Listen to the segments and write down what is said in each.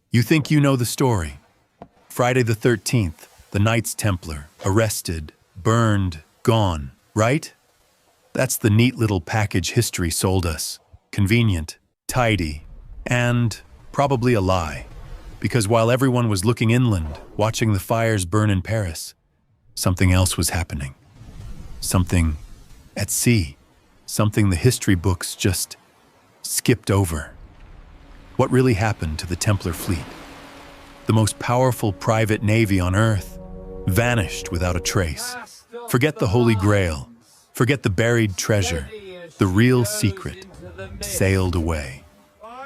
You think you know the story. Friday the 13th, the Knights Templar, arrested, burned, gone, right? That's the neat little package history sold us. Convenient, tidy, and probably a lie. Because while everyone was looking inland, watching the fires burn in Paris, something else was happening. Something at sea. Something the history books just skipped over. What really happened to the Templar fleet? The most powerful private navy on Earth vanished without a trace. Forget the Holy Grail. Forget the buried treasure. The real secret sailed away.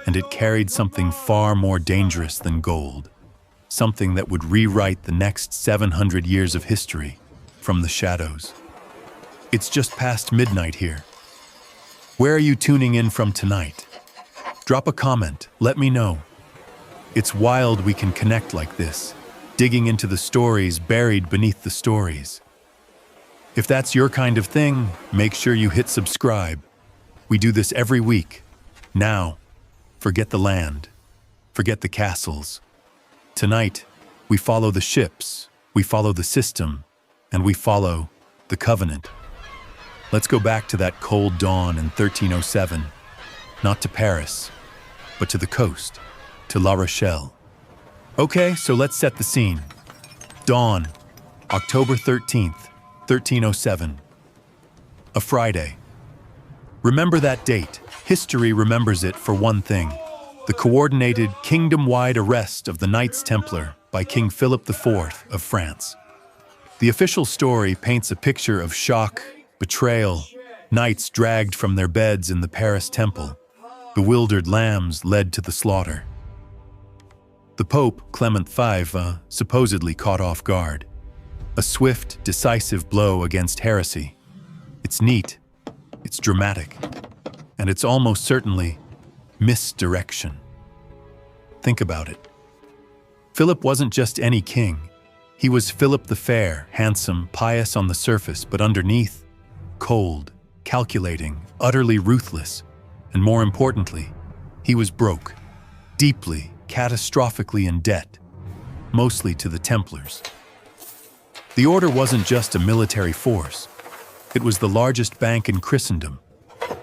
And it carried something far more dangerous than gold. Something that would rewrite the next 700 years of history from the shadows. It's just past midnight here. Where are you tuning in from tonight? Drop a comment, let me know. It's wild we can connect like this, digging into the stories buried beneath the stories. If that's your kind of thing, make sure you hit subscribe. We do this every week. Now, forget the land, forget the castles. Tonight, we follow the ships, we follow the system, and we follow the covenant. Let's go back to that cold dawn in 1307, not to Paris, but to the coast, to La Rochelle. Okay, so let's set the scene. Dawn, October 13th, 1307. A Friday. Remember that date. History remembers it for one thing: the coordinated, kingdom-wide arrest of the Knights Templar by King Philip IV of France. The official story paints a picture of shock, betrayal, knights dragged from their beds in the Paris temple, bewildered lambs led to the slaughter. The Pope, Clement V, supposedly caught off guard. A swift, decisive blow against heresy. It's neat, it's dramatic, and it's almost certainly misdirection. Think about it. Philip wasn't just any king. He was Philip the Fair, handsome, pious on the surface, but underneath, cold, calculating, utterly ruthless, and more importantly, he was broke, deeply, catastrophically in debt, mostly to the Templars. The order wasn't just a military force. It was the largest bank in Christendom,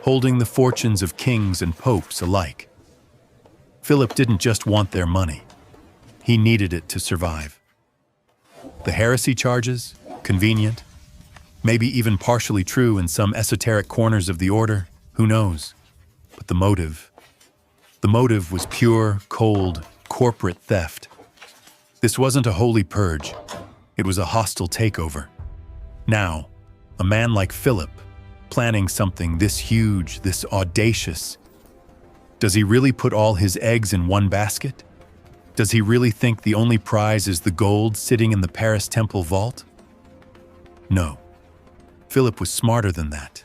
holding the fortunes of kings and popes alike. Philip didn't just want their money. He needed it to survive. The heresy charges, convenient, maybe even partially true in some esoteric corners of the order, who knows? But the motive was pure, cold, corporate theft. This wasn't a holy purge. It was a hostile takeover. Now, a man like Philip, planning something this huge, this audacious, does he really put all his eggs in one basket? Does he really think the only prize is the gold sitting in the Paris temple vault? No. Philip was smarter than that.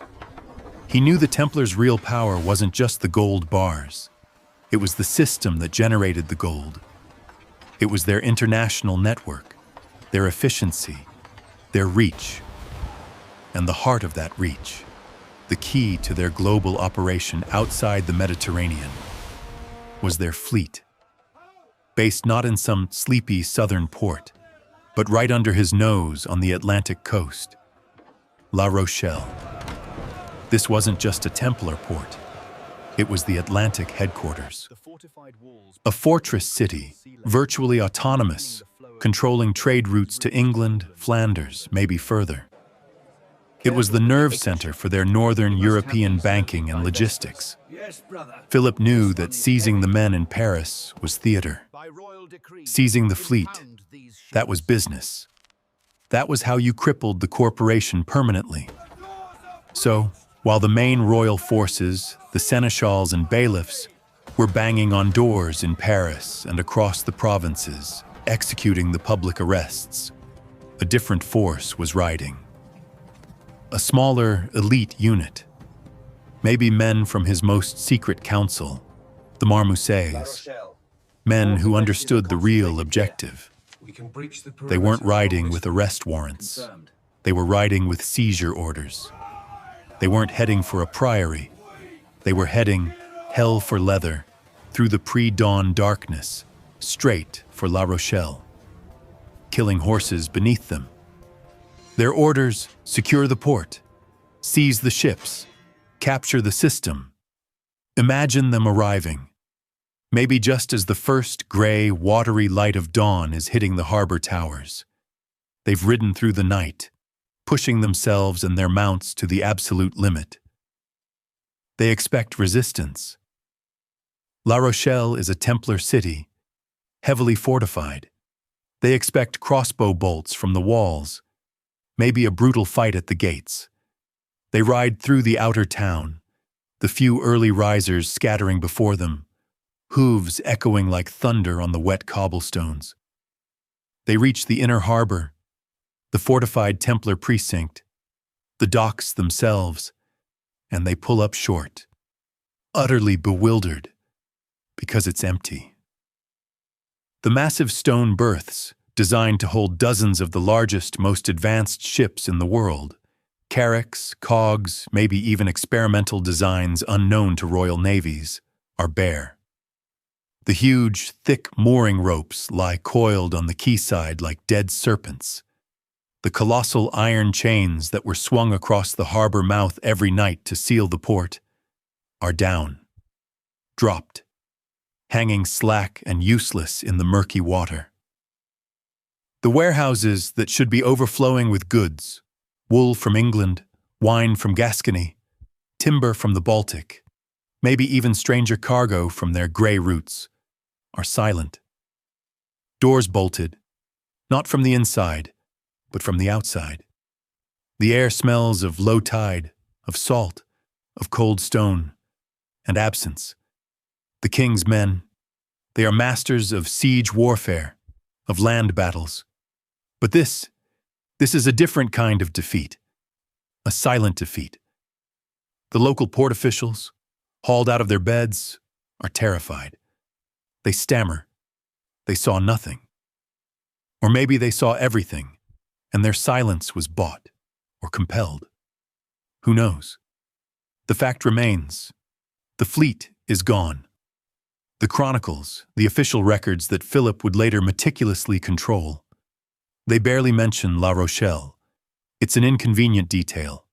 He knew the Templars' real power wasn't just the gold bars. It was the system that generated the gold. It was their international network, their efficiency, their reach. And the heart of that reach, the key to their global operation outside the Mediterranean, was their fleet. Based not in some sleepy southern port, but right under his nose on the Atlantic coast. La Rochelle. This wasn't just a Templar port. It was the Atlantic headquarters. A fortress city, virtually autonomous, controlling trade routes to England, Flanders, maybe further. It was the nerve center for their northern European banking and logistics. Philip knew that seizing the men in Paris was theater. Seizing the fleet, that was business. That was how you crippled the corporation permanently. So, while the main royal forces, the seneschals and bailiffs, were banging on doors in Paris and across the provinces, executing the public arrests, a different force was riding. A smaller, elite unit. Maybe men from his most secret council, the Marmousets. Men who understood the real objective. They weren't riding with arrest warrants. They were riding with seizure orders. They weren't heading for a priory. They were heading, hell for leather, through the pre-dawn darkness, straight for La Rochelle, killing horses beneath them. Their orders: secure the port, seize the ships, capture the system. Imagine them arriving, maybe just as the first gray, watery light of dawn is hitting the harbor towers. They've ridden through the night, pushing themselves and their mounts to the absolute limit. They expect resistance. La Rochelle is a Templar city, heavily fortified. They expect crossbow bolts from the walls, maybe a brutal fight at the gates. They ride through the outer town, the few early risers scattering before them, hooves echoing like thunder on the wet cobblestones. They reach the inner harbor, the fortified Templar precinct, the docks themselves, and they pull up short, utterly bewildered, because it's empty. The massive stone berths, designed to hold dozens of the largest, most advanced ships in the world, carracks, cogs, maybe even experimental designs unknown to royal navies, are bare. The huge, thick mooring ropes lie coiled on the quayside like dead serpents. The colossal iron chains that were swung across the harbor mouth every night to seal the port are down, dropped, hanging slack and useless in the murky water. The warehouses that should be overflowing with goods, wool from England, wine from Gascony, timber from the Baltic, maybe even stranger cargo from their grey routes, are silent. Doors bolted, not from the inside, but from the outside. The air smells of low tide, of salt, of cold stone, and absence. The king's men, they are masters of siege warfare, of land battles. But this is a different kind of defeat, a silent defeat. The local port officials, hauled out of their beds, are terrified. They stammer. They saw nothing. Or maybe they saw everything, and their silence was bought or compelled. Who knows? The fact remains, the fleet is gone. The chronicles, the official records that Philip would later meticulously control, they barely mention La Rochelle. It's an inconvenient detail,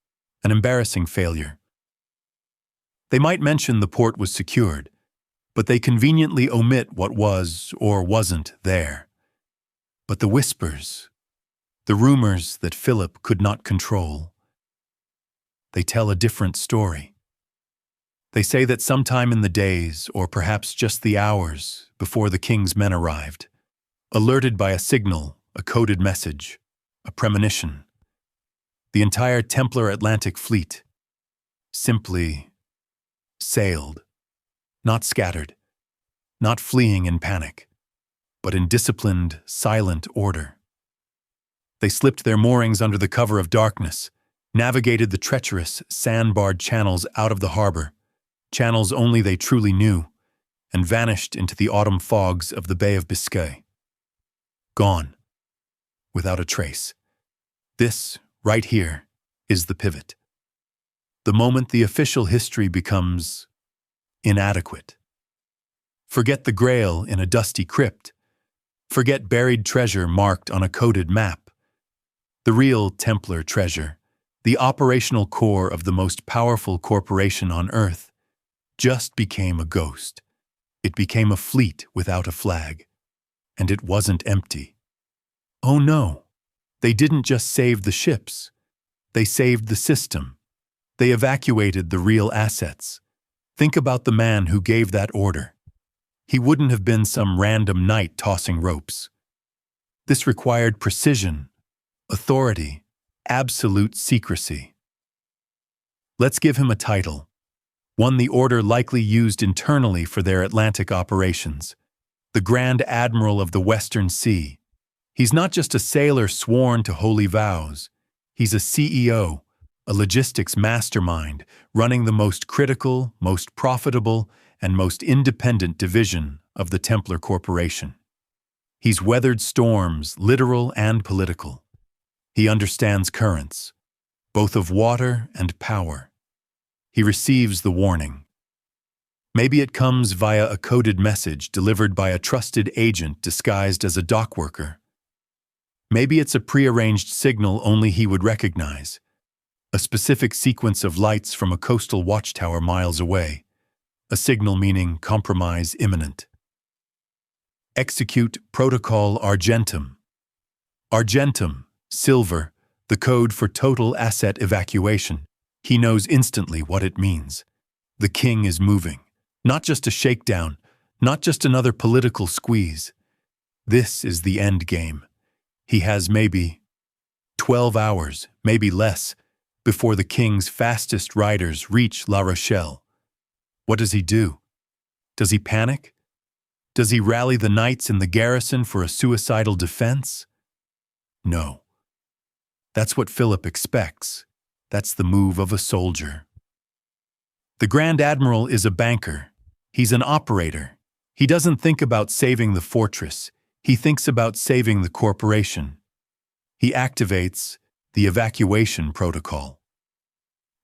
an embarrassing failure. They might mention the port was secured, but they conveniently omit what was or wasn't there. But the whispers, the rumors that Philip could not control, they tell a different story. They say that sometime in the days, or perhaps just the hours, before the king's men arrived, alerted by a signal, a coded message, a premonition, the entire Templar Atlantic fleet simply sailed, not scattered, not fleeing in panic, but in disciplined, silent order. They slipped their moorings under the cover of darkness, navigated the treacherous, sand-barred channels out of the harbor, channels only they truly knew, and vanished into the autumn fogs of the Bay of Biscay. Gone, without a trace. This, right here, is the pivot. The moment the official history becomes inadequate. Forget the Grail in a dusty crypt. Forget buried treasure marked on a coded map. The real Templar treasure, the operational core of the most powerful corporation on Earth, just became a ghost. It became a fleet without a flag. And it wasn't empty. Oh no, they didn't just save the ships. They saved the system. They evacuated the real assets. Think about the man who gave that order. He wouldn't have been some random knight tossing ropes. This required precision, authority, absolute secrecy. Let's give him a title, one the order likely used internally for their Atlantic operations, the Grand Admiral of the Western Sea. He's not just a sailor sworn to holy vows. He's a CEO, a logistics mastermind, running the most critical, most profitable, and most independent division of the Templar Corporation. He's weathered storms, literal and political. He understands currents, both of water and power. He receives the warning. Maybe it comes via a coded message delivered by a trusted agent disguised as a dock worker. Maybe it's a prearranged signal only he would recognize, a specific sequence of lights from a coastal watchtower miles away, a signal meaning compromise imminent. Execute Protocol Argentum. Argentum, silver, the code for total asset evacuation. He knows instantly what it means. The king is moving. Not just a shakedown, not just another political squeeze. This is the end game. He has maybe 12 hours, maybe less, before the king's fastest riders reach La Rochelle. What does he do? Does he panic? Does he rally the knights in the garrison for a suicidal defense? No. That's what Philip expects. That's the move of a soldier. The Grand Admiral is a banker. He's an operator. He doesn't think about saving the fortress. He thinks about saving the corporation. He activates the evacuation protocol.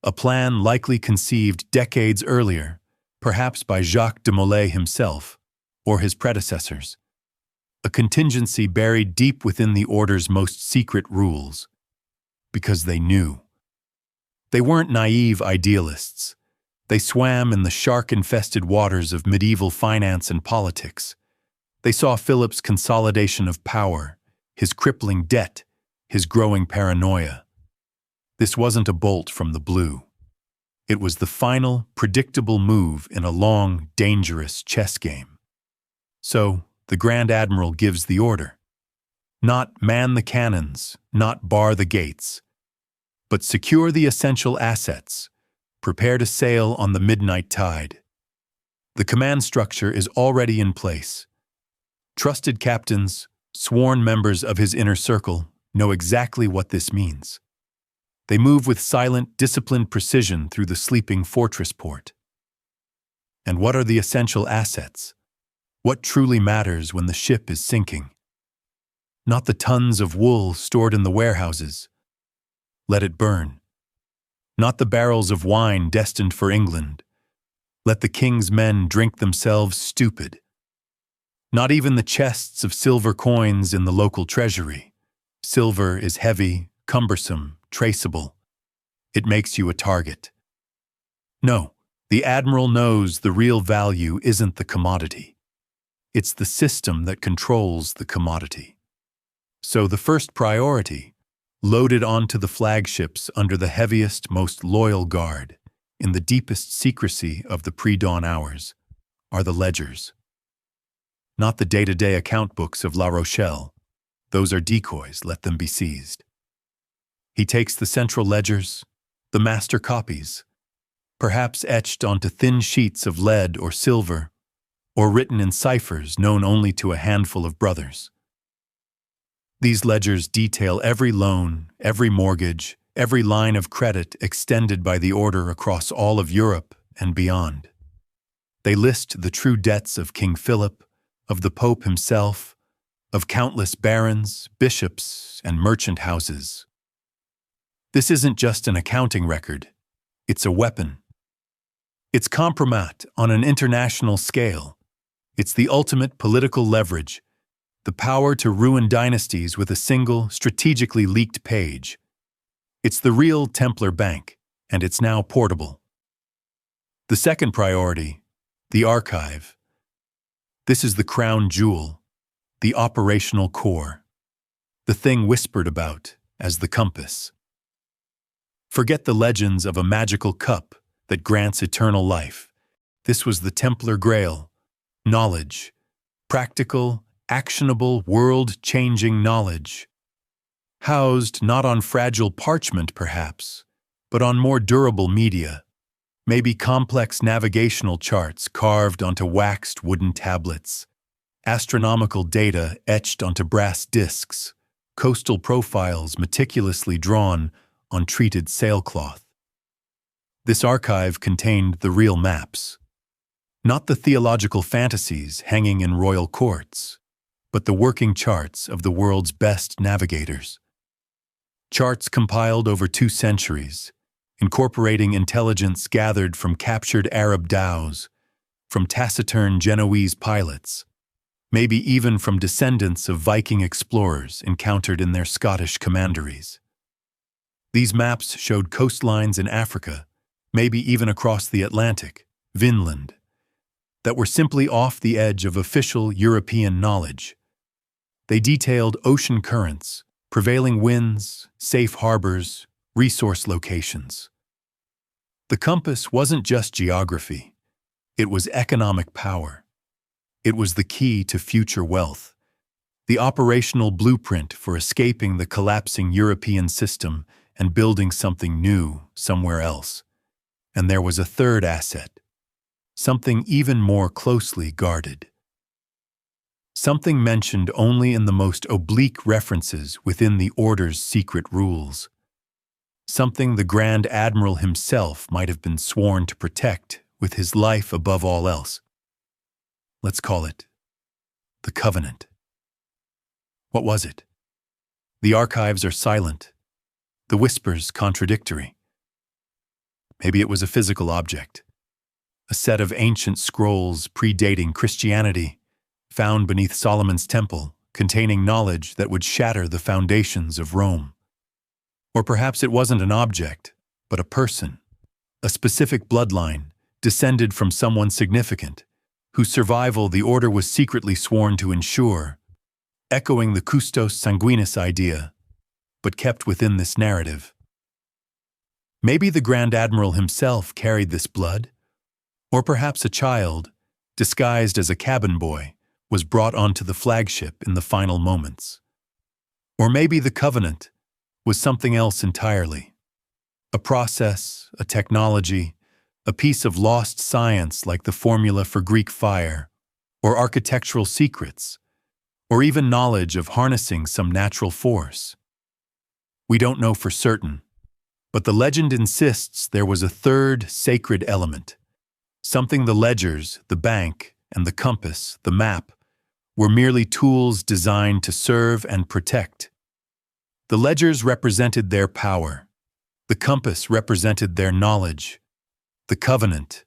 A plan likely conceived decades earlier, perhaps by Jacques de Molay himself or his predecessors. A contingency buried deep within the order's most secret rules. Because they knew. They weren't naive idealists. They swam in the shark-infested waters of medieval finance and politics. They saw Philip's consolidation of power, his crippling debt, his growing paranoia. This wasn't a bolt from the blue. It was the final, predictable move in a long, dangerous chess game. So, the Grand Admiral gives the order. Not man the cannons, not bar the gates, but secure the essential assets. Prepare to sail on the midnight tide. The command structure is already in place. Trusted captains, sworn members of his inner circle, know exactly what this means. They move with silent, disciplined precision through the sleeping fortress port. And what are the essential assets? What truly matters when the ship is sinking? Not the tons of wool stored in the warehouses. Let it burn. Not the barrels of wine destined for England. Let the king's men drink themselves stupid. Not even the chests of silver coins in the local treasury. Silver is heavy, cumbersome, traceable. It makes you a target. No, the admiral knows the real value isn't the commodity. It's the system that controls the commodity. So the first priority, loaded onto the flagships under the heaviest, most loyal guard, in the deepest secrecy of the pre-dawn hours, are the ledgers. Not the day-to-day account books of La Rochelle. Those are decoys, let them be seized. He takes the central ledgers, the master copies, perhaps etched onto thin sheets of lead or silver, or written in ciphers known only to a handful of brothers. These ledgers detail every loan, every mortgage, every line of credit extended by the order across all of Europe and beyond. They list the true debts of King Philip, of the Pope himself, of countless barons, bishops, and merchant houses. This isn't just an accounting record, it's a weapon. It's compromat on an international scale. It's the ultimate political leverage, the power to ruin dynasties with a single, strategically leaked page. It's the real Templar bank, and it's now portable. The second priority, the archive. This is the crown jewel, the operational core, the thing whispered about as the compass. Forget the legends of a magical cup that grants eternal life. This was the Templar Grail, knowledge, practical, actionable, world-changing knowledge, housed not on fragile parchment perhaps, but on more durable media, maybe complex navigational charts carved onto waxed wooden tablets, astronomical data etched onto brass discs, coastal profiles meticulously drawn on treated sailcloth. This archive contained the real maps, not the theological fantasies hanging in royal courts, but the working charts of the world's best navigators. Charts compiled over 2 centuries, incorporating intelligence gathered from captured Arab dhows, from taciturn Genoese pilots, maybe even from descendants of Viking explorers encountered in their Scottish commanderies. These maps showed coastlines in Africa, maybe even across the Atlantic, Vinland, that were simply off the edge of official European knowledge. They detailed ocean currents, prevailing winds, safe harbors, resource locations. The compass wasn't just geography. It was economic power. It was the key to future wealth, the operational blueprint for escaping the collapsing European system and building something new somewhere else. And there was a third asset, something even more closely guarded. Something mentioned only in the most oblique references within the Order's secret rules. Something the Grand Admiral himself might have been sworn to protect with his life above all else. Let's call it the Covenant. What was it? The archives are silent, the whispers contradictory. Maybe it was a physical object, a set of ancient scrolls predating Christianity, found beneath Solomon's temple, containing knowledge that would shatter the foundations of Rome. Or perhaps it wasn't an object, but a person, a specific bloodline, descended from someone significant, whose survival the Order was secretly sworn to ensure, echoing the custos sanguinis idea, but kept within this narrative. Maybe the Grand Admiral himself carried this blood, or perhaps a child, disguised as a cabin boy, was brought onto the flagship in the final moments. Or maybe the Covenant was something else entirely. A process, a technology, a piece of lost science like the formula for Greek fire, or architectural secrets, or even knowledge of harnessing some natural force. We don't know for certain, but the legend insists there was a third sacred element, something the ledgers, the bank, and the compass, the map, were merely tools designed to serve and protect. The ledgers represented their power. The compass represented their knowledge. The Covenant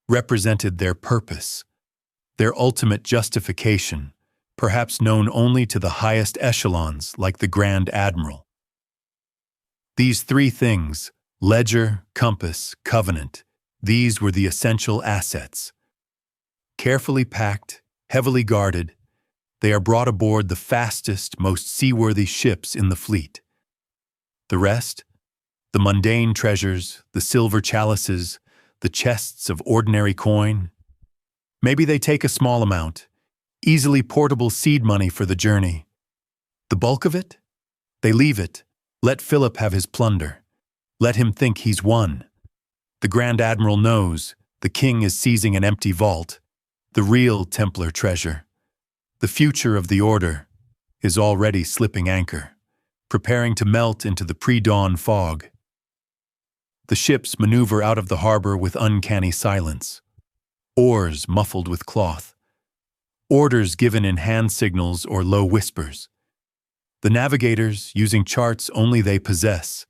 represented their purpose, their ultimate justification, perhaps known only to the highest echelons like the Grand Admiral. These three things, ledger, compass, covenant, these were the essential assets. Carefully packed, heavily guarded, they are brought aboard the fastest, most seaworthy ships in the fleet. The rest, the mundane treasures, the silver chalices, the chests of ordinary coin, maybe they take a small amount, easily portable seed money for the journey. The bulk of it? They leave it. Let Philip have his plunder. Let him think he's won. The Grand Admiral knows the king is seizing an empty vault, the real Templar treasure. The future of the Order is already slipping anchor, preparing to melt into the pre-dawn fog. The ships maneuver out of the harbor with uncanny silence, oars muffled with cloth, orders given in hand signals or low whispers. The navigators, using charts only they possess,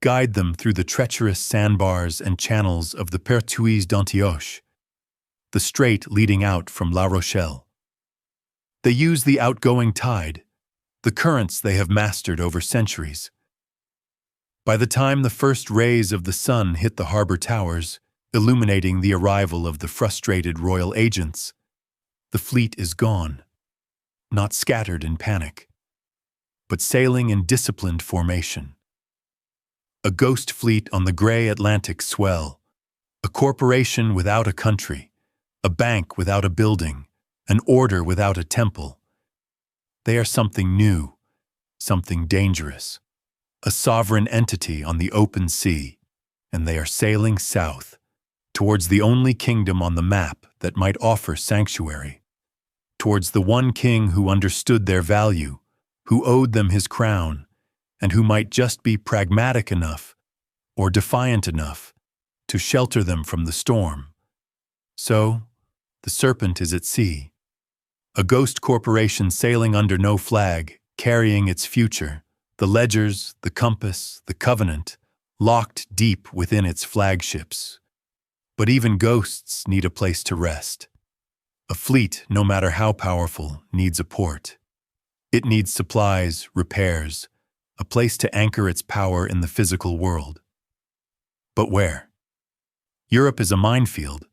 guide them through the treacherous sandbars and channels of the Pertuis d'Antioche, the strait leading out from La Rochelle. They use the outgoing tide, the currents they have mastered over centuries. By the time the first rays of the sun hit the harbor towers, illuminating the arrival of the frustrated royal agents, the fleet is gone, not scattered in panic, but sailing in disciplined formation. A ghost fleet on the gray Atlantic swell, a corporation without a country, a bank without a building, an order without a temple. They are something new, something dangerous, a sovereign entity on the open sea, and they are sailing south, towards the only kingdom on the map that might offer sanctuary, towards the one king who understood their value, who owed them his crown, and who might just be pragmatic enough or defiant enough to shelter them from the storm. So, the Serpent is at sea, a ghost corporation sailing under no flag, carrying its future, the ledgers, the compass, the covenant, locked deep within its flagships. But even ghosts need a place to rest. A fleet, no matter how powerful, needs a port. It needs supplies, repairs, a place to anchor its power in the physical world. But where? Europe is a minefield.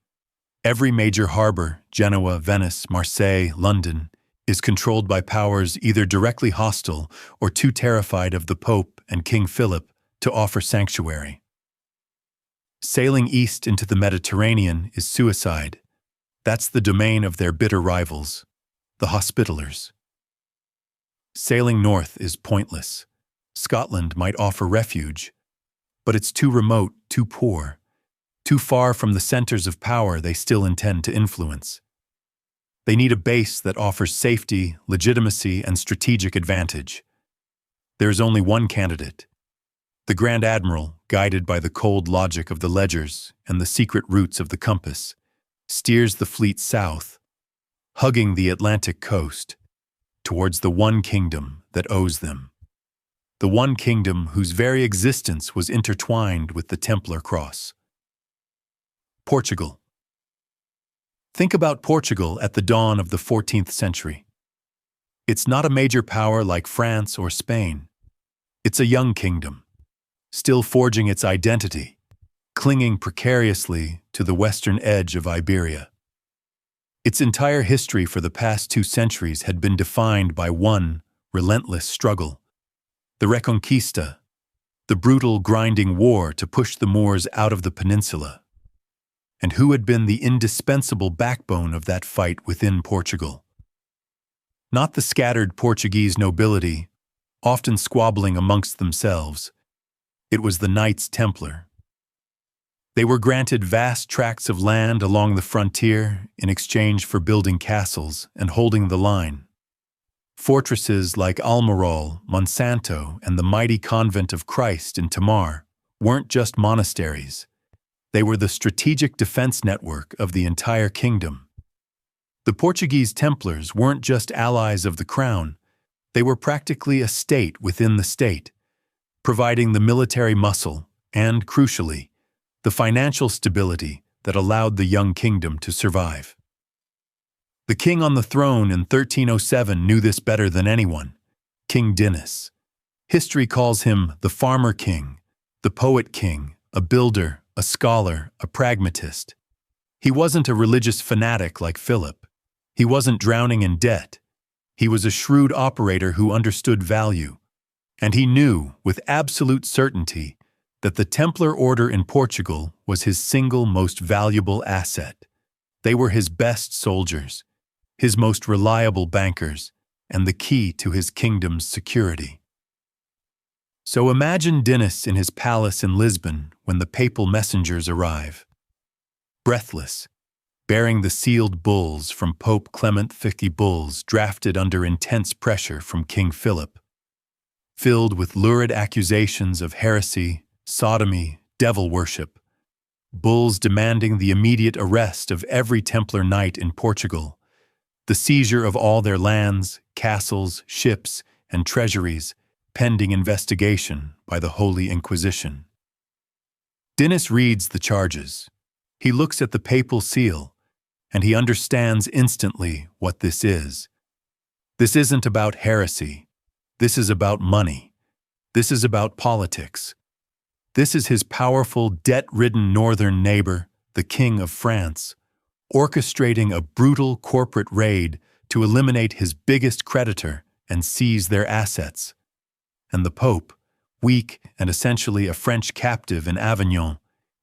Every major harbor, Genoa, Venice, Marseille, London, is controlled by powers either directly hostile or too terrified of the Pope and King Philip to offer sanctuary. Sailing east into the Mediterranean is suicide. That's the domain of their bitter rivals, the Hospitallers. Sailing north is pointless. Scotland might offer refuge, but it's too remote, too poor, too far from the centers of power they still intend to influence. They need a base that offers safety, legitimacy, and strategic advantage. There is only one candidate. The Grand Admiral, guided by the cold logic of the ledgers and the secret roots of the compass, steers the fleet south, hugging the Atlantic coast, towards the one kingdom that owes them. The one kingdom whose very existence was intertwined with the Templar cross. Portugal. Think about Portugal at the dawn of the 14th century. It's not a major power like France or Spain. It's a young kingdom, still forging its identity, clinging precariously to the western edge of Iberia. Its entire history for the past 2 centuries had been defined by one relentless struggle: the Reconquista, the brutal, grinding war to push the Moors out of the peninsula. And who had been the indispensable backbone of that fight within Portugal? Not the scattered Portuguese nobility, often squabbling amongst themselves. It was the Knights Templar. They were granted vast tracts of land along the frontier in exchange for building castles and holding the line. Fortresses like Almirol, Monsanto, and the mighty Convent of Christ in Tamar weren't just monasteries. They were the strategic defense network of the entire kingdom. The Portuguese Templars weren't just allies of the crown, they were practically a state within the state, providing the military muscle and, crucially, the financial stability that allowed the young kingdom to survive. The king on the throne in 1307 knew this better than anyone, King Dinis. History calls him the farmer king, the poet king, a builder, a scholar, a pragmatist. He wasn't a religious fanatic like Philip. He wasn't drowning in debt. He was a shrewd operator who understood value. And he knew, with absolute certainty, that the Templar order in Portugal was his single most valuable asset. They were his best soldiers, his most reliable bankers, and the key to his kingdom's security. So imagine Dinis in his palace in Lisbon when the papal messengers arrive. Breathless, bearing the sealed bulls from Pope Clement XV, bulls drafted under intense pressure from King Philip. Filled with lurid accusations of heresy, sodomy, devil worship. Bulls demanding the immediate arrest of every Templar knight in Portugal, the seizure of all their lands, castles, ships, and treasuries, pending investigation by the Holy Inquisition. Dinis reads the charges. He looks at the papal seal, and he understands instantly what this is. This isn't about heresy. This is about money. This is about politics. This is his powerful, debt-ridden northern neighbor, the King of France, orchestrating a brutal corporate raid to eliminate his biggest creditor and seize their assets. And the Pope, weak and essentially a French captive in Avignon,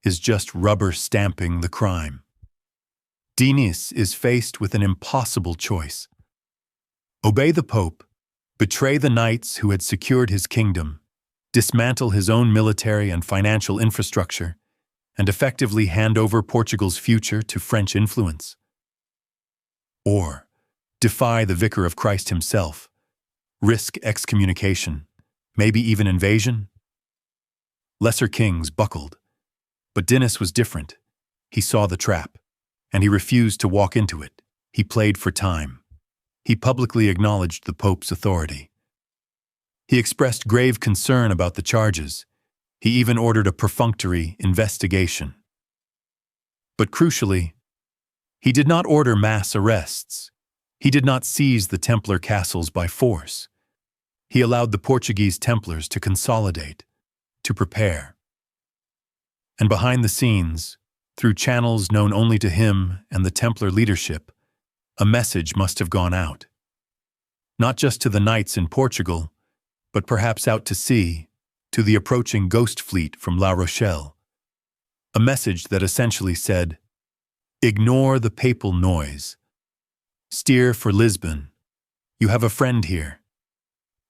is just rubber-stamping the crime. Dinis is faced with an impossible choice. Obey the Pope, betray the knights who had secured his kingdom, dismantle his own military and financial infrastructure, and effectively hand over Portugal's future to French influence. Or defy the Vicar of Christ himself, risk excommunication, maybe even invasion? Lesser kings buckled, but Dinis was different. He saw the trap, and he refused to walk into it. He played for time. He publicly acknowledged the Pope's authority. He expressed grave concern about the charges. He even ordered a perfunctory investigation. But crucially, he did not order mass arrests. He did not seize the Templar castles by force. He allowed the Portuguese Templars to consolidate, to prepare. And behind the scenes, through channels known only to him and the Templar leadership, a message must have gone out. Not just to the knights in Portugal, but perhaps out to sea, to the approaching ghost fleet from La Rochelle. A message that essentially said, ignore the papal noise. Steer for Lisbon. You have a friend here.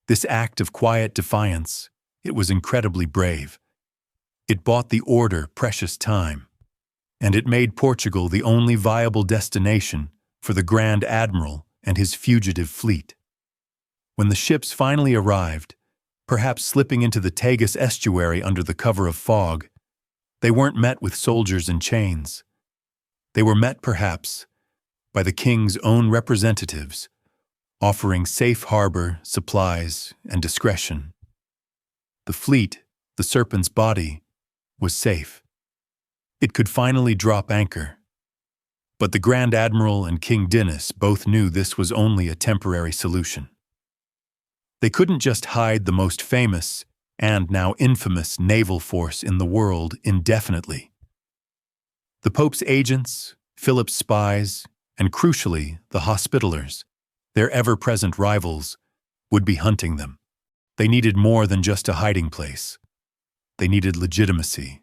This act of quiet defiance, it was incredibly brave. It bought the order precious time, and it made Portugal the only viable destination for the Grand Admiral and his fugitive fleet. When the ships finally arrived, perhaps slipping into the Tagus estuary under the cover of fog, they weren't met with soldiers in chains. They were met, perhaps, by the king's own representatives, offering safe harbor, supplies, and discretion. The fleet, the Serpent's body, was safe. It could finally drop anchor. But the Grand Admiral and King Dinis both knew this was only a temporary solution. They couldn't just hide the most famous and now infamous naval force in the world indefinitely. The Pope's agents, Philip's spies, and crucially, the Hospitallers, their ever-present rivals, would be hunting them. They needed more than just a hiding place. They needed legitimacy.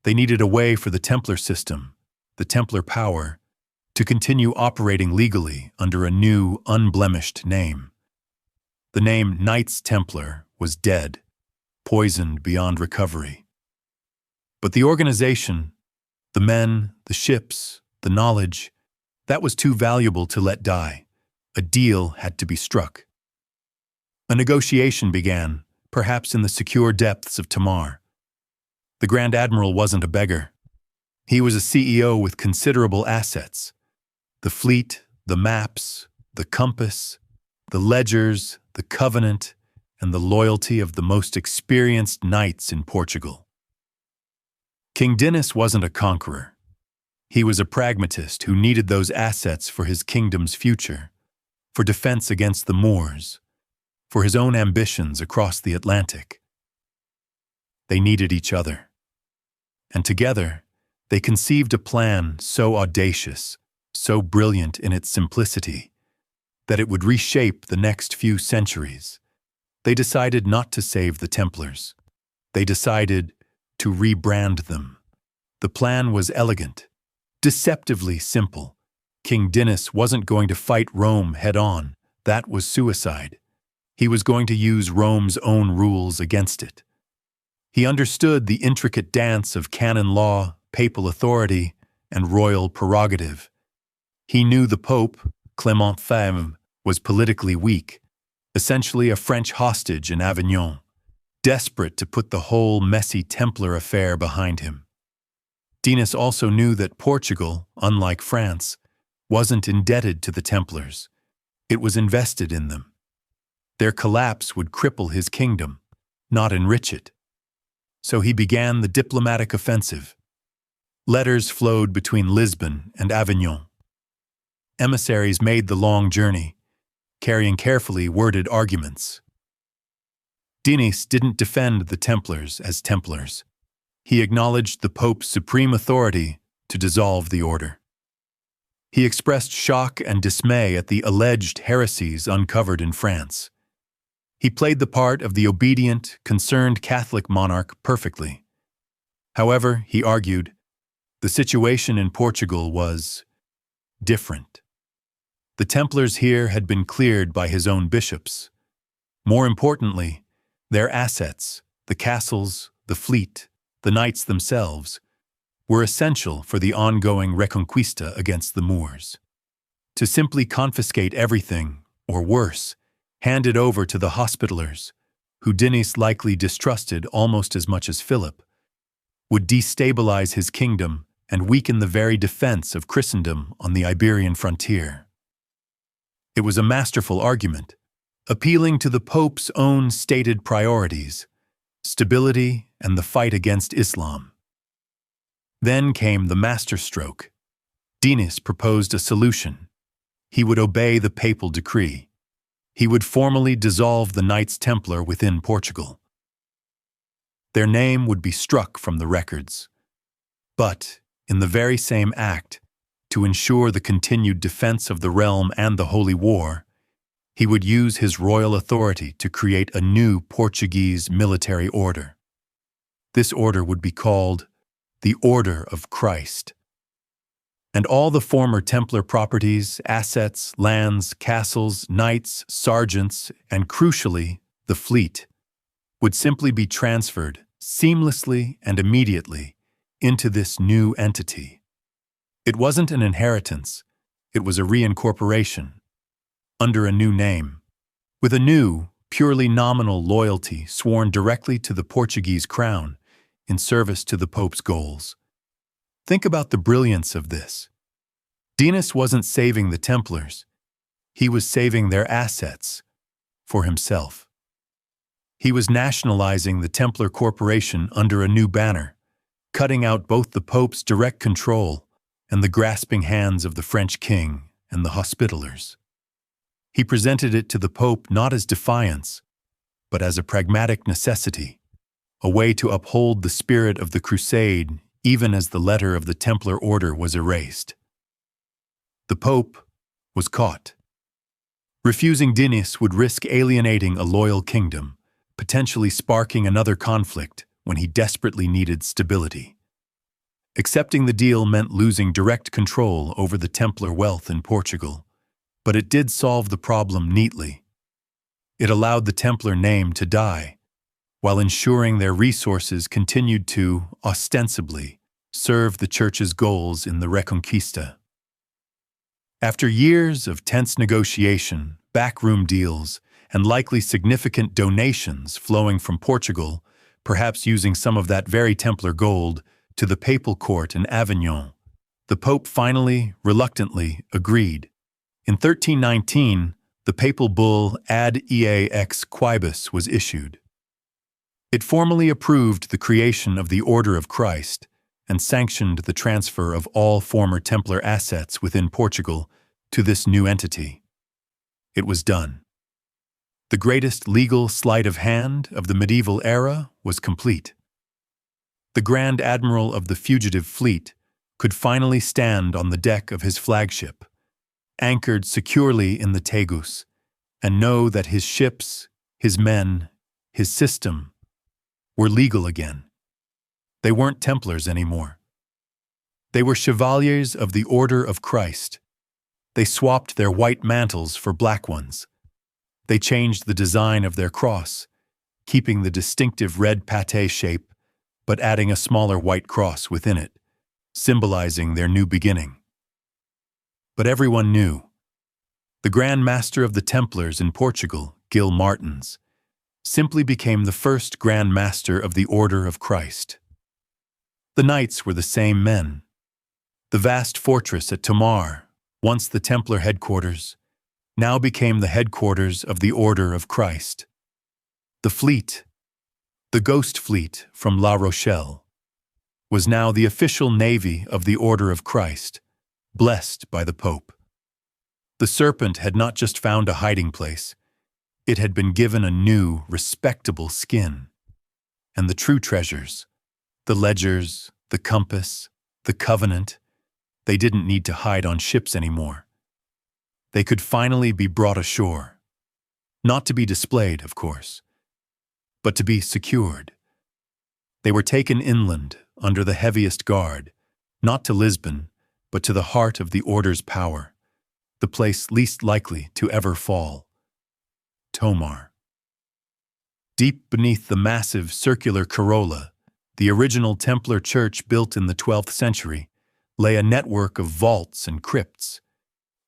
They needed a way for the Templar system, the Templar power, to continue operating legally under a new, unblemished name. The name Knights Templar was dead, poisoned beyond recovery. But the organization, the men, the ships, the knowledge, that was too valuable to let die. A deal had to be struck. A negotiation began, perhaps in the secure depths of Tamar. The Grand Admiral wasn't a beggar. He was a CEO with considerable assets. The fleet, the maps, the compass, the ledgers, the covenant, and the loyalty of the most experienced knights in Portugal. King Dinis wasn't a conqueror. He was a pragmatist who needed those assets for his kingdom's future, for defense against the Moors, for his own ambitions across the Atlantic. They needed each other. And together, they conceived a plan so audacious, so brilliant in its simplicity, that it would reshape the next few centuries. They decided not to save the Templars. They decided to rebrand them. The plan was elegant, deceptively simple. King Dinis wasn't going to fight Rome head-on. That was suicide. He was going to use Rome's own rules against it. He understood the intricate dance of canon law, papal authority, and royal prerogative. He knew the Pope, Clement V, was politically weak, essentially a French hostage in Avignon, desperate to put the whole messy Templar affair behind him. Dinis also knew that Portugal, unlike France, wasn't indebted to the Templars. It was invested in them. Their collapse would cripple his kingdom, not enrich it. So he began the diplomatic offensive. Letters flowed between Lisbon and Avignon. Emissaries made the long journey, carrying carefully worded arguments. Dinis didn't defend the Templars as Templars. He acknowledged the Pope's supreme authority to dissolve the order. He expressed shock and dismay at the alleged heresies uncovered in France. He played the part of the obedient, concerned Catholic monarch perfectly. However, he argued, the situation in Portugal was different. The Templars here had been cleared by his own bishops. More importantly, their assets, the castles, the fleet, the knights themselves, were essential for the ongoing reconquista against the Moors. To simply confiscate everything, or worse, hand it over to the Hospitallers, who Dinis likely distrusted almost as much as Philip, would destabilize his kingdom and weaken the very defense of Christendom on the Iberian frontier. It was a masterful argument, appealing to the Pope's own stated priorities, stability and the fight against Islam. Then came the masterstroke. Dinis proposed a solution. He would obey the papal decree. He would formally dissolve the Knights Templar within Portugal. Their name would be struck from the records. But, in the very same act, to ensure the continued defense of the realm and the Holy War, he would use his royal authority to create a new Portuguese military order. This order would be called the Order of Christ. And all the former Templar properties, assets, lands, castles, knights, sergeants, and crucially, the fleet, would simply be transferred seamlessly and immediately into this new entity. It wasn't an inheritance, it was a reincorporation, under a new name, with a new, purely nominal loyalty sworn directly to the Portuguese crown in service to the Pope's goals. Think about the brilliance of this. Dinis wasn't saving the Templars, he was saving their assets for himself. He was nationalizing the Templar Corporation under a new banner, cutting out both the Pope's direct control and the grasping hands of the French king and the Hospitallers. He presented it to the Pope not as defiance, but as a pragmatic necessity, a way to uphold the spirit of the Crusade even as the letter of the Templar order was erased. The Pope was caught. Refusing Dinis would risk alienating a loyal kingdom, potentially sparking another conflict when he desperately needed stability. Accepting the deal meant losing direct control over the Templar wealth in Portugal, but it did solve the problem neatly. It allowed the Templar name to die, while ensuring their resources continued to, ostensibly, serve the Church's goals in the Reconquista. After years of tense negotiation, backroom deals, and likely significant donations flowing from Portugal, perhaps using some of that very Templar gold, to the papal court in Avignon, the Pope finally, reluctantly, agreed. In 1319, the papal bull Ad Ea ex Quibus was issued. It formally approved the creation of the Order of Christ and sanctioned the transfer of all former Templar assets within Portugal to this new entity. It was done. The greatest legal sleight of hand of the medieval era was complete. The Grand Admiral of the fugitive fleet could finally stand on the deck of his flagship, anchored securely in the Tagus, and know that his ships, his men, his system were legal again. They weren't Templars anymore. They were chevaliers of the Order of Christ. They swapped their white mantles for black ones. They changed the design of their cross, keeping the distinctive red pate shape, but adding a smaller white cross within it, symbolizing their new beginning. But everyone knew. The Grand Master of the Templars in Portugal, Gil Martins, simply became the first Grand Master of the Order of Christ. The knights were the same men. The vast fortress at Tomar, once the Templar headquarters, now became the headquarters of the Order of Christ. The fleet, the Ghost Fleet from La Rochelle, was now the official navy of the Order of Christ, blessed by the Pope. The Serpent had not just found a hiding place, it had been given a new, respectable skin. And the true treasures, the ledgers, the compass, the covenant, they didn't need to hide on ships anymore. They could finally be brought ashore. Not to be displayed, of course, but to be secured. They were taken inland, under the heaviest guard, not to Lisbon, but to the heart of the Order's power, the place least likely to ever fall. Tomar. Deep beneath the massive circular corolla, the original Templar church built in the 12th century, lay a network of vaults and crypts.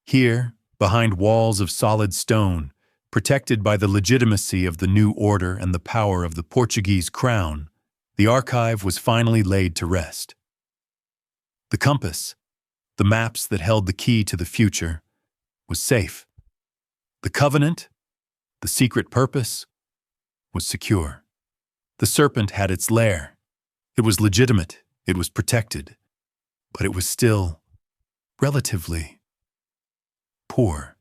Here, behind walls of solid stone, protected by the legitimacy of the new order and the power of the Portuguese crown, the archive was finally laid to rest. The compass, the maps that held the key to the future, was safe. The covenant, the secret purpose, was secure. The Serpent had its lair. It was legitimate, it was protected, but it was still relatively poor.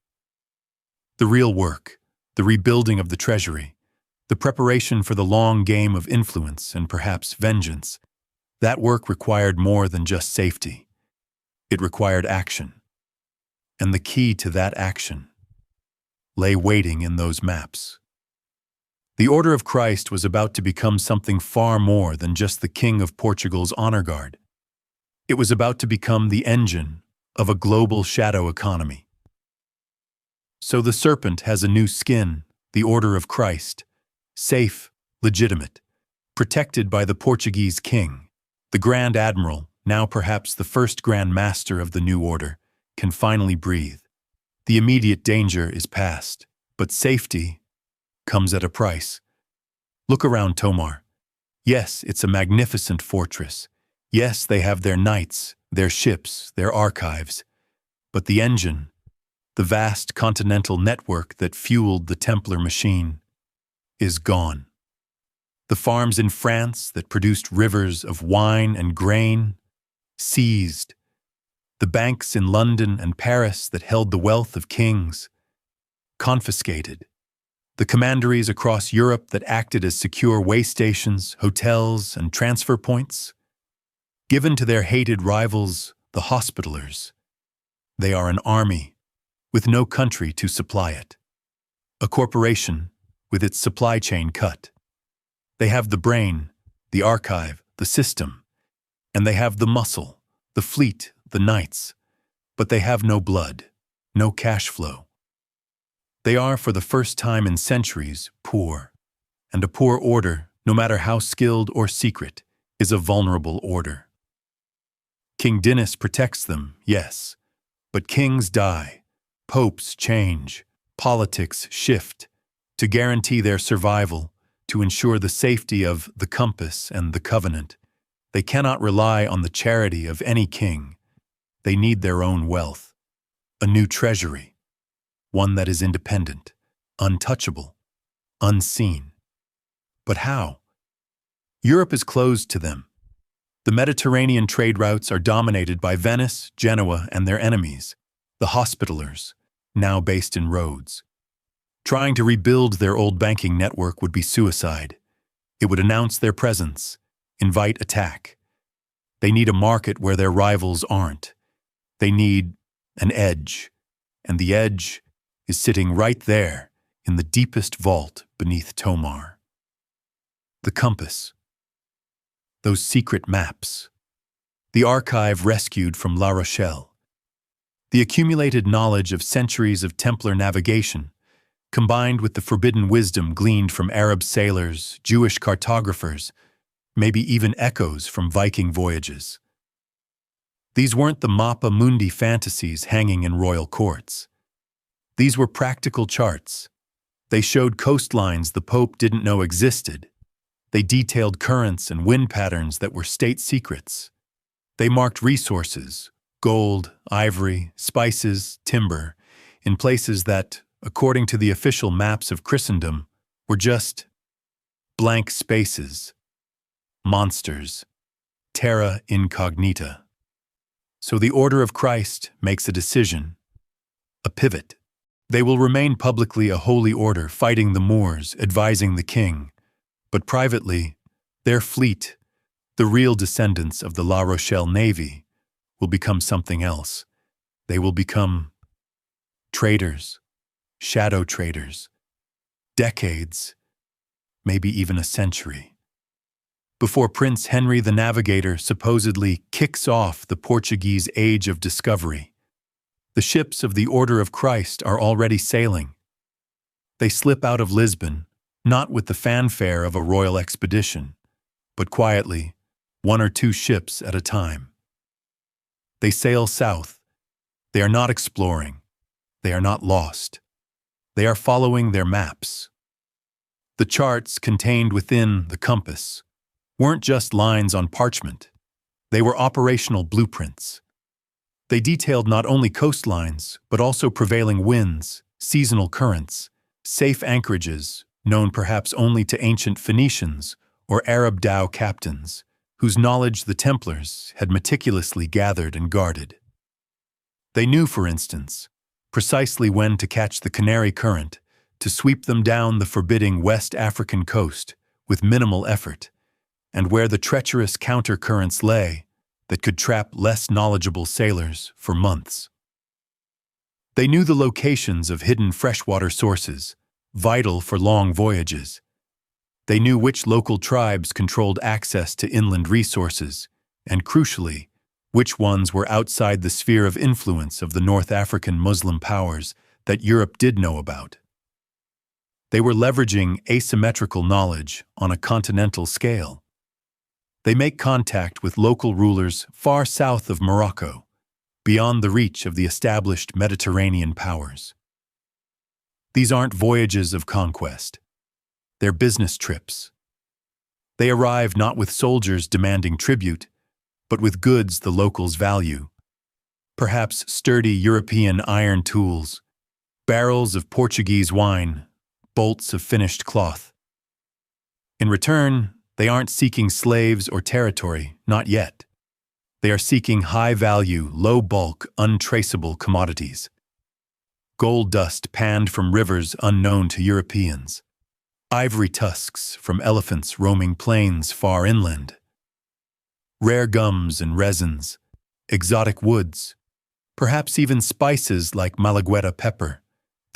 The real work, the rebuilding of the treasury, the preparation for the long game of influence and perhaps vengeance, that work required more than just safety. It required action. And the key to that action lay waiting in those maps. The Order of Christ was about to become something far more than just the King of Portugal's honor guard. It was about to become the engine of a global shadow economy. So the Serpent has a new skin, the Order of Christ, safe, legitimate, protected by the Portuguese king. The Grand Admiral, now perhaps the first Grand Master of the new order, can finally breathe. The immediate danger is past, but safety comes at a price. Look around Tomar. Yes, it's a magnificent fortress. Yes, they have their knights, their ships, their archives. But the engine, the vast continental network that fueled the Templar machine, is gone. The farms in France that produced rivers of wine and grain, seized. The banks in London and Paris that held the wealth of kings, confiscated. The commanderies across Europe that acted as secure way stations, hotels, and transfer points, given to their hated rivals, the Hospitallers. They are an army with no country to supply it. A corporation with its supply chain cut. They have the brain, the archive, the system, and they have the muscle, the fleet, the knights, but they have no blood, no cash flow. They are, for the first time in centuries, poor, and a poor order, no matter how skilled or secret, is a vulnerable order. King Dinis protects them, yes, but kings die, popes change, politics shift. To guarantee their survival, to ensure the safety of the compass and the covenant, they cannot rely on the charity of any king. They need their own wealth, a new treasury, one that is independent, untouchable, unseen. But how? Europe is closed to them. The Mediterranean trade routes are dominated by Venice, Genoa, and their enemies, the Hospitallers, now based in Rhodes. Trying to rebuild their old banking network would be suicide. It would announce their presence, invite attack. They need a market where their rivals aren't. They need an edge, and the edge is sitting right there in the deepest vault beneath Tomar. The compass. Those secret maps. The archive rescued from La Rochelle. The accumulated knowledge of centuries of Templar navigation, combined with the forbidden wisdom gleaned from Arab sailors, Jewish cartographers, maybe even echoes from Viking voyages. These weren't the Mappa Mundi fantasies hanging in royal courts. These were practical charts. They showed coastlines the Pope didn't know existed. They detailed currents and wind patterns that were state secrets. They marked resources, gold, ivory, spices, timber, in places that, according to the official maps of Christendom, were just blank spaces, monsters, terra incognita. So the Order of Christ makes a decision, a pivot. They will remain publicly a holy order fighting the Moors, advising the king, but privately, their fleet, the real descendants of the La Rochelle Navy, will become something else. They will become traders, shadow traders, decades, maybe even a century. Before Prince Henry the Navigator supposedly kicks off the Portuguese Age of Discovery, the ships of the Order of Christ are already sailing. They slip out of Lisbon, not with the fanfare of a royal expedition, but quietly, 1 or 2 ships at a time. They sail south. They are not exploring. They are not lost. They are following their maps. The charts contained within the compass weren't just lines on parchment. They were operational blueprints. They detailed not only coastlines, but also prevailing winds, seasonal currents, safe anchorages, known perhaps only to ancient Phoenicians or Arab dhow captains, whose knowledge the Templars had meticulously gathered and guarded. They knew, for instance, precisely when to catch the Canary current, to sweep them down the forbidding West African coast with minimal effort, and where the treacherous counter-currents lay that could trap less knowledgeable sailors for months. They knew the locations of hidden freshwater sources, vital for long voyages. They knew which local tribes controlled access to inland resources, and crucially, which ones were outside the sphere of influence of the North African Muslim powers that Europe did know about. They were leveraging asymmetrical knowledge on a continental scale. They make contact with local rulers far south of Morocco, beyond the reach of the established Mediterranean powers. These aren't voyages of conquest. They're business trips. They arrive not with soldiers demanding tribute, but with goods the locals value. Perhaps sturdy European iron tools, barrels of Portuguese wine, bolts of finished cloth. In return, they aren't seeking slaves or territory, not yet. They are seeking high-value, low-bulk, untraceable commodities. Gold dust panned from rivers unknown to Europeans. Ivory tusks from elephants roaming plains far inland. Rare gums and resins, exotic woods, perhaps even spices like Malagueta pepper,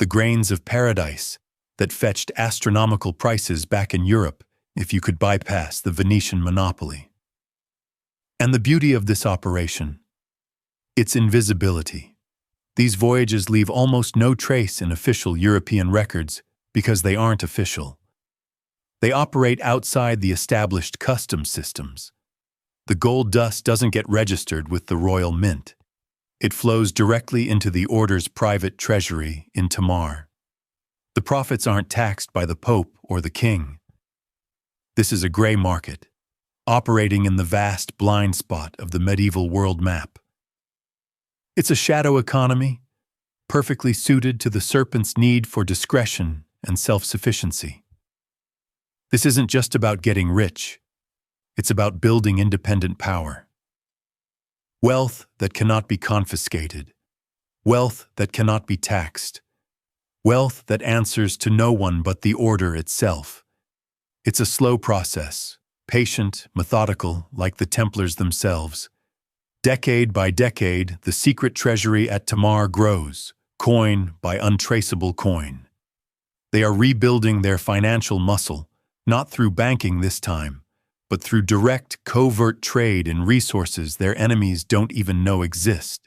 the grains of paradise that fetched astronomical prices back in Europe if you could bypass the Venetian monopoly. And the beauty of this operation? Its invisibility. These voyages leave almost no trace in official European records because they aren't official. They operate outside the established customs systems. The gold dust doesn't get registered with the Royal Mint. It flows directly into the Order's private treasury in Tamar. The profits aren't taxed by the Pope or the King. This is a gray market, operating in the vast blind spot of the medieval world map. It's a shadow economy, perfectly suited to the Serpent's need for discretion and self-sufficiency. This isn't just about getting rich. It's about building independent power. Wealth that cannot be confiscated. Wealth that cannot be taxed. Wealth that answers to no one but the Order itself. It's a slow process, patient, methodical, like the Templars themselves. Decade by decade, the secret treasury at Tamar grows, coin by untraceable coin. They are rebuilding their financial muscle, not through banking this time, but through direct, covert trade in resources their enemies don't even know exist.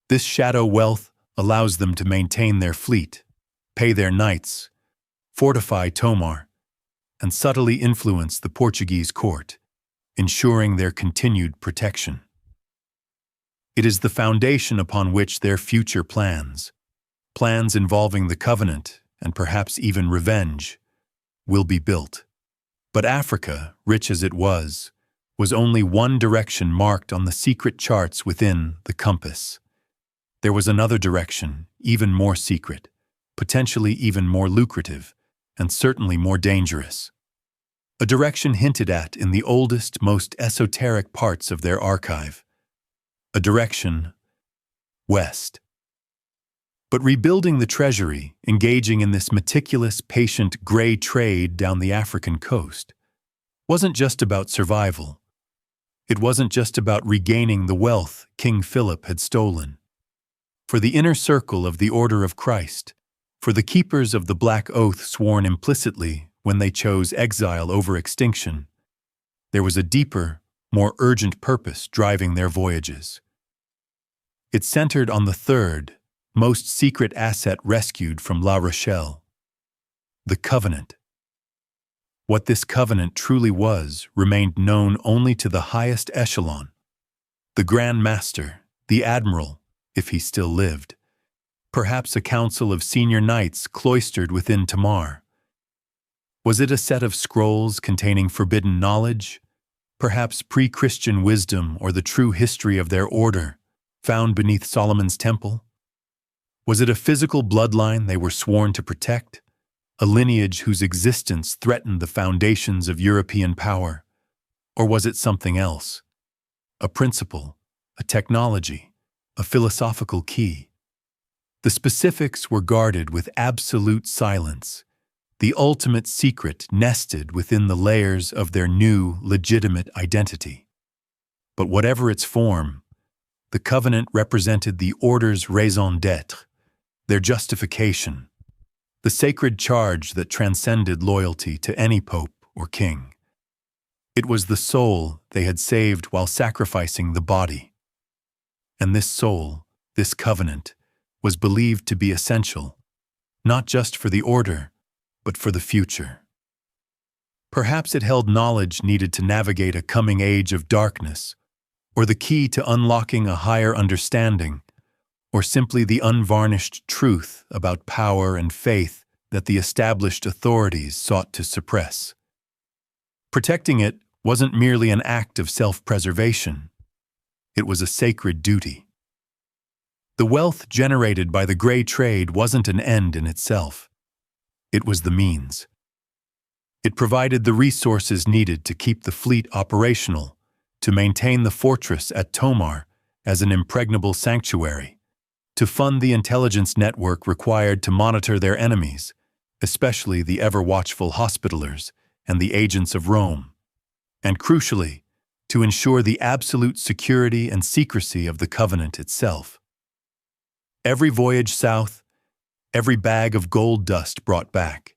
This shadow wealth allows them to maintain their fleet, pay their knights, fortify Tomar, and subtly influence the Portuguese court, ensuring their continued protection. It is the foundation upon which their future plans involving the covenant and perhaps even revenge, will be built. But Africa, rich as it was only one direction marked on the secret charts within the compass. There was another direction, even more secret, potentially even more lucrative, and certainly more dangerous. A direction hinted at in the oldest, most esoteric parts of their archive. A direction west. But rebuilding the treasury, engaging in this meticulous, patient, gray trade down the African coast, wasn't just about survival. It wasn't just about regaining the wealth King Philip had stolen. For the inner circle of the Order of Christ, for the keepers of the Black Oath sworn implicitly when they chose exile over extinction, there was a deeper, more urgent purpose driving their voyages. It centered on the third, most secret asset rescued from La Rochelle, the Covenant. What this covenant truly was remained known only to the highest echelon, the Grand Master, the Admiral, if he still lived, perhaps a council of senior knights cloistered within Tamar. Was it a set of scrolls containing forbidden knowledge, perhaps pre-Christian wisdom or the true history of their order, found beneath Solomon's temple? Was it a physical bloodline they were sworn to protect, a lineage whose existence threatened the foundations of European power? Or was it something else? A principle, a technology, a philosophical key? The specifics were guarded with absolute silence, the ultimate secret nested within the layers of their new, legitimate identity. But whatever its form, the covenant represented the order's raison d'être, their justification, the sacred charge that transcended loyalty to any pope or king. It was the soul they had saved while sacrificing the body. And this soul, this covenant, was believed to be essential, not just for the order, but for the future. Perhaps it held knowledge needed to navigate a coming age of darkness, or the key to unlocking a higher understanding, or simply the unvarnished truth about power and faith that the established authorities sought to suppress. Protecting it wasn't merely an act of self-preservation. It was a sacred duty. The wealth generated by the gray trade wasn't an end in itself. It was the means. It provided the resources needed to keep the fleet operational, to maintain the fortress at Tomar as an impregnable sanctuary, to fund the intelligence network required to monitor their enemies, especially the ever-watchful Hospitallers and the agents of Rome, and crucially, to ensure the absolute security and secrecy of the covenant itself. Every voyage south, every bag of gold dust brought back,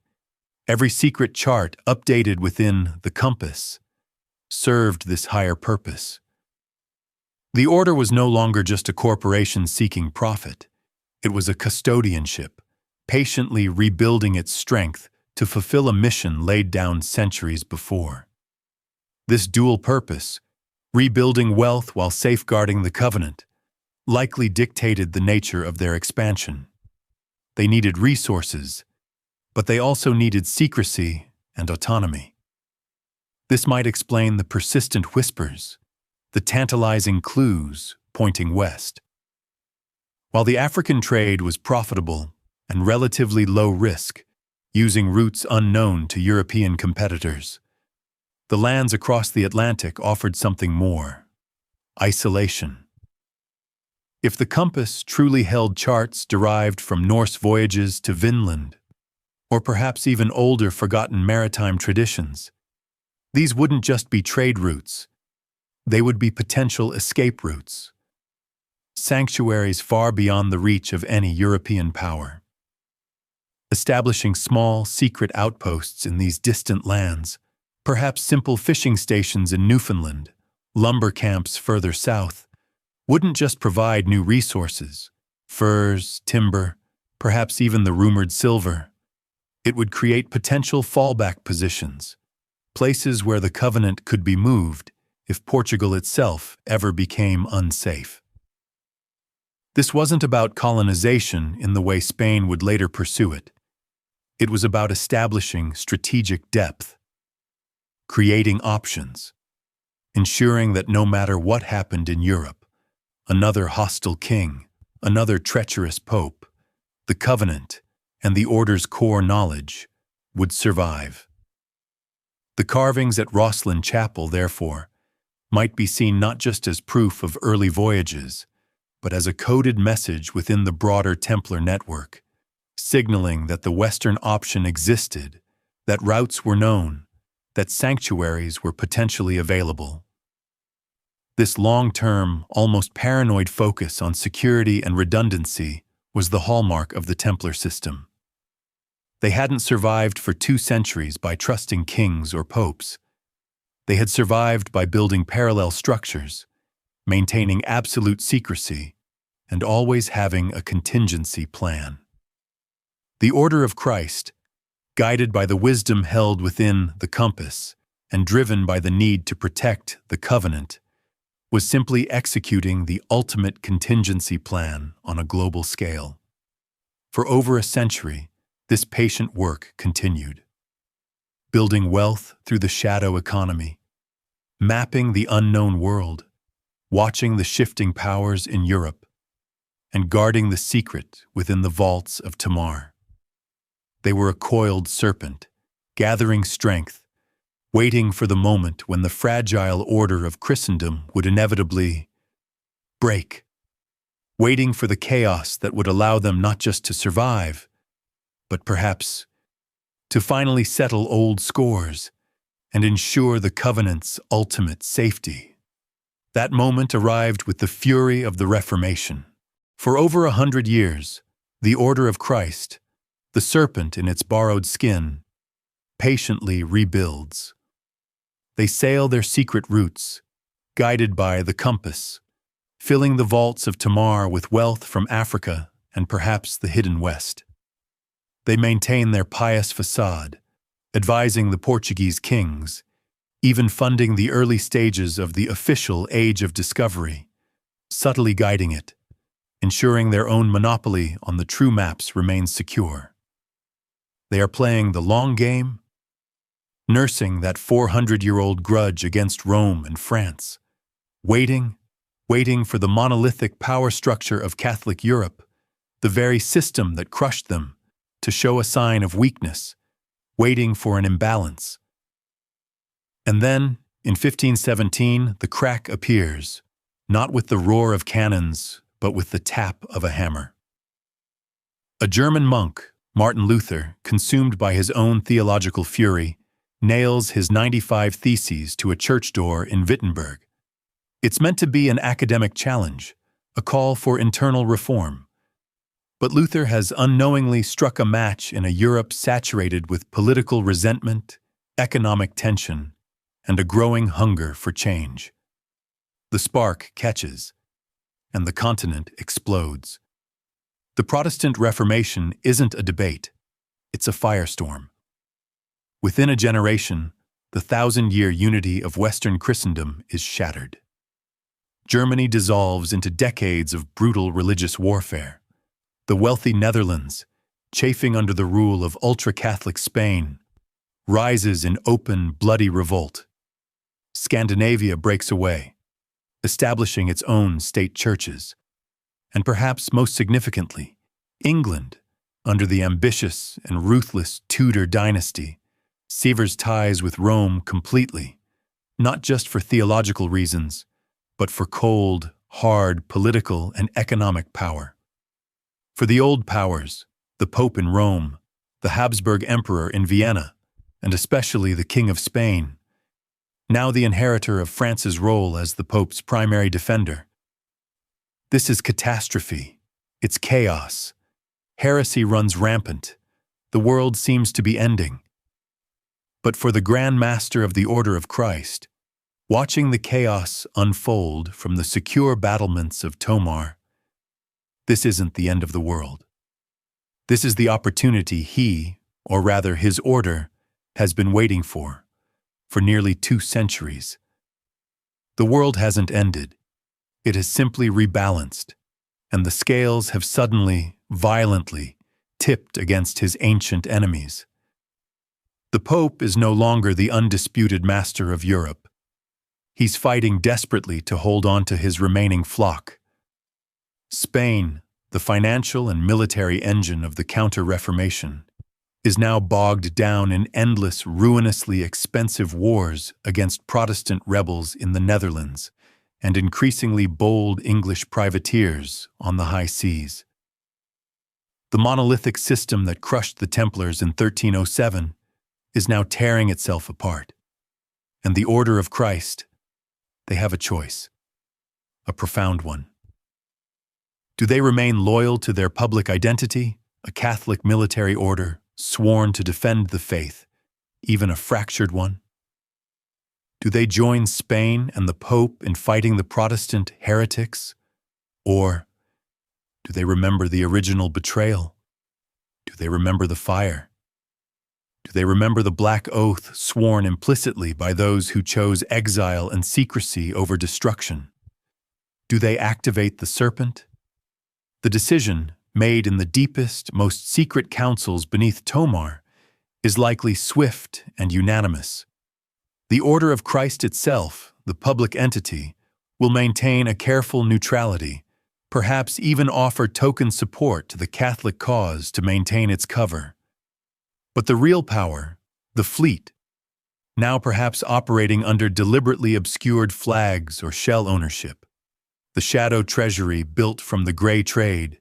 every secret chart updated within the compass, served this higher purpose. The order was no longer just a corporation seeking profit. It was a custodianship, patiently rebuilding its strength to fulfill a mission laid down centuries before. This dual purpose, rebuilding wealth while safeguarding the covenant, likely dictated the nature of their expansion. They needed resources, but they also needed secrecy and autonomy. This might explain the persistent whispers, the tantalizing clues pointing west. While the African trade was profitable and relatively low risk, using routes unknown to European competitors, the lands across the Atlantic offered something more: isolation. If the compass truly held charts derived from Norse voyages to Vinland, or perhaps even older forgotten maritime traditions, these wouldn't just be trade routes. They would be potential escape routes, sanctuaries far beyond the reach of any European power. Establishing small, secret outposts in these distant lands, perhaps simple fishing stations in Newfoundland, lumber camps further south, wouldn't just provide new resources, furs, timber, perhaps even the rumored silver. It would create potential fallback positions, places where the covenant could be moved if Portugal itself ever became unsafe. This wasn't about colonization in the way Spain would later pursue it. It was about establishing strategic depth, creating options, ensuring that no matter what happened in Europe, another hostile king, another treacherous pope, the covenant and the order's core knowledge would survive. The carvings at Rochelle Chapel, therefore, might be seen not just as proof of early voyages, but as a coded message within the broader Templar network, signaling that the Western option existed, that routes were known, that sanctuaries were potentially available. This long-term, almost paranoid focus on security and redundancy was the hallmark of the Templar system. They hadn't survived for 2 centuries by trusting kings or popes. They had survived by building parallel structures, maintaining absolute secrecy, and always having a contingency plan. The Order of Christ, guided by the wisdom held within the compass and driven by the need to protect the covenant, was simply executing the ultimate contingency plan on a global scale. For over a century, this patient work continued. Building wealth through the shadow economy, mapping the unknown world, watching the shifting powers in Europe, and guarding the secret within the vaults of Tomar. They were a coiled serpent, gathering strength, waiting for the moment when the fragile order of Christendom would inevitably break, waiting for the chaos that would allow them not just to survive, but perhaps to finally settle old scores and ensure the covenant's ultimate safety. That moment arrived with the fury of the Reformation. For over 100 years, the Order of Christ, the serpent in its borrowed skin, patiently rebuilds. They sail their secret routes, guided by the compass, filling the vaults of Tamar with wealth from Africa and perhaps the hidden West. They maintain their pious facade, advising the Portuguese kings, even funding the early stages of the official Age of Discovery, subtly guiding it, ensuring their own monopoly on the true maps remains secure. They are playing the long game, nursing that 400-year-old grudge against Rome and France, waiting for the monolithic power structure of Catholic Europe, the very system that crushed them, to show a sign of weakness, waiting for an imbalance. And then, in 1517, the crack appears, not with the roar of cannons, but with the tap of a hammer. A German monk, Martin Luther, consumed by his own theological fury, nails his 95 Theses to a church door in Wittenberg. It's meant to be an academic challenge, a call for internal reform. But Luther has unknowingly struck a match in a Europe saturated with political resentment, economic tension, and a growing hunger for change. The spark catches, and the continent explodes. The Protestant Reformation isn't a debate, it's a firestorm. Within a generation, the 1,000-year unity of Western Christendom is shattered. Germany dissolves into decades of brutal religious warfare. The wealthy Netherlands, chafing under the rule of ultra-Catholic Spain, rises in open, bloody revolt. Scandinavia breaks away, establishing its own state churches. And perhaps most significantly, England, under the ambitious and ruthless Tudor dynasty, severs ties with Rome completely, not just for theological reasons, but for cold, hard political and economic power. For the old powers, the Pope in Rome, the Habsburg Emperor in Vienna, and especially the King of Spain, now the inheritor of France's role as the Pope's primary defender. This is catastrophe. It's chaos. Heresy runs rampant. The world seems to be ending. But for the Grand Master of the Order of Christ, watching the chaos unfold from the secure battlements of Tomar, this isn't the end of the world. This is the opportunity he, or rather his order, has been waiting for nearly 2 centuries. The world hasn't ended. It has simply rebalanced, and the scales have suddenly, violently, tipped against his ancient enemies. The Pope is no longer the undisputed master of Europe. He's fighting desperately to hold on to his remaining flock. Spain, the financial and military engine of the Counter-Reformation, is now bogged down in endless, ruinously expensive wars against Protestant rebels in the Netherlands and increasingly bold English privateers on the high seas. The monolithic system that crushed the Templars in 1307 is now tearing itself apart. And the Order of Christ, they have a choice, a profound one. Do they remain loyal to their public identity, a Catholic military order sworn to defend the faith, even a fractured one? Do they join Spain and the Pope in fighting the Protestant heretics? Or do they remember the original betrayal? Do they remember the fire? Do they remember the black oath sworn implicitly by those who chose exile and secrecy over destruction? Do they activate the serpent? The decision, made in the deepest, most secret councils beneath Tomar, is likely swift and unanimous. The Order of Christ itself, the public entity, will maintain a careful neutrality, perhaps even offer token support to the Catholic cause to maintain its cover. But the real power, the fleet, now perhaps operating under deliberately obscured flags or shell ownership. The shadow treasury built from the gray trade,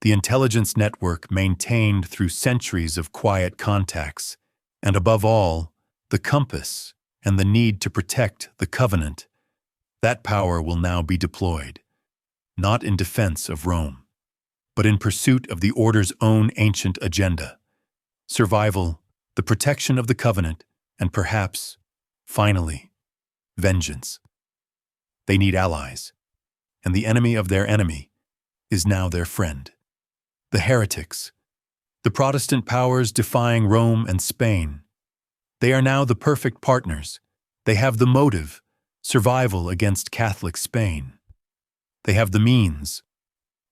the intelligence network maintained through centuries of quiet contacts, and above all, the compass and the need to protect the covenant. That power will now be deployed, not in defense of Rome, but in pursuit of the Order's own ancient agenda: survival, the protection of the covenant, and perhaps, finally, vengeance. They need allies, and the enemy of their enemy is now their friend. The heretics, the Protestant powers defying Rome and Spain. They are now the perfect partners. They have the motive, survival against Catholic Spain. They have the means,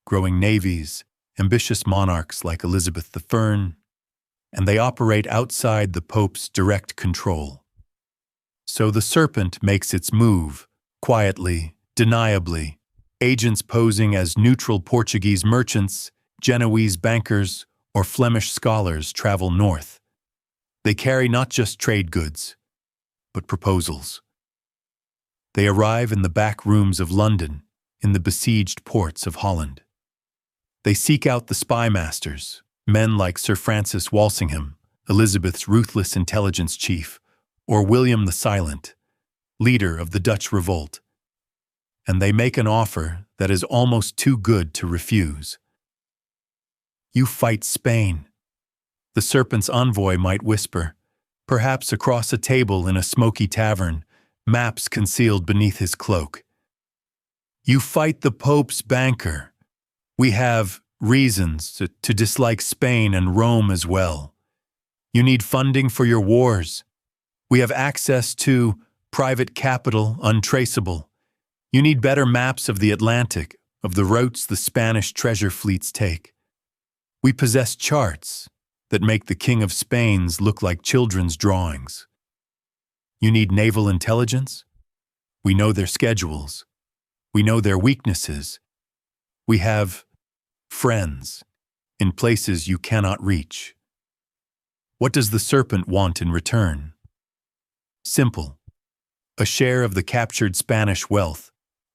growing navies, ambitious monarchs like Elizabeth the Fern, and they operate outside the Pope's direct control. So the Serpent makes its move, quietly, deniably, agents posing as neutral Portuguese merchants, Genoese bankers, or Flemish scholars travel north. They carry not just trade goods, but proposals. They arrive in the back rooms of London, in the besieged ports of Holland. They seek out the spy masters, men like Sir Francis Walsingham, Elizabeth's ruthless intelligence chief, or William the Silent, leader of the Dutch revolt. And they make an offer that is almost too good to refuse. "You fight Spain," the Serpent's envoy might whisper, perhaps across a table in a smoky tavern, maps concealed beneath his cloak. "You fight the Pope's banker. We have reasons to dislike Spain and Rome as well. You need funding for your wars. We have access to private capital untraceable. You need better maps of the Atlantic, of the routes the Spanish treasure fleets take. We possess charts that make the King of Spain's look like children's drawings. You need naval intelligence? We know their schedules. We know their weaknesses. We have friends in places you cannot reach." What does the Serpent want in return? Simple: a share of the captured Spanish wealth,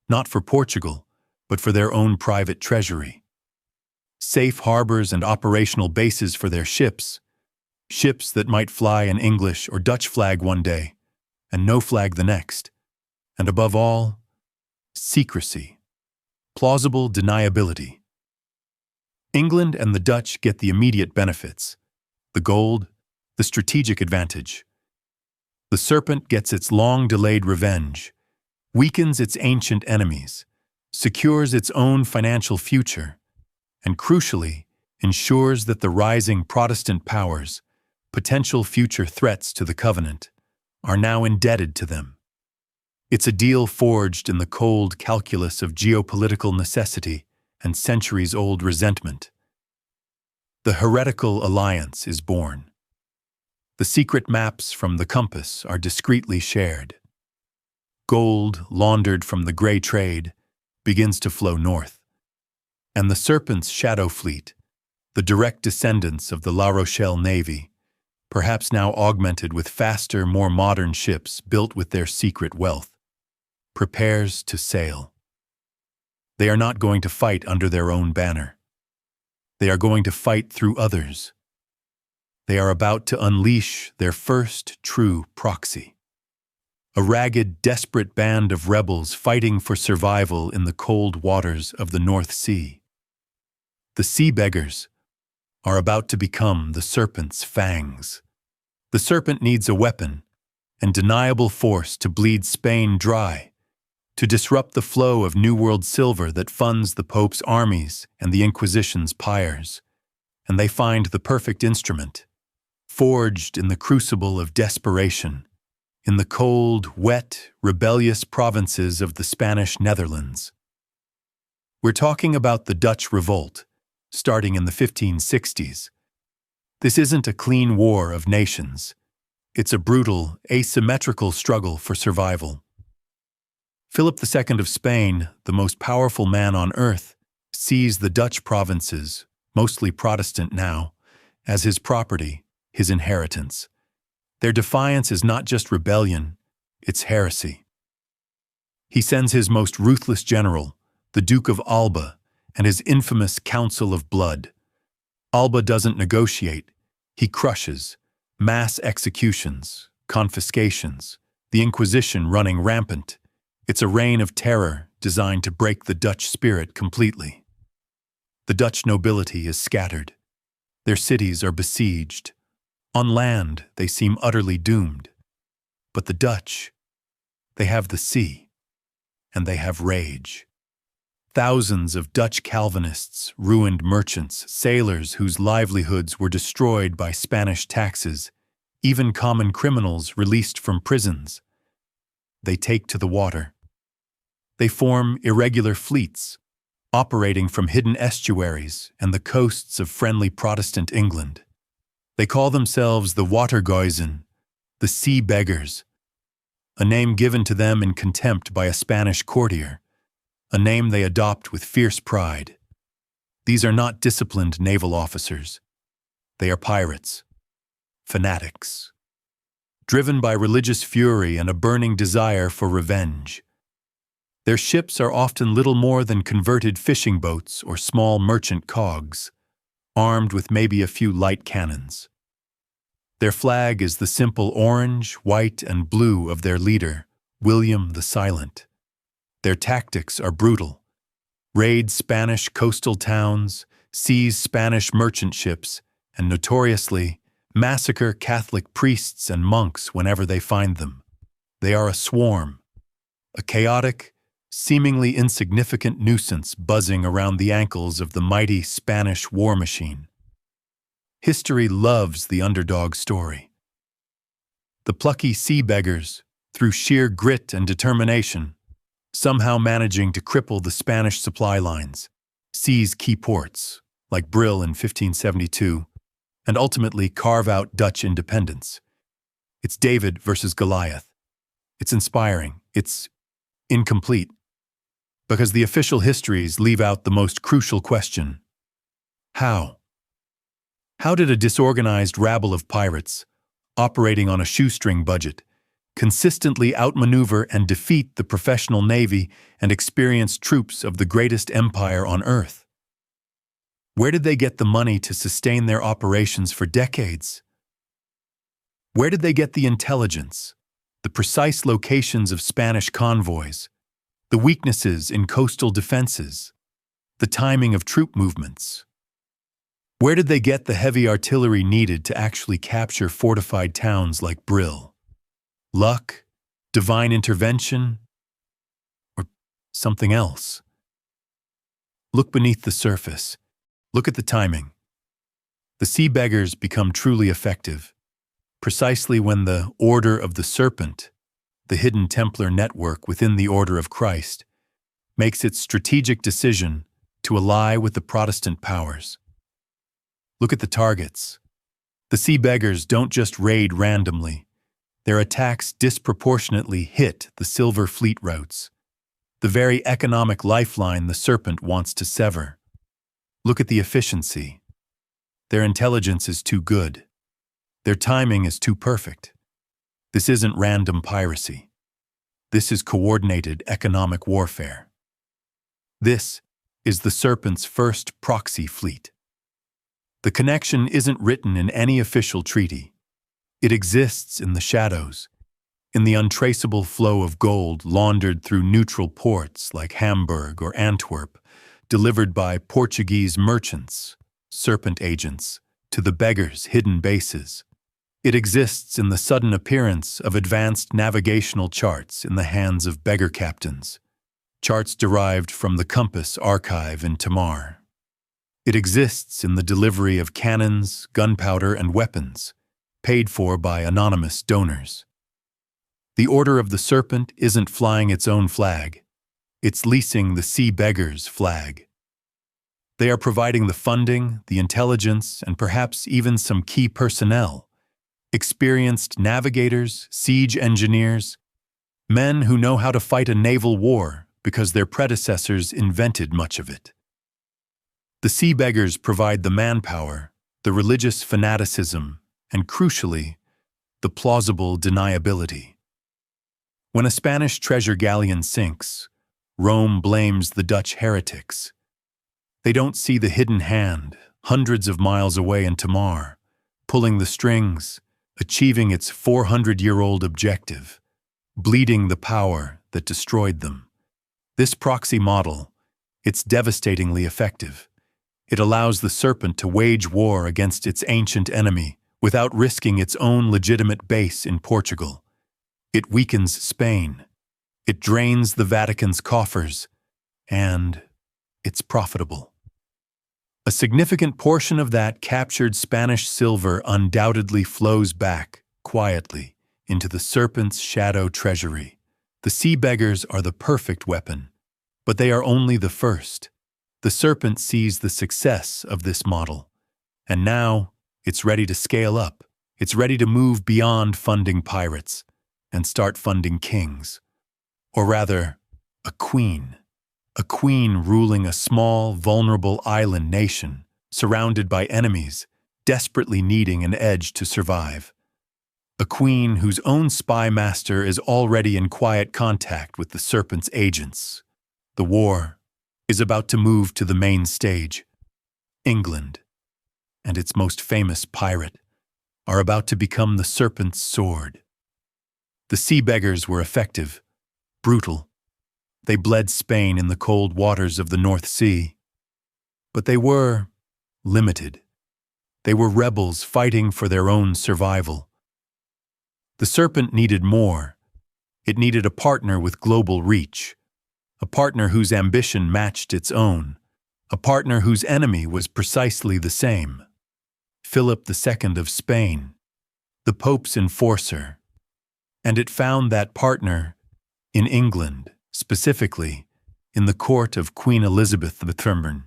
not for Portugal, but for their own private treasury. Safe harbors and operational bases for their ships that might fly an English or Dutch flag one day, and no flag the next. And above all, secrecy, plausible deniability. England and the Dutch get the immediate benefits: the gold, the strategic advantage. The Serpent gets its long-delayed revenge, weakens its ancient enemies, secures its own financial future, and crucially, ensures that the rising Protestant powers, potential future threats to the covenant, are now indebted to them. It's a deal forged in the cold calculus of geopolitical necessity and centuries-old resentment. The heretical alliance is born. The secret maps from the compass are discreetly shared. Gold, laundered from the gray trade, begins to flow north. And the Serpent's shadow fleet, the direct descendants of the La Rochelle Navy, perhaps now augmented with faster, more modern ships built with their secret wealth, prepares to sail. They are not going to fight under their own banner. They are going to fight through others. They are about to unleash their first true proxy. A ragged, desperate band of rebels fighting for survival in the cold waters of the North Sea. The sea beggars are about to become the Serpent's fangs. The Serpent needs a weapon, and deniable force to bleed Spain dry, to disrupt the flow of New World silver that funds the Pope's armies and the Inquisition's pyres. And they find the perfect instrument, forged in the crucible of desperation, in the cold, wet, rebellious provinces of the Spanish Netherlands. We're talking about the Dutch Revolt, starting in the 1560s. This isn't a clean war of nations. It's a brutal, asymmetrical struggle for survival. Philip II of Spain, the most powerful man on earth, sees the Dutch provinces, mostly Protestant now, as his property, his inheritance. Their defiance is not just rebellion, it's heresy. He sends his most ruthless general, the Duke of Alba, and his infamous Council of Blood. Alba doesn't negotiate, he crushes. Mass executions, confiscations, the Inquisition running rampant. It's a reign of terror designed to break the Dutch spirit completely. The Dutch nobility is scattered. Their cities are besieged. On land, they seem utterly doomed. But the Dutch, they have the sea, and they have rage. Thousands of Dutch Calvinists, ruined merchants, sailors whose livelihoods were destroyed by Spanish taxes, even common criminals released from prisons. They take to the water. They form irregular fleets, operating from hidden estuaries and the coasts of friendly Protestant England. They call themselves the Watergeuzen, the sea beggars, a name given to them in contempt by a Spanish courtier, a name they adopt with fierce pride. These are not disciplined naval officers. They are pirates, fanatics, driven by religious fury and a burning desire for revenge. Their ships are often little more than converted fishing boats or small merchant cogs, armed with maybe a few light cannons. Their flag is the simple orange, white, and blue of their leader, William the Silent. Their tactics are brutal. Raid Spanish coastal towns, seize Spanish merchant ships, and notoriously massacre Catholic priests and monks whenever they find them. They are a swarm, a chaotic, seemingly insignificant nuisance buzzing around the ankles of the mighty Spanish war machine. History loves the underdog story. The plucky sea beggars, through sheer grit and determination, somehow managing to cripple the Spanish supply lines, seize key ports, like Brill in 1572, and ultimately carve out Dutch independence. It's David versus Goliath. It's inspiring. It's incomplete, because the official histories leave out the most crucial question. How? How did a disorganized rabble of pirates, operating on a shoestring budget, consistently outmaneuver and defeat the professional navy and experienced troops of the greatest empire on earth? Where did they get the money to sustain their operations for decades? Where did they get the intelligence, the precise locations of Spanish convoys, the weaknesses in coastal defenses, the timing of troop movements? Where did they get the heavy artillery needed to actually capture fortified towns like Brill? Luck, divine intervention, or something else? Look beneath the surface. Look at the timing. The sea beggars become truly effective precisely when the Order of the Serpent, the hidden Templar network within the Order of Christ, makes its strategic decision to ally with the Protestant powers. Look at the targets. The sea beggars don't just raid randomly. Their attacks disproportionately hit the Silver Fleet routes, the very economic lifeline the Serpent wants to sever. Look at the efficiency. Their intelligence is too good. Their timing is too perfect. This isn't random piracy. This is coordinated economic warfare. This is the Serpent's first proxy fleet. The connection isn't written in any official treaty. It exists in the shadows, in the untraceable flow of gold laundered through neutral ports like Hamburg or Antwerp, delivered by Portuguese merchants, Serpent agents, to the beggars' hidden bases. It exists in the sudden appearance of advanced navigational charts in the hands of beggar captains, charts derived from the Compass archive in Tamar. It exists in the delivery of cannons, gunpowder, and weapons, paid for by anonymous donors. The Order of the Serpent isn't flying its own flag. It's leasing the sea beggars' flag. They are providing the funding, the intelligence, and perhaps even some key personnel, experienced navigators, siege engineers, men who know how to fight a naval war because their predecessors invented much of it. The sea beggars provide the manpower, the religious fanaticism, and crucially, the plausible deniability. When a Spanish treasure galleon sinks, Rome blames the Dutch heretics. They don't see the hidden hand, hundreds of miles away in Tamar, pulling the strings, achieving its 400-year-old objective, bleeding the power that destroyed them. This proxy model, it's devastatingly effective. It allows the Serpent to wage war against its ancient enemy without risking its own legitimate base in Portugal. It weakens Spain. It drains the Vatican's coffers. And it's profitable. A significant portion of that captured Spanish silver undoubtedly flows back, quietly, into the Serpent's shadow treasury. The sea beggars are the perfect weapon, but they are only the first. The Serpent sees the success of this model, and now it's ready to scale up. It's ready to move beyond funding pirates and start funding kings. Or rather, a queen. A queen ruling a small, vulnerable island nation, surrounded by enemies, desperately needing an edge to survive. A queen whose own spy master is already in quiet contact with the Serpent's agents. The war is about to move to the main stage. England and its most famous pirate are about to become the Serpent's sword. The sea beggars were effective, brutal. They bled Spain in the cold waters of the North Sea. But they were limited. They were rebels fighting for their own survival. The Serpent needed more. It needed a partner with global reach, a partner whose ambition matched its own, a partner whose enemy was precisely the same. Philip II of Spain, the Pope's enforcer. And it found that partner in England, specifically in the court of Queen Elizabeth I.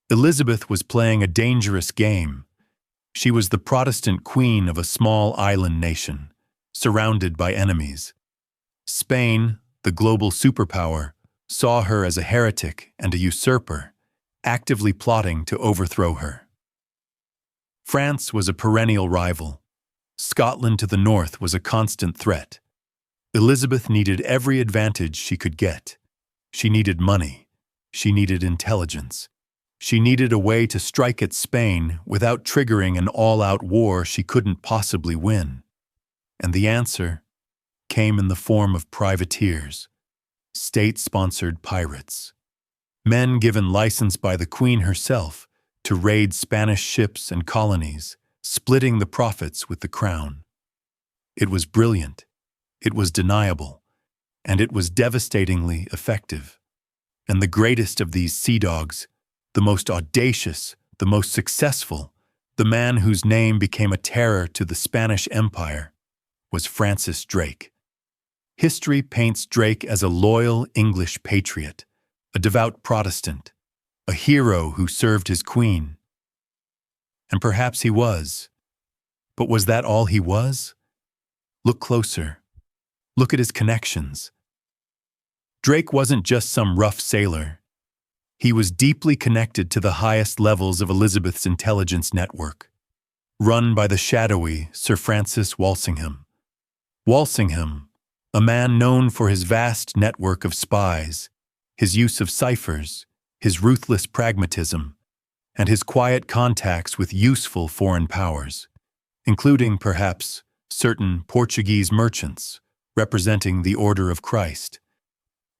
Elizabeth was playing a dangerous game. She was the Protestant queen of a small island nation, surrounded by enemies. Spain, the global superpower, saw her as a heretic and a usurper, actively plotting to overthrow her. France was a perennial rival. Scotland to the north was a constant threat. Elizabeth needed every advantage she could get. She needed money. She needed intelligence. She needed a way to strike at Spain without triggering an all-out war she couldn't possibly win. And the answer came in the form of privateers, state-sponsored pirates, men given license by the Queen herself to raid Spanish ships and colonies, splitting the profits with the crown. It was brilliant. It was deniable, and it was devastatingly effective. And the greatest of these sea dogs, the most audacious, the most successful, the man whose name became a terror to the Spanish Empire, was Francis Drake. History paints Drake as a loyal English patriot, a devout Protestant, a hero who served his queen. And perhaps he was. But was that all he was? Look closer. Look at his connections. Drake wasn't just some rough sailor. He was deeply connected to the highest levels of Elizabeth's intelligence network, run by the shadowy Sir Francis Walsingham. Walsingham, a man known for his vast network of spies, his use of ciphers, his ruthless pragmatism, and his quiet contacts with useful foreign powers, including, perhaps, certain Portuguese merchants representing the Order of Christ,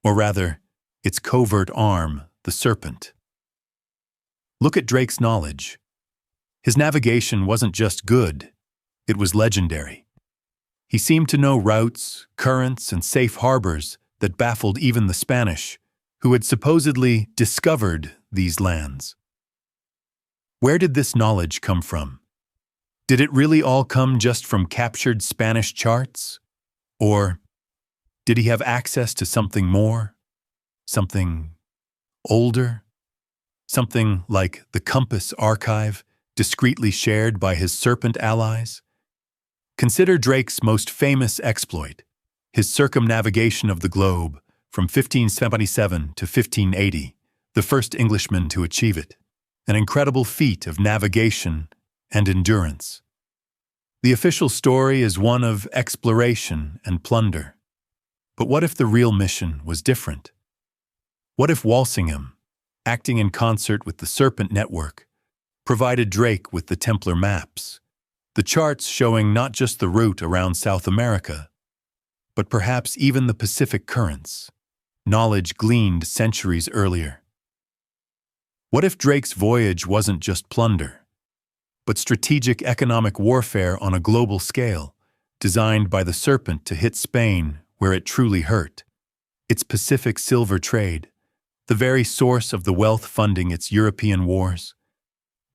or rather, its covert arm, the Serpent. Look at Drake's knowledge. His navigation wasn't just good, it was legendary. He seemed to know routes, currents, and safe harbors that baffled even the Spanish, who had supposedly discovered these lands. Where did this knowledge come from? Did it really all come just from captured Spanish charts? Or did he have access to something more? Something older? Something like the Compass Archive, discreetly shared by his Serpent allies? Consider Drake's most famous exploit, his circumnavigation of the globe from 1577 to 1580, the first Englishman to achieve it. An incredible feat of navigation and endurance. The official story is one of exploration and plunder. But what if the real mission was different? What if Walsingham, acting in concert with the Serpent network, provided Drake with the Templar maps, the charts showing not just the route around South America, but perhaps even the Pacific currents, knowledge gleaned centuries earlier? What if Drake's voyage wasn't just plunder, but strategic economic warfare on a global scale, designed by the Serpent to hit Spain where it truly hurt, its Pacific silver trade, the very source of the wealth funding its European wars?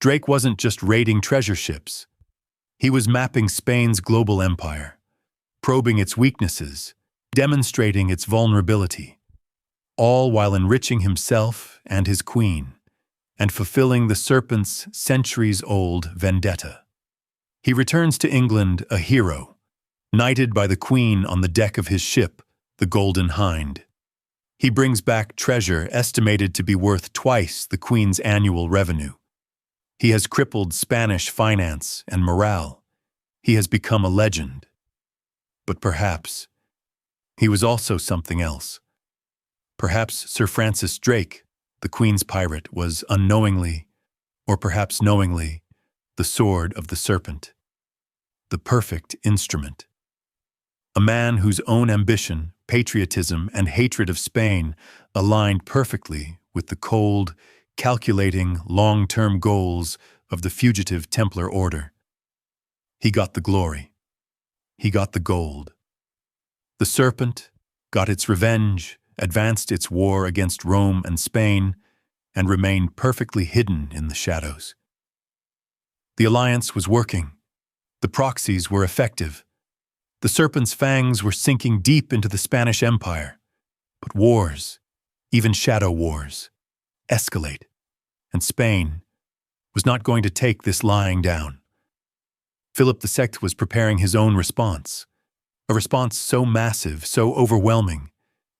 Drake wasn't just raiding treasure ships. He was mapping Spain's global empire, probing its weaknesses, demonstrating its vulnerability, all while enriching himself and his queen, and fulfilling the Serpent's centuries-old vendetta. He returns to England a hero, knighted by the Queen on the deck of his ship, the Golden Hind. He brings back treasure estimated to be worth twice the Queen's annual revenue. He has crippled Spanish finance and morale. He has become a legend. But perhaps he was also something else. Perhaps Sir Francis Drake, the Queen's pirate, was unknowingly, or perhaps knowingly, the sword of the Serpent, the perfect instrument. A man whose own ambition, patriotism, and hatred of Spain aligned perfectly with the cold, calculating, long-term goals of the fugitive Templar order. He got the glory. He got the gold. The Serpent got its revenge, advanced its war against Rome and Spain, and remained perfectly hidden in the shadows. The alliance was working. The proxies were effective. The Serpent's fangs were sinking deep into the Spanish Empire. But wars, even shadow wars, escalate, and Spain was not going to take this lying down. Philip II was preparing his own response, a response so massive, so overwhelming,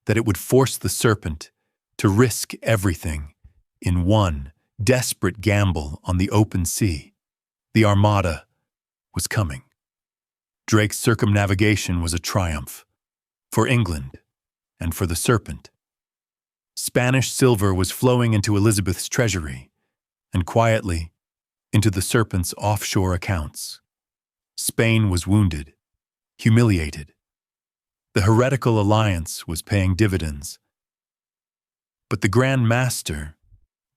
that it would force the Serpent to risk everything in one desperate gamble on the open sea. The Armada was coming. Drake's circumnavigation was a triumph for England and for the Serpent. Spanish silver was flowing into Elizabeth's treasury and quietly into the Serpent's offshore accounts. Spain was wounded, humiliated. The heretical alliance was paying dividends. But the Grand Master,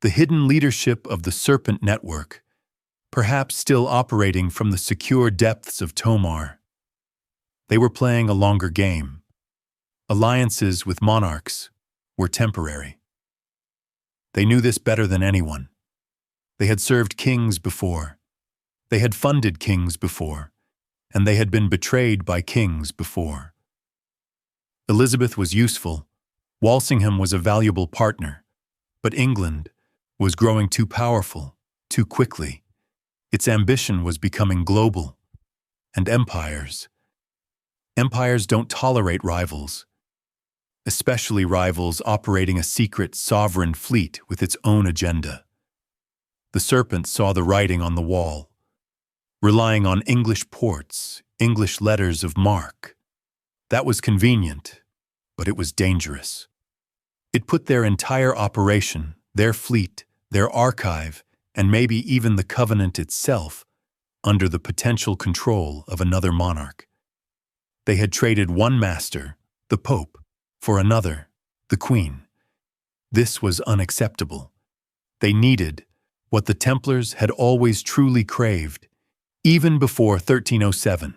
the hidden leadership of the Serpent network, perhaps still operating from the secure depths of Tomar, they were playing a longer game. Alliances with monarchs were temporary. They knew this better than anyone. They had served kings before. They had funded kings before, and they had been betrayed by kings before. Elizabeth was useful, Walsingham was a valuable partner, but England was growing too powerful, too quickly. Its ambition was becoming global. And empires don't tolerate rivals, especially rivals operating a secret sovereign fleet with its own agenda. The Serpent saw the writing on the wall, relying on English ports, English letters of marque. That was convenient, but it was dangerous. It put their entire operation, their fleet, their archive, and maybe even the Covenant itself, under the potential control of another monarch. They had traded one master, the Pope, for another, the Queen. This was unacceptable. They needed what the Templars had always truly craved, even before 1307,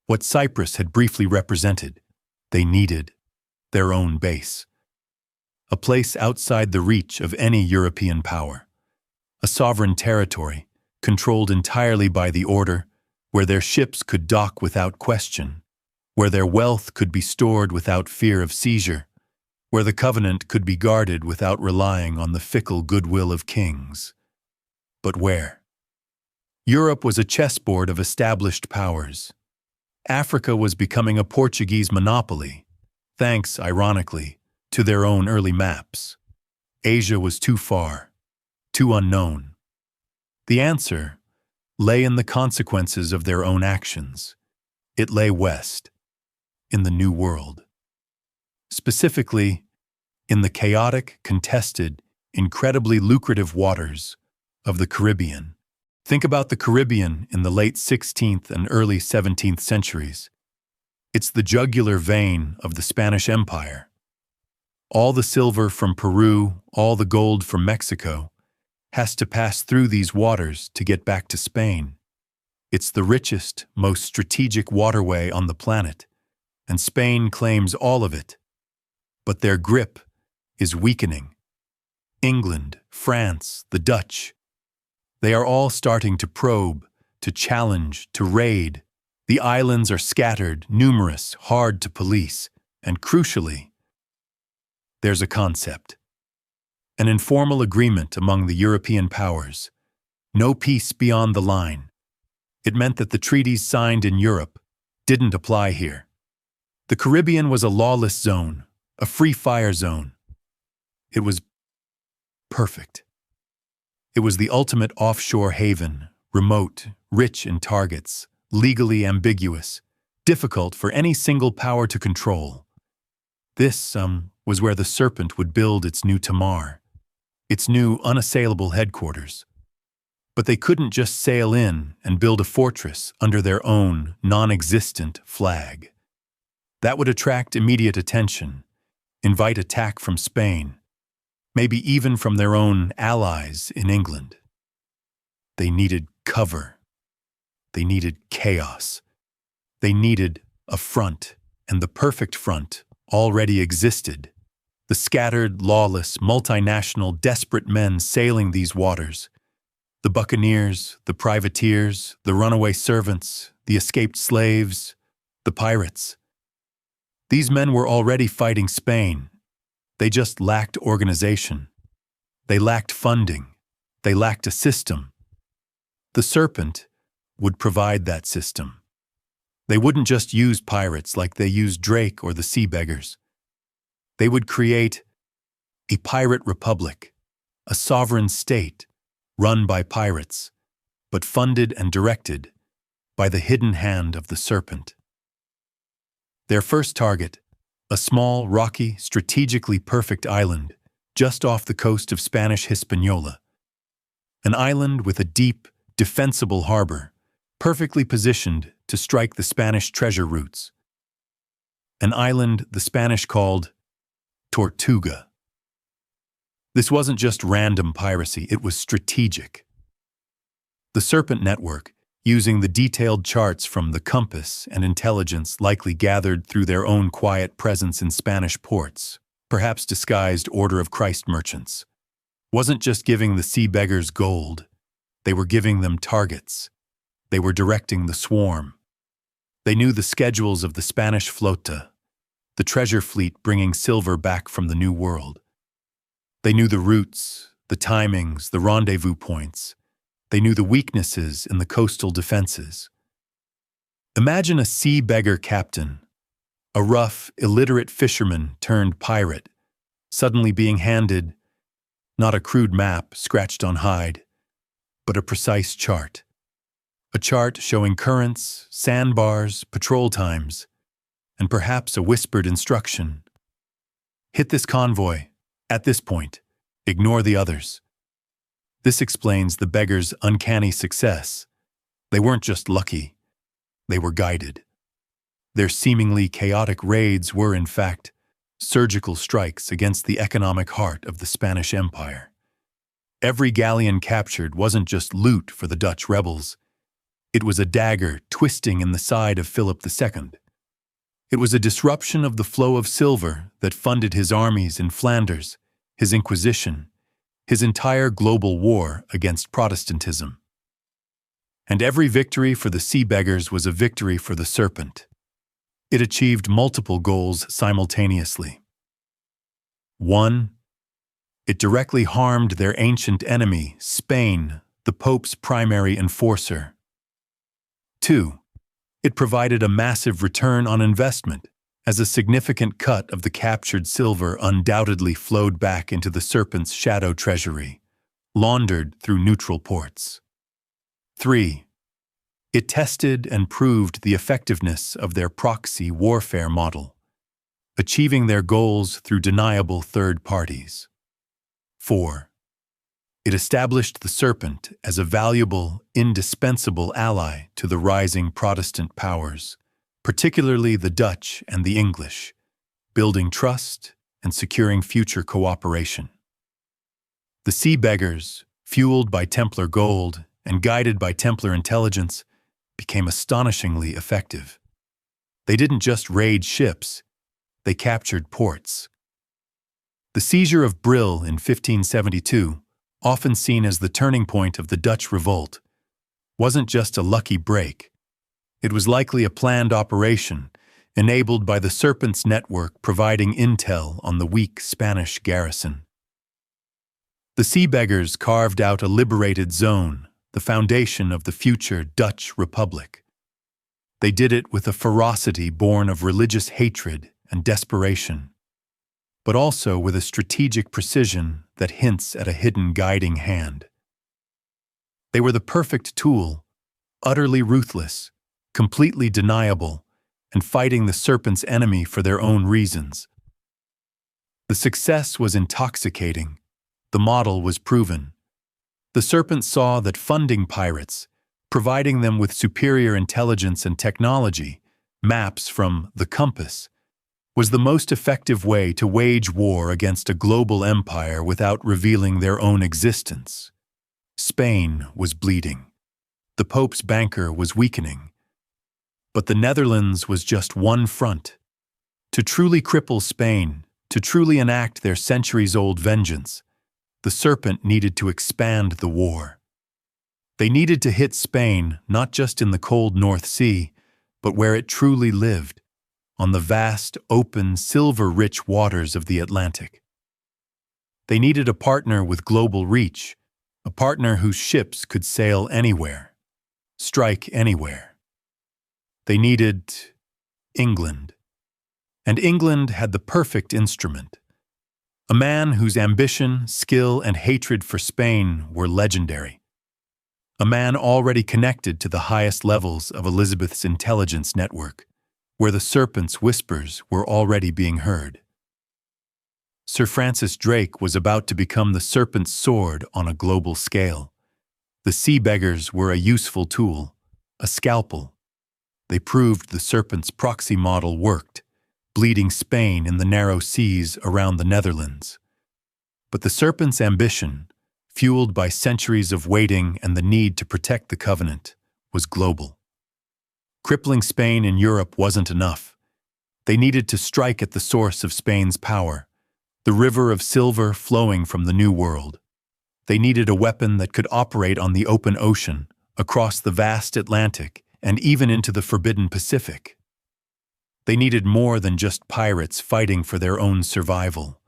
what Cyprus had briefly represented. They needed their own base. A place outside the reach of any European power. A sovereign territory, controlled entirely by the Order, where their ships could dock without question, where their wealth could be stored without fear of seizure, where the Covenant could be guarded without relying on the fickle goodwill of kings. But where? Europe was a chessboard of established powers. Africa was becoming a Portuguese monopoly, thanks, ironically, to their own early maps. Asia was too far, too unknown. The answer lay in the consequences of their own actions. It lay west, in the New World. Specifically, in the chaotic, contested, incredibly lucrative waters of the Caribbean. Think about the Caribbean in the late 16th and early 17th centuries. It's the jugular vein of the Spanish Empire. All the silver from Peru, all the gold from Mexico, has to pass through these waters to get back to Spain. It's the richest, most strategic waterway on the planet, and Spain claims all of it. But their grip is weakening. England, France, the Dutch, they are all starting to probe, to challenge, to raid. The islands are scattered, numerous, hard to police, and crucially, there's a concept. An informal agreement among the European powers. No peace beyond the line. It meant that the treaties signed in Europe didn't apply here. The Caribbean was a lawless zone, a free-fire zone. It was perfect. It was the ultimate offshore haven, remote, rich in targets, legally ambiguous, difficult for any single power to control. This, was where the Serpent would build its new Tamar, its new unassailable headquarters. But they couldn't just sail in and build a fortress under their own non-existent flag. That would attract immediate attention, invite attack from Spain, maybe even from their own allies in England. They needed cover. They needed chaos. They needed a front, and the perfect front already existed. The scattered, lawless, multinational, desperate men sailing these waters. The buccaneers, the privateers, the runaway servants, the escaped slaves, the pirates. These men were already fighting Spain. They just lacked organization. They lacked funding. They lacked a system. The Serpent would provide that system. They wouldn't just use pirates like they used Drake or the Sea Beggars. They would create a pirate republic, a sovereign state run by pirates, but funded and directed by the hidden hand of the Serpent. Their first target, a small, rocky, strategically perfect island just off the coast of Spanish Hispaniola. An island with a deep, defensible harbor, perfectly positioned to strike the Spanish treasure routes. An island the Spanish called Tortuga. This wasn't just random piracy, it was strategic. The Serpent network, using the detailed charts from the compass and intelligence likely gathered through their own quiet presence in Spanish ports, perhaps disguised Order of Christ merchants, wasn't just giving the Sea Beggars gold, they were giving them targets. They were directing the swarm. They knew the schedules of the Spanish flota, the treasure fleet bringing silver back from the New World. They knew the routes, the timings, the rendezvous points. They knew the weaknesses in the coastal defenses. Imagine a sea beggar captain, a rough, illiterate fisherman turned pirate, suddenly being handed not a crude map scratched on hide, but a precise chart. A chart showing currents, sandbars, patrol times, and perhaps a whispered instruction. Hit this convoy, at this point. Ignore the others. This explains the beggars' uncanny success. They weren't just lucky, they were guided. Their seemingly chaotic raids were, in fact, surgical strikes against the economic heart of the Spanish Empire. Every galleon captured wasn't just loot for the Dutch rebels. It was a dagger twisting in the side of Philip II. It was a disruption of the flow of silver that funded his armies in Flanders, his Inquisition, his entire global war against Protestantism. And every victory for the Sea Beggars was a victory for the Serpent. It achieved multiple goals simultaneously. 1. It directly harmed their ancient enemy, Spain, the Pope's primary enforcer. 2. It provided a massive return on investment, as a significant cut of the captured silver undoubtedly flowed back into the Serpent's shadow treasury, laundered through neutral ports. 3. It tested and proved the effectiveness of their proxy warfare model, achieving their goals through deniable third parties. 4. It established the Serpent as a valuable, indispensable ally to the rising Protestant powers, particularly the Dutch and the English, building trust and securing future cooperation. The Sea Beggars, fueled by Templar gold and guided by Templar intelligence, became astonishingly effective. They didn't just raid ships, they captured ports. The seizure of Brill in 1572, often seen as the turning point of the Dutch revolt, wasn't just a lucky break. It was likely a planned operation, enabled by the Serpent's network providing intel on the weak Spanish garrison. The Sea Beggars carved out a liberated zone, the foundation of the future Dutch Republic. They did it with a ferocity born of religious hatred and desperation, but also with a strategic precision that hints at a hidden guiding hand. They were the perfect tool, utterly ruthless, completely deniable, and fighting the Serpent's enemy for their own reasons. The success was intoxicating. The model was proven. The Serpent saw that funding pirates, providing them with superior intelligence and technology, maps from the compass, was the most effective way to wage war against a global empire without revealing their own existence. Spain was bleeding. The Pope's banker was weakening. But the Netherlands was just one front. To truly cripple Spain, to truly enact their centuries-old vengeance, the Serpent needed to expand the war. They needed to hit Spain not just in the cold North Sea, but where it truly lived, on the vast, open, silver-rich waters of the Atlantic. They needed a partner with global reach, a partner whose ships could sail anywhere, strike anywhere. They needed England. And England had the perfect instrument. A man whose ambition, skill, and hatred for Spain were legendary. A man already connected to the highest levels of Elizabeth's intelligence network, where the Serpent's whispers were already being heard. Sir Francis Drake was about to become the Serpent's sword on a global scale. The Sea Beggars were a useful tool, a scalpel. They proved the Serpent's proxy model worked, bleeding Spain in the narrow seas around the Netherlands. But the Serpent's ambition, fueled by centuries of waiting and the need to protect the Covenant, was global. Crippling Spain in Europe wasn't enough. They needed to strike at the source of Spain's power, the river of silver flowing from the New World. They needed a weapon that could operate on the open ocean, across the vast Atlantic, and even into the forbidden Pacific. They needed more than just pirates fighting for their own survival.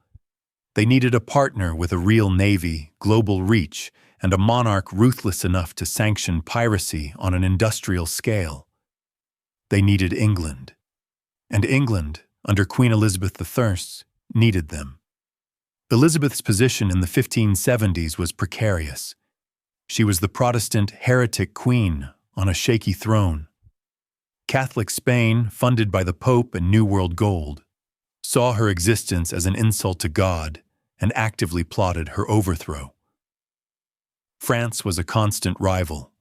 They needed a partner with a real navy, global reach, and a monarch ruthless enough to sanction piracy on an industrial scale. They needed England. And England, under Queen Elizabeth I, needed them. Elizabeth's position in the 1570s was precarious. She was the Protestant heretic queen on a shaky throne. Catholic Spain, funded by the Pope and New World gold, saw her existence as an insult to God and actively plotted her overthrow. France was a constant rival.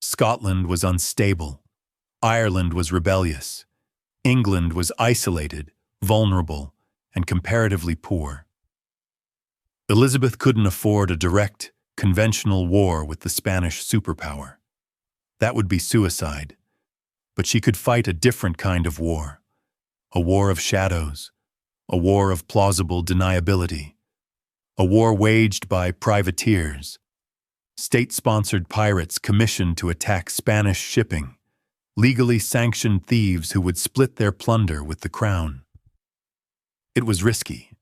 Scotland was unstable. Ireland was rebellious. England was isolated, vulnerable, and comparatively poor. Elizabeth couldn't afford a direct, conventional war with the Spanish superpower. That would be suicide. But she could fight a different kind of war, a war of shadows, a war of plausible deniability, a war waged by privateers, state-sponsored pirates commissioned to attack Spanish shipping, legally sanctioned thieves who would split their plunder with the crown. It was risky.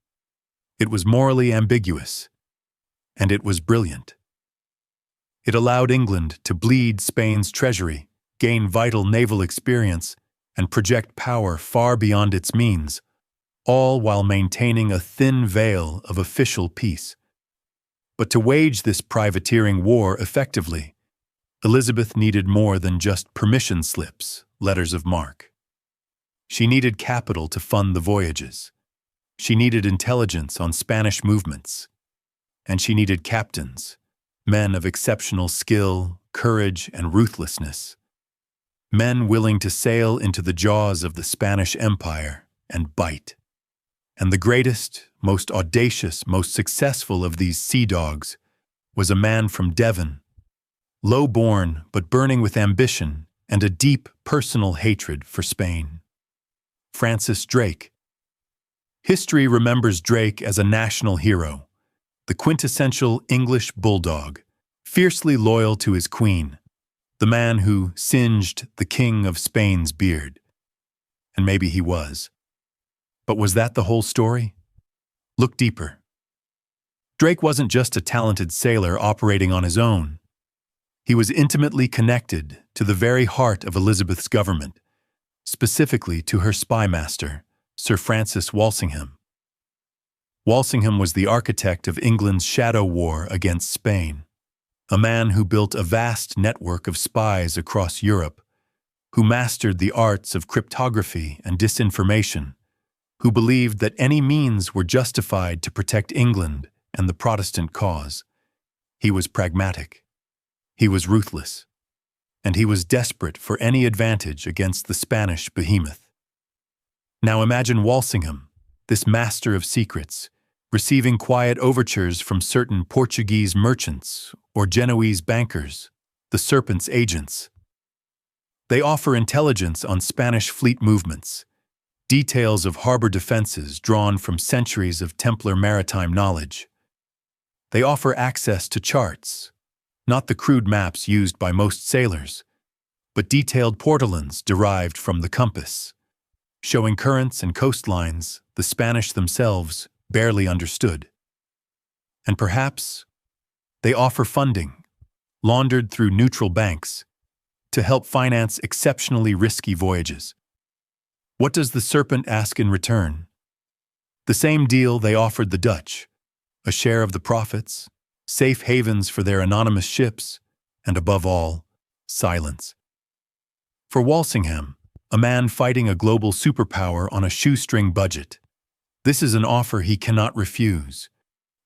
It was morally ambiguous. And it was brilliant. It allowed England to bleed Spain's treasury, gain vital naval experience, and project power far beyond its means, all while maintaining a thin veil of official peace. But to wage this privateering war effectively, Elizabeth needed more than just permission slips, letters of marque. She needed capital to fund the voyages. She needed intelligence on Spanish movements. And she needed captains, men of exceptional skill, courage, and ruthlessness. Men willing to sail into the jaws of the Spanish Empire and bite. And the greatest, most audacious, most successful of these sea dogs was a man from Devon, low-born but burning with ambition and a deep personal hatred for Spain. Francis Drake. History remembers Drake as a national hero, the quintessential English bulldog, fiercely loyal to his queen, the man who singed the King of Spain's beard. And maybe he was. But was that the whole story? Look deeper. Drake wasn't just a talented sailor operating on his own. He was intimately connected to the very heart of Elizabeth's government, specifically to her spymaster, Sir Francis Walsingham. Walsingham was the architect of England's shadow war against Spain, a man who built a vast network of spies across Europe, who mastered the arts of cryptography and disinformation, who believed that any means were justified to protect England and the Protestant cause. He was pragmatic. He was ruthless. And he was desperate for any advantage against the Spanish behemoth. Now imagine Walsingham, this master of secrets, receiving quiet overtures from certain Portuguese merchants or Genoese bankers, the Serpent's agents. They offer intelligence on Spanish fleet movements, details of harbor defenses drawn from centuries of Templar maritime knowledge. They offer access to charts, not the crude maps used by most sailors, but detailed portolans derived from the compass, showing currents and coastlines the Spanish themselves barely understood. And perhaps they offer funding, laundered through neutral banks, to help finance exceptionally risky voyages. What does the Serpent ask in return? The same deal they offered the Dutch, a share of the profits, safe havens for their anonymous ships, and above all, silence. For Walsingham, a man fighting a global superpower on a shoestring budget, this is an offer he cannot refuse.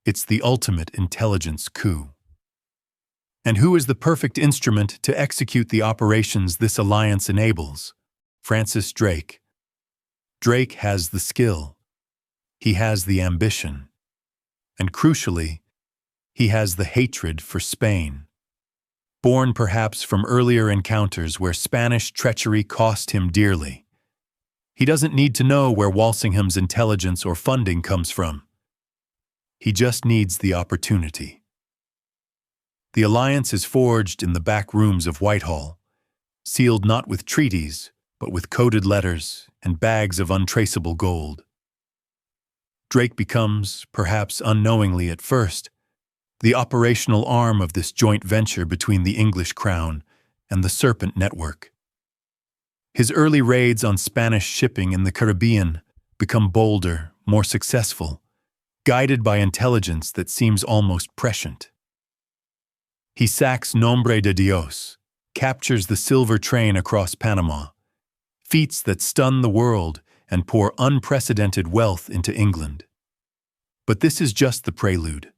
It's the ultimate intelligence coup. And who is the perfect instrument to execute the operations this alliance enables? Francis Drake. Drake has the skill. He has the ambition. And crucially, he has the hatred for Spain. Born perhaps from earlier encounters where Spanish treachery cost him dearly. He doesn't need to know where Walsingham's intelligence or funding comes from. He just needs the opportunity. The alliance is forged in the back rooms of Whitehall, sealed not with treaties, but with coded letters and bags of untraceable gold. Drake becomes, perhaps unknowingly at first, the operational arm of this joint venture between the English crown and the Serpent network. His early raids on Spanish shipping in the Caribbean become bolder, more successful, guided by intelligence that seems almost prescient. He sacks Nombre de Dios, captures the silver train across Panama, feats that stun the world and pour unprecedented wealth into England. But this is just the prelude.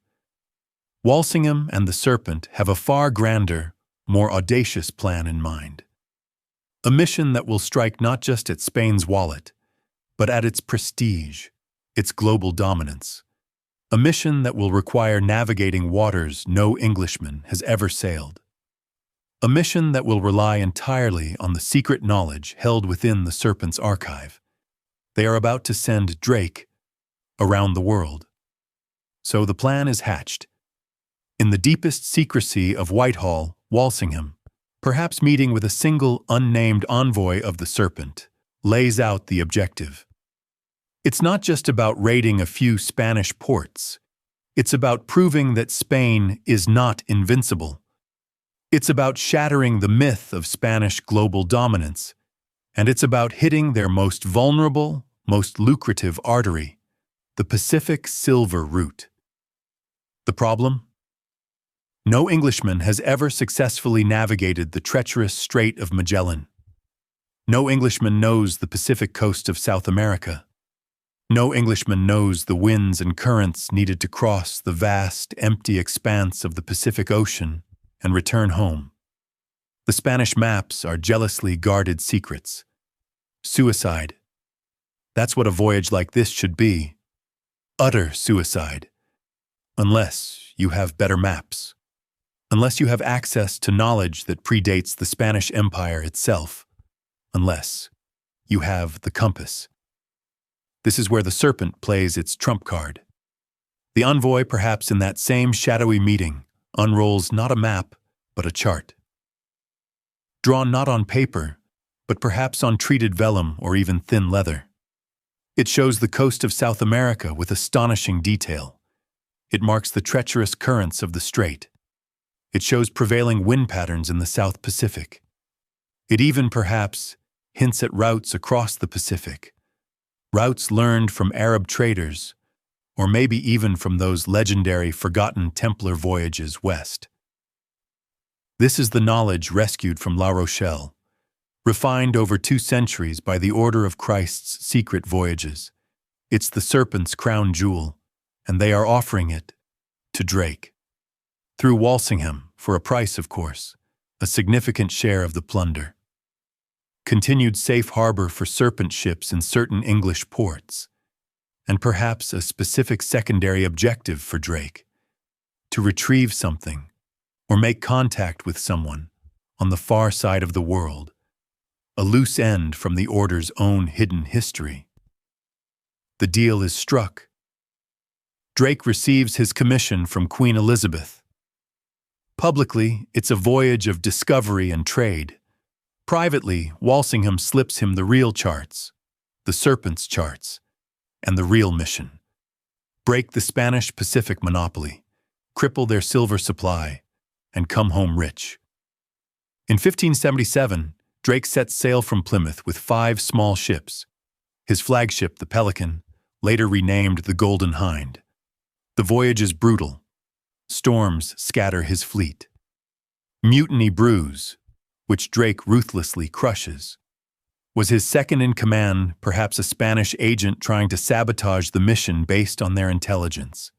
Walsingham and the Serpent have a far grander, more audacious plan in mind. A mission that will strike not just at Spain's wallet, but at its prestige, its global dominance. A mission that will require navigating waters no Englishman has ever sailed. A mission that will rely entirely on the secret knowledge held within the Serpent's archive. They are about to send Drake around the world. So the plan is hatched. In the deepest secrecy of Whitehall, Walsingham, perhaps meeting with a single unnamed envoy of the Serpent, lays out the objective. It's not just about raiding a few Spanish ports. It's about proving that Spain is not invincible. It's about shattering the myth of Spanish global dominance, and it's about hitting their most vulnerable, most lucrative artery, the Pacific Silver Route. The problem? No Englishman has ever successfully navigated the treacherous Strait of Magellan. No Englishman knows the Pacific coast of South America. No Englishman knows the winds and currents needed to cross the vast, empty expanse of the Pacific Ocean and return home. The Spanish maps are jealously guarded secrets. Suicide. That's what a voyage like this should be. Utter suicide. Unless you have better maps. Unless you have access to knowledge that predates the Spanish Empire itself. Unless you have the compass. This is where the Serpent plays its trump card. The envoy, perhaps in that same shadowy meeting, unrolls not a map, but a chart. Drawn not on paper, but perhaps on treated vellum or even thin leather. It shows the coast of South America with astonishing detail. It marks the treacherous currents of the strait. It shows prevailing wind patterns in the South Pacific. It even, perhaps, hints at routes across the Pacific. Routes learned from Arab traders, or maybe even from those legendary forgotten Templar voyages west. This is the knowledge rescued from La Rochelle, refined over 2 centuries by the Order of Christ's secret voyages. It's the Serpent's crown jewel, and they are offering it to Drake. Through Walsingham, for a price, of course, a significant share of the plunder. Continued safe harbor for Serpent ships in certain English ports, and perhaps a specific secondary objective for Drake, to retrieve something or make contact with someone on the far side of the world, a loose end from the Order's own hidden history. The deal is struck. Drake receives his commission from Queen Elizabeth. Publicly, it's a voyage of discovery and trade. Privately, Walsingham slips him the real charts, the Serpent's charts, and the real mission. Break the Spanish Pacific monopoly, cripple their silver supply, and come home rich. In 1577, Drake sets sail from Plymouth with 5 small ships. His flagship, the Pelican, later renamed the Golden Hind. The voyage is brutal. Storms scatter his fleet. Mutiny brews, which Drake ruthlessly crushes. Was his second-in-command perhaps a Spanish agent trying to sabotage the mission based on their intelligence?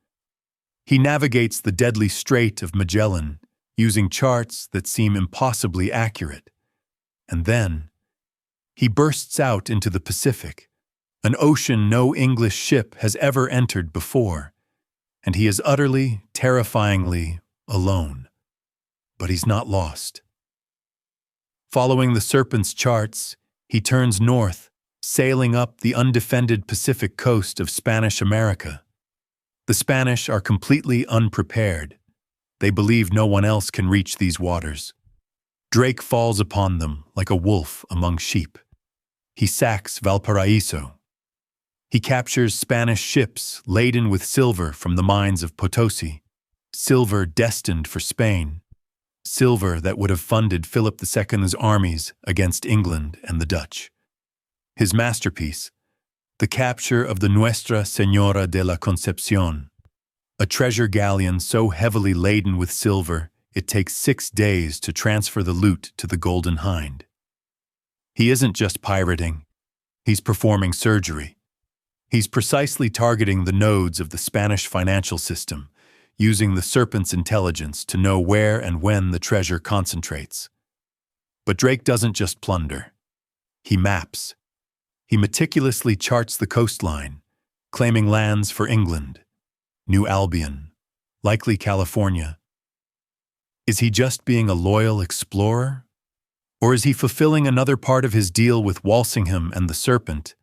He navigates the deadly Strait of Magellan using charts that seem impossibly accurate. And then, he bursts out into the Pacific, an ocean no English ship has ever entered before, and he is utterly, terrifyingly alone. But he's not lost. Following the Serpent's charts, he turns north, sailing up the undefended Pacific coast of Spanish America. The Spanish are completely unprepared. They believe no one else can reach these waters. Drake falls upon them like a wolf among sheep. He sacks Valparaiso. He captures Spanish ships laden with silver from the mines of Potosi, silver destined for Spain, silver that would have funded Philip II's armies against England and the Dutch. His masterpiece, the capture of the Nuestra Señora de la Concepción, a treasure galleon so heavily laden with silver it takes 6 days to transfer the loot to the Golden Hind. He isn't just pirating, he's performing surgery. He's precisely targeting the nodes of the Spanish financial system, using the Serpent's intelligence to know where and when the treasure concentrates. But Drake doesn't just plunder. He maps. He meticulously charts the coastline, claiming lands for England, New Albion, likely California. Is he just being a loyal explorer? Or is he fulfilling another part of his deal with Walsingham and the Serpent,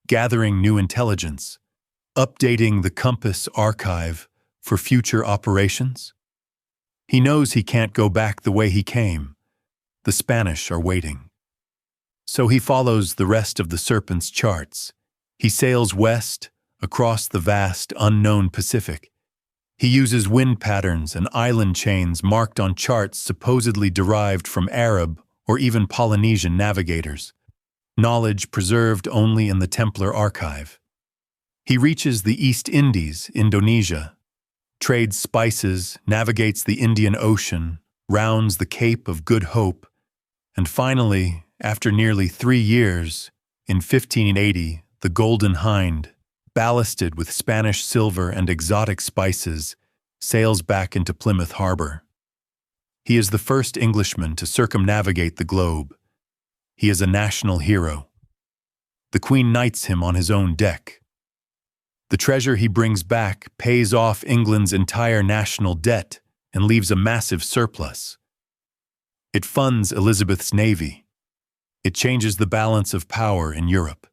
gathering new intelligence, updating the compass archive for future operations? He knows he can't go back the way he came. The Spanish are waiting. So he follows the rest of the Serpent's charts. He sails west, across the vast, unknown Pacific. He uses wind patterns and island chains marked on charts supposedly derived from Arab or even Polynesian navigators, knowledge preserved only in the Templar archive. He reaches the East Indies, Indonesia, trades spices, navigates the Indian Ocean, rounds the Cape of Good Hope, and finally, after nearly 3 years, in 1580, the Golden Hind, ballasted with Spanish silver and exotic spices, sails back into Plymouth Harbor. He is the first Englishman to circumnavigate the globe. He is a national hero. The Queen knights him on his own deck. The treasure he brings back pays off England's entire national debt and leaves a massive surplus. It funds Elizabeth's navy. It changes the balance of power in Europe.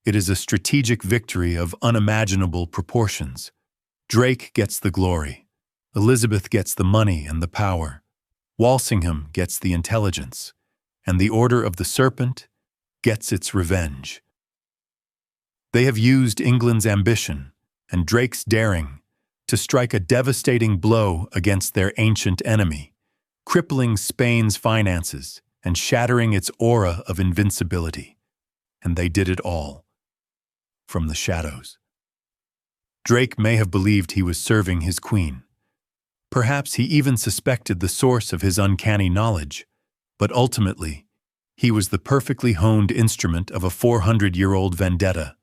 It is a strategic victory of unimaginable proportions. Drake gets the glory. Elizabeth gets the money and the power. Walsingham gets the intelligence. And the Order of the Serpent gets its revenge. They have used England's ambition and Drake's daring to strike a devastating blow against their ancient enemy, crippling Spain's finances and shattering its aura of invincibility. And they did it all from the shadows. Drake may have believed he was serving his queen. Perhaps he even suspected the source of his uncanny knowledge, but ultimately, he was the perfectly honed instrument of a 400-year-old vendetta,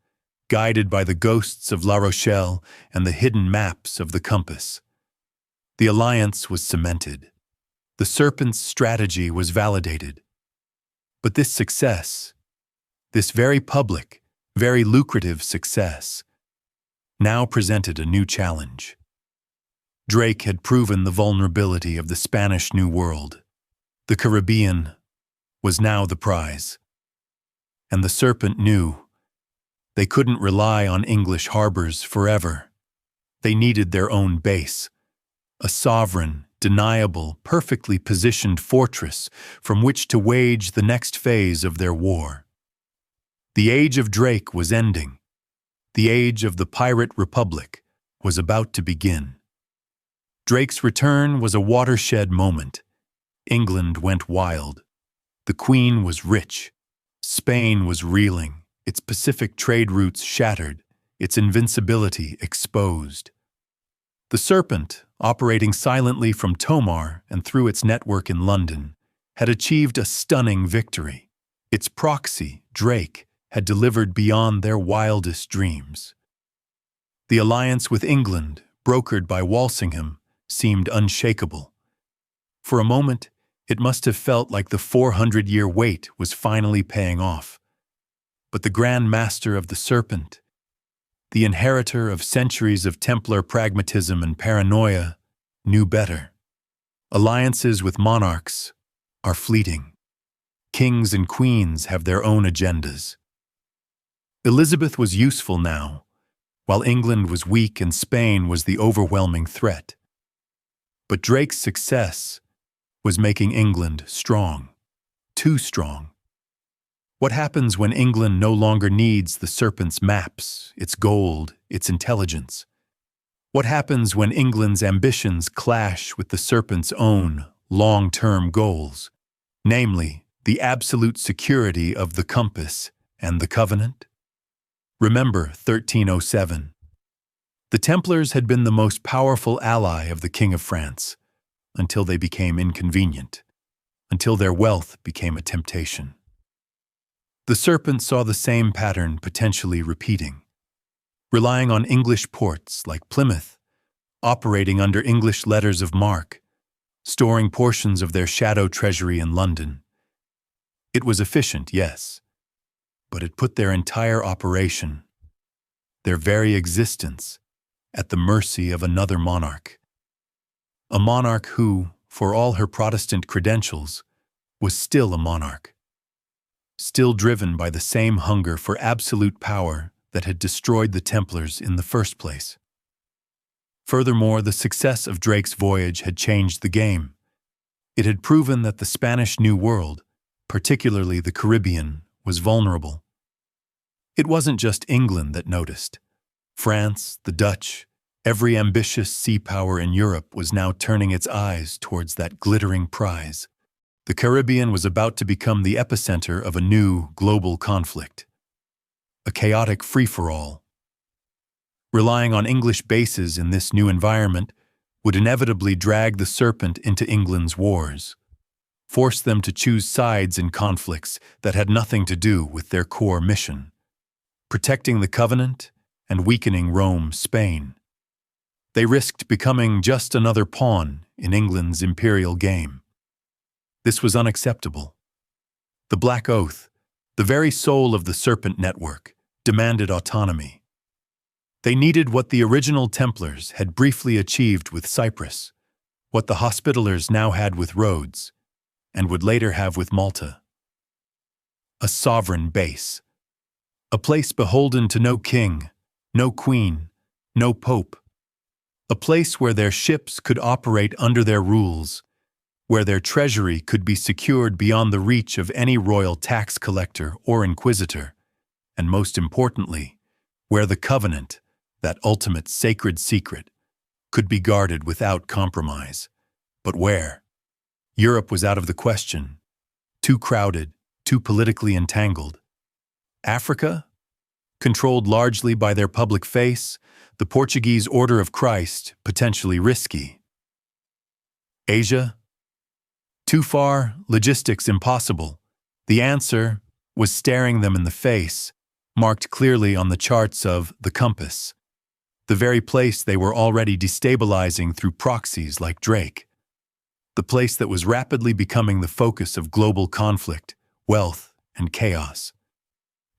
guided by the ghosts of La Rochelle and the hidden maps of the compass. The alliance was cemented. The Serpent's strategy was validated. But this success, this very public, very lucrative success, now presented a new challenge. Drake had proven the vulnerability of the Spanish New World. The Caribbean was now the prize. And the Serpent knew they couldn't rely on English harbors forever. They needed their own base, a sovereign, deniable, perfectly positioned fortress from which to wage the next phase of their war. The age of Drake was ending. The age of the Pirate Republic was about to begin. Drake's return was a watershed moment. England went wild. The Queen was rich. Spain was reeling, its Pacific trade routes shattered, its invincibility exposed. The Serpent, operating silently from Tomar and through its network in London, had achieved a stunning victory. Its proxy, Drake, had delivered beyond their wildest dreams. The alliance with England, brokered by Walsingham, seemed unshakable. For a moment, it must have felt like the 400-year wait was finally paying off. But the Grand Master of the Serpent, the inheritor of centuries of Templar pragmatism and paranoia, knew better. Alliances with monarchs are fleeting. Kings and queens have their own agendas. Elizabeth was useful now, while England was weak and Spain was the overwhelming threat. But Drake's success was making England strong, too strong. What happens when England no longer needs the Serpent's maps, its gold, its intelligence? What happens when England's ambitions clash with the Serpent's own long-term goals, namely the absolute security of the compass and the covenant? Remember 1307. The Templars had been the most powerful ally of the King of France, until they became inconvenient, until their wealth became a temptation. The Serpent saw the same pattern potentially repeating, relying on English ports like Plymouth, operating under English letters of marque, storing portions of their shadow treasury in London. It was efficient, yes, but it put their entire operation, their very existence, at the mercy of another monarch. A monarch who, for all her Protestant credentials, was still a monarch, still driven by the same hunger for absolute power that had destroyed the Templars in the first place. Furthermore, the success of Drake's voyage had changed the game. It had proven that the Spanish New World, particularly the Caribbean, was vulnerable. It wasn't just England that noticed. France, the Dutch, every ambitious sea power in Europe was now turning its eyes towards that glittering prize. The Caribbean was about to become the epicenter of a new global conflict, a chaotic free-for-all. Relying on English bases in this new environment would inevitably drag the Serpent into England's wars, force them to choose sides in conflicts that had nothing to do with their core mission, protecting the Covenant and weakening Rome, Spain. They risked becoming just another pawn in England's imperial game. This was unacceptable. The Black Oath, the very soul of the Serpent network, demanded autonomy. They needed what the original Templars had briefly achieved with Cyprus, what the Hospitallers now had with Rhodes, and would later have with Malta. A sovereign base. A place beholden to no king, no queen, no pope. A place where their ships could operate under their rules, where their treasury could be secured beyond the reach of any royal tax collector or inquisitor, and most importantly, where the Covenant, that ultimate sacred secret, could be guarded without compromise. But where? Europe was out of the question, too crowded, too politically entangled. Africa? Controlled largely by their public face, the Portuguese Order of Christ, potentially risky. Asia? Too far, logistics impossible. The answer was staring them in the face, marked clearly on the charts of the compass, the very place they were already destabilizing through proxies like Drake, the place that was rapidly becoming the focus of global conflict, wealth, and chaos.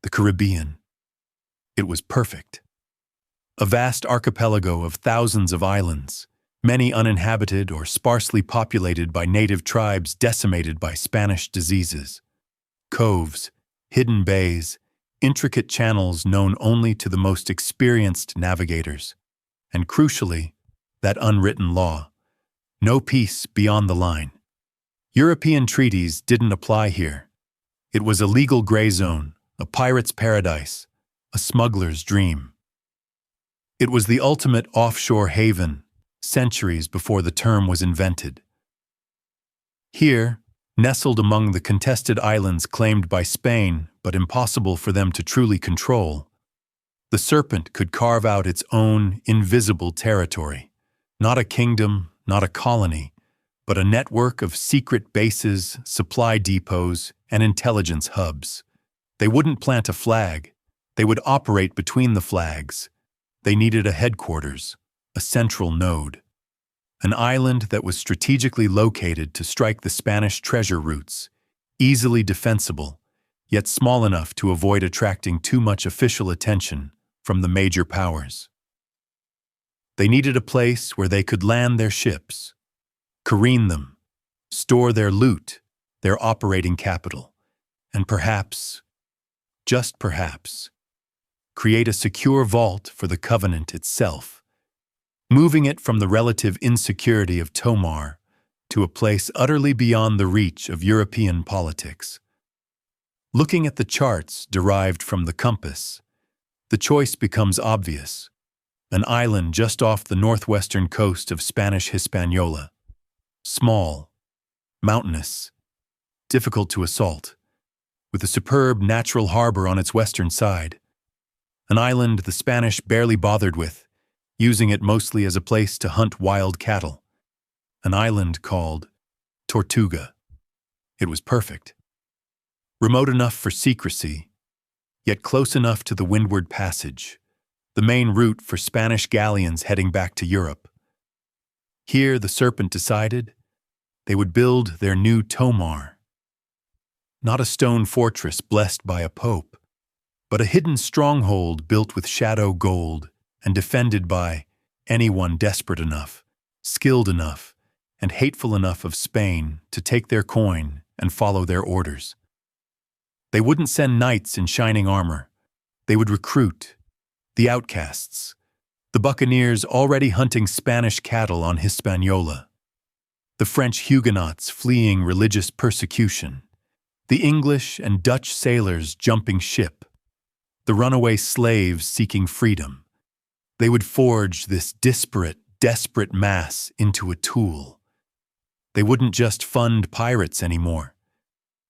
The Caribbean. It was perfect. A vast archipelago of thousands of islands, many uninhabited or sparsely populated by native tribes decimated by Spanish diseases. Coves, hidden bays, intricate channels known only to the most experienced navigators. And crucially, that unwritten law. No peace beyond the line. European treaties didn't apply here. It was a legal gray zone, a pirate's paradise, a smuggler's dream. It was the ultimate offshore haven, centuries before the term was invented. Here, nestled among the contested islands claimed by Spain but impossible for them to truly control, the Serpent could carve out its own invisible territory. Not a kingdom, not a colony, but a network of secret bases, supply depots, and intelligence hubs. They wouldn't plant a flag. They would operate between the flags. They needed a headquarters, a central node. An island that was strategically located to strike the Spanish treasure routes, easily defensible, yet small enough to avoid attracting too much official attention from the major powers. They needed a place where they could land their ships, careen them, store their loot, their operating capital, and perhaps, just perhaps, create a secure vault for the Covenant itself, moving it from the relative insecurity of Tomar to a place utterly beyond the reach of European politics. Looking at the charts derived from the compass, the choice becomes obvious. An island just off the northwestern coast of Spanish Hispaniola. Small, mountainous, difficult to assault, with a superb natural harbor on its western side. An island the Spanish barely bothered with, using it mostly as a place to hunt wild cattle. An island called Tortuga. It was perfect. Remote enough for secrecy, yet close enough to the Windward Passage, the main route for Spanish galleons heading back to Europe. Here, the Serpent decided they would build their new Tomar. Not a stone fortress blessed by a pope, but a hidden stronghold built with shadow gold and defended by anyone desperate enough, skilled enough, and hateful enough of Spain to take their coin and follow their orders. They wouldn't send knights in shining armor. They would recruit the outcasts, the buccaneers already hunting Spanish cattle on Hispaniola, the French Huguenots fleeing religious persecution, the English and Dutch sailors jumping ship, the runaway slaves seeking freedom. They would forge this disparate, desperate mass into a tool. They wouldn't just fund pirates anymore.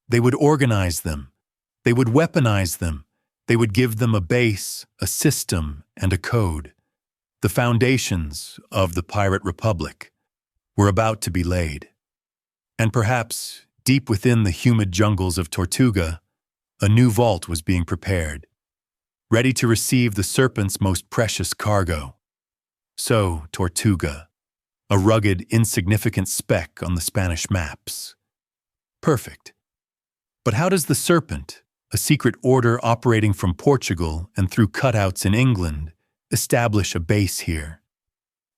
They would organize them. They would weaponize them. They would give them a base, a system, and a code. The foundations of the pirate republic were about to be laid. And perhaps, deep within the humid jungles of Tortuga, a new vault was being prepared, ready to receive the Serpent's most precious cargo. So, Tortuga, a rugged, insignificant speck on the Spanish maps. Perfect. But how does the Serpent, a secret order operating from Portugal and through cutouts in England, establish a base here?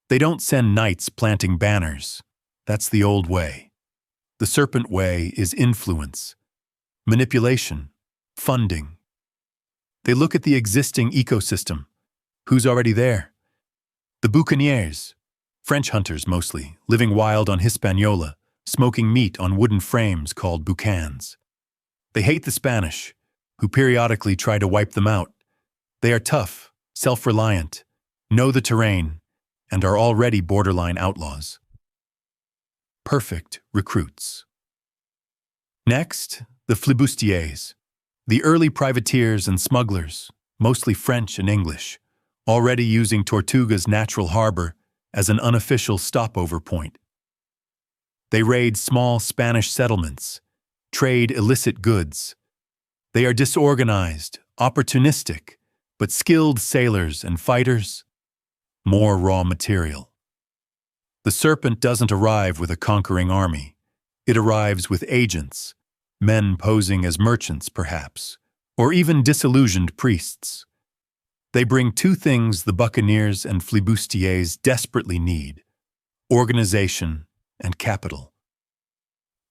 They don't send knights planting banners. That's the old way. The Serpent way is influence, manipulation, funding. They look at the existing ecosystem. Who's already there? The buccaneers, French hunters mostly, living wild on Hispaniola, smoking meat on wooden frames called boucans. They hate the Spanish, who periodically try to wipe them out. They are tough, self-reliant, know the terrain, and are already borderline outlaws. Perfect recruits. Next, the flibustiers, the early privateers and smugglers, mostly French and English, already using Tortuga's natural harbor as an unofficial stopover point. They raid small Spanish settlements, trade illicit goods. They are disorganized, opportunistic, but skilled sailors and fighters. More raw material. The Serpent doesn't arrive with a conquering army. It arrives with agents, men posing as merchants perhaps, or even disillusioned priests. They bring two things the buccaneers and flibustiers desperately need: organization and capital.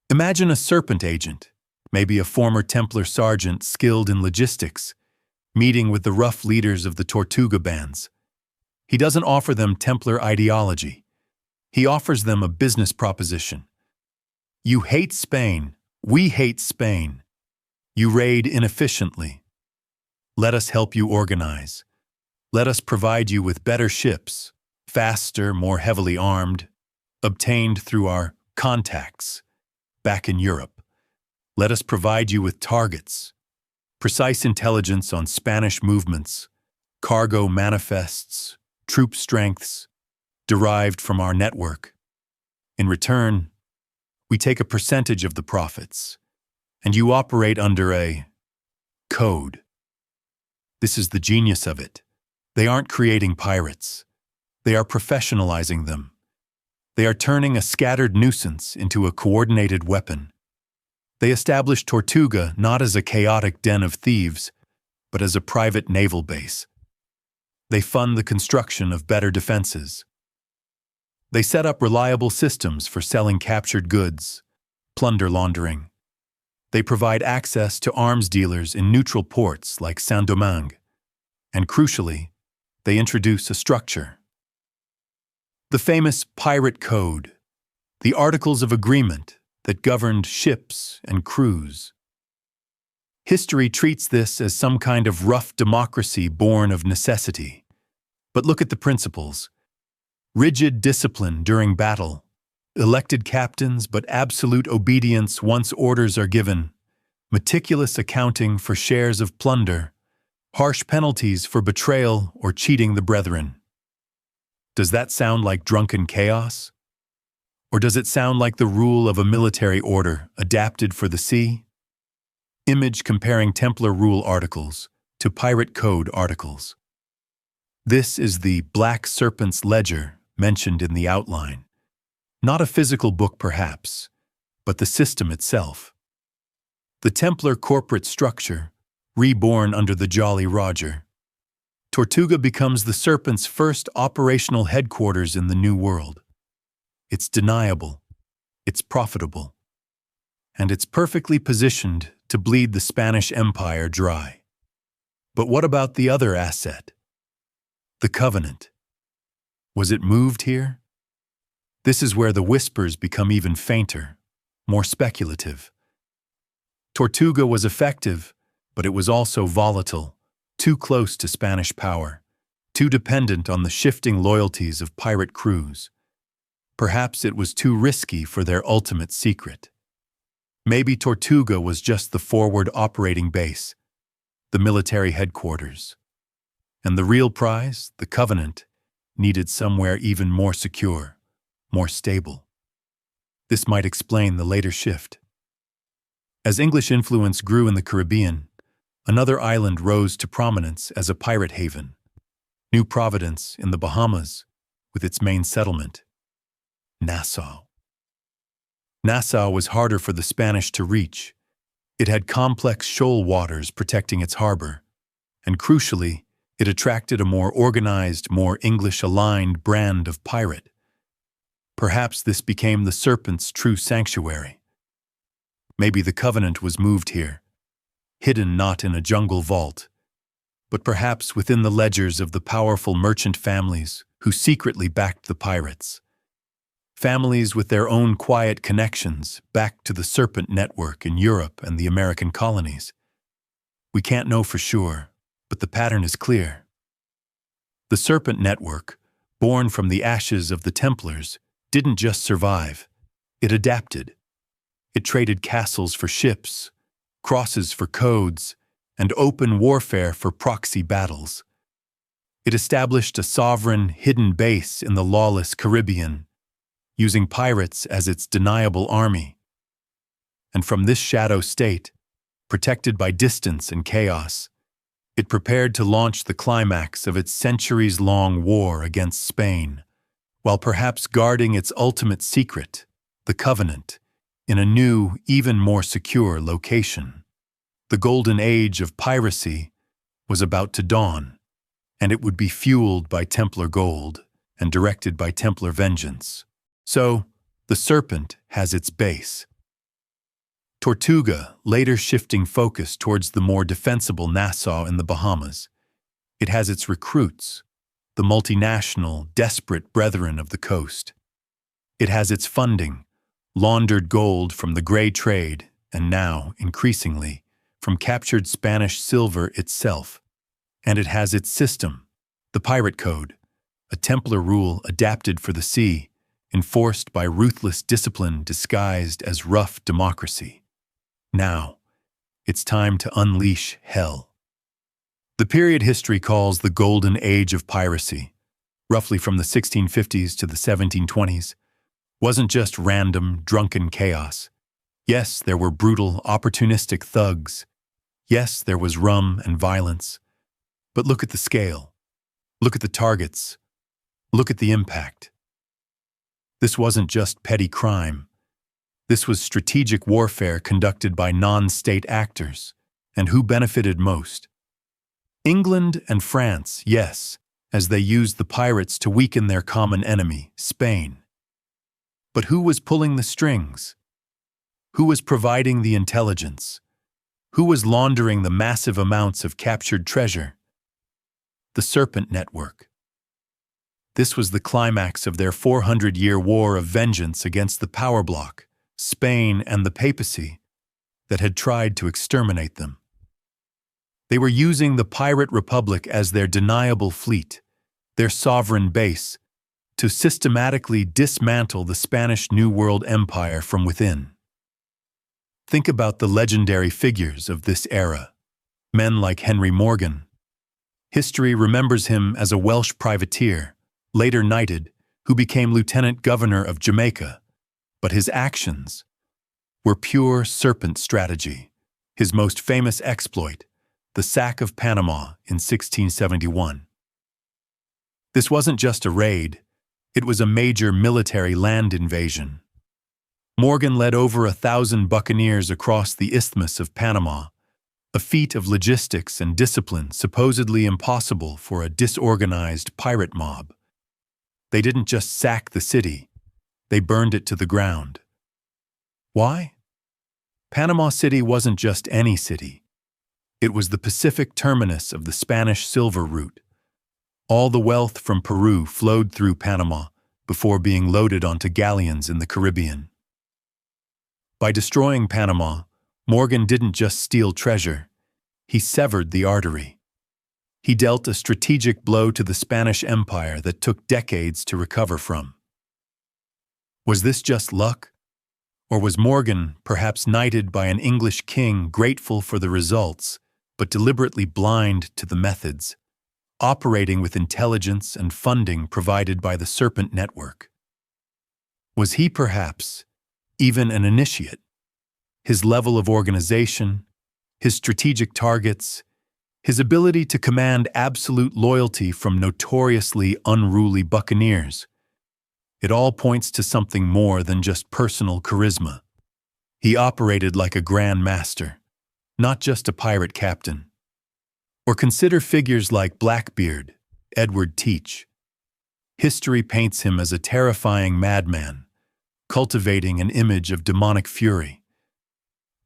Imagine a Serpent agent, maybe a former Templar sergeant skilled in logistics, meeting with the rough leaders of the Tortuga bands. He doesn't offer them Templar ideology. He offers them a business proposition. You hate Spain. We hate Spain. You raid inefficiently. Let us help you organize. Let us provide you with better ships, faster, more heavily armed, obtained through our contacts back in Europe. Let us provide you with targets, precise intelligence on Spanish movements, cargo manifests, troop strengths, derived from our network. In return, we take a percentage of the profits, and you operate under a code. This is the genius of it. They aren't creating pirates. They are professionalizing them. They are turning a scattered nuisance into a coordinated weapon. They establish Tortuga not as a chaotic den of thieves, but as a private naval base. They fund the construction of better defenses. They set up reliable systems for selling captured goods, plunder laundering. They provide access to arms dealers in neutral ports like Saint-Domingue. And crucially, they introduce a structure. The famous Pirate Code, the Articles of Agreement that governed ships and crews. History treats this as some kind of rough democracy born of necessity. But look at the principles. Rigid discipline during battle, elected captains but absolute obedience once orders are given, meticulous accounting for shares of plunder, harsh penalties for betrayal or cheating the brethren. Does that sound like drunken chaos? Or does it sound like the rule of a military order adapted for the sea? Image comparing Templar rule articles to Pirate Code articles. This is the Black Serpent's Ledger mentioned in the outline. Not a physical book perhaps, but the system itself. The Templar corporate structure, reborn under the Jolly Roger. Tortuga becomes the Serpent's first operational headquarters in the New World. It's deniable, it's profitable, and it's perfectly positioned to bleed the Spanish Empire dry. But what about the other asset? The Covenant. Was it moved here? This is where the whispers become even fainter, more speculative. Tortuga was effective, but it was also volatile, too close to Spanish power, too dependent on the shifting loyalties of pirate crews. Perhaps it was too risky for their ultimate secret. Maybe Tortuga was just the forward operating base, the military headquarters. And the real prize, the Covenant, needed somewhere even more secure, more stable. This might explain the later shift. As English influence grew in the Caribbean, another island rose to prominence as a pirate haven, New Providence in the Bahamas, with its main settlement, Nassau. Nassau was harder for the Spanish to reach. It had complex shoal waters protecting its harbor, and crucially, it attracted a more organized, more English-aligned brand of pirate. Perhaps this became the Serpent's true sanctuary. Maybe the Covenant was moved here, hidden not in a jungle vault, but perhaps within the ledgers of the powerful merchant families who secretly backed the pirates. Families with their own quiet connections back to the Serpent network in Europe and the American colonies. We can't know for sure, but the pattern is clear. The Serpent network, born from the ashes of the Templars, didn't just survive, it adapted. It traded castles for ships, crosses for codes, and open warfare for proxy battles. It established a sovereign, hidden base in the lawless Caribbean, using pirates as its deniable army. And from this shadow state, protected by distance and chaos, it prepared to launch the climax of its centuries-long war against Spain, while perhaps guarding its ultimate secret, the Covenant, in a new, even more secure location. The golden age of piracy was about to dawn, and it would be fueled by Templar gold and directed by Templar vengeance. So, the Serpent has its base. Tortuga, later shifting focus towards the more defensible Nassau in the Bahamas. It has its recruits, the multinational, desperate brethren of the coast. It has its funding, laundered gold from the gray trade, and now, increasingly, from captured Spanish silver itself. And it has its system, the Pirate Code, a Templar rule adapted for the sea, enforced by ruthless discipline disguised as rough democracy. Now, it's time to unleash hell. The period history calls the Golden Age of piracy, roughly from the 1650s to the 1720s, wasn't just random, drunken chaos. Yes, there were brutal, opportunistic thugs. Yes, there was rum and violence. But look at the scale. Look at the targets. Look at the impact. This wasn't just petty crime. This was strategic warfare conducted by non-state actors. And who benefited most? England and France, yes, as they used the pirates to weaken their common enemy, Spain. But who was pulling the strings? Who was providing the intelligence? Who was laundering the massive amounts of captured treasure? The Serpent network. This was the climax of their 400-year war of vengeance against the power bloc, Spain and the papacy, that had tried to exterminate them. They were using the pirate republic as their deniable fleet, their sovereign base, to systematically dismantle the Spanish New World Empire from within. Think about the legendary figures of this era, men like Henry Morgan. History remembers him as a Welsh privateer, later knighted, who became lieutenant governor of Jamaica, but his actions were pure Serpent strategy. His most famous exploit, the sack of Panama in 1671. This wasn't just a raid, it was a major military land invasion. Morgan led over 1,000 buccaneers across the Isthmus of Panama, a feat of logistics and discipline supposedly impossible for a disorganized pirate mob. They didn't just sack the city, they burned it to the ground. Why? Panama City wasn't just any city. It was the Pacific terminus of the Spanish silver route. All the wealth from Peru flowed through Panama before being loaded onto galleons in the Caribbean. By destroying Panama, Morgan didn't just steal treasure, he severed the artery. He dealt a strategic blow to the Spanish Empire that took decades to recover from. Was this just luck? Or was Morgan perhaps knighted by an English king grateful for the results, but deliberately blind to the methods? operating with intelligence and funding provided by the Serpent network. Was he perhaps even an initiate? His level of organization, his strategic targets, his ability to command absolute loyalty from notoriously unruly buccaneers. It all points to something more than just personal charisma. He operated like a grand master, not just a pirate captain. Or consider figures like Blackbeard, Edward Teach. History paints him as a terrifying madman, cultivating an image of demonic fury.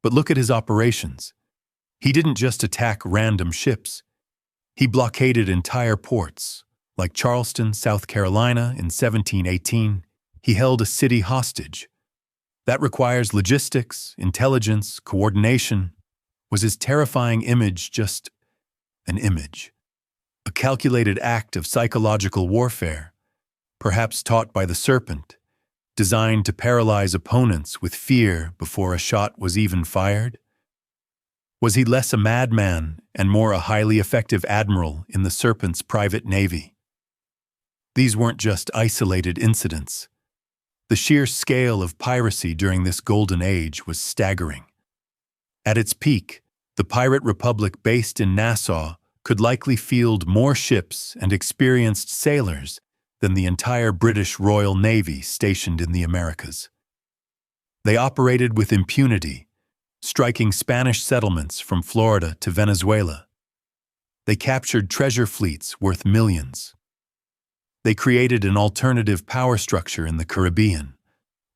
But look at his operations. He didn't just attack random ships. He blockaded entire ports, like Charleston, South Carolina in 1718. He held a city hostage. That requires logistics, intelligence, coordination. Was his terrifying image just an image? A calculated act of psychological warfare, perhaps taught by the Serpent, designed to paralyze opponents with fear before a shot was even fired? Was he less a madman and more a highly effective admiral in the Serpent's private navy? These weren't just isolated incidents. The sheer scale of piracy during this golden age was staggering. At its peak, the pirate republic based in Nassau could likely field more ships and experienced sailors than the entire British Royal Navy stationed in the Americas. They operated with impunity, striking Spanish settlements from Florida to Venezuela. They captured treasure fleets worth millions. They created an alternative power structure in the Caribbean,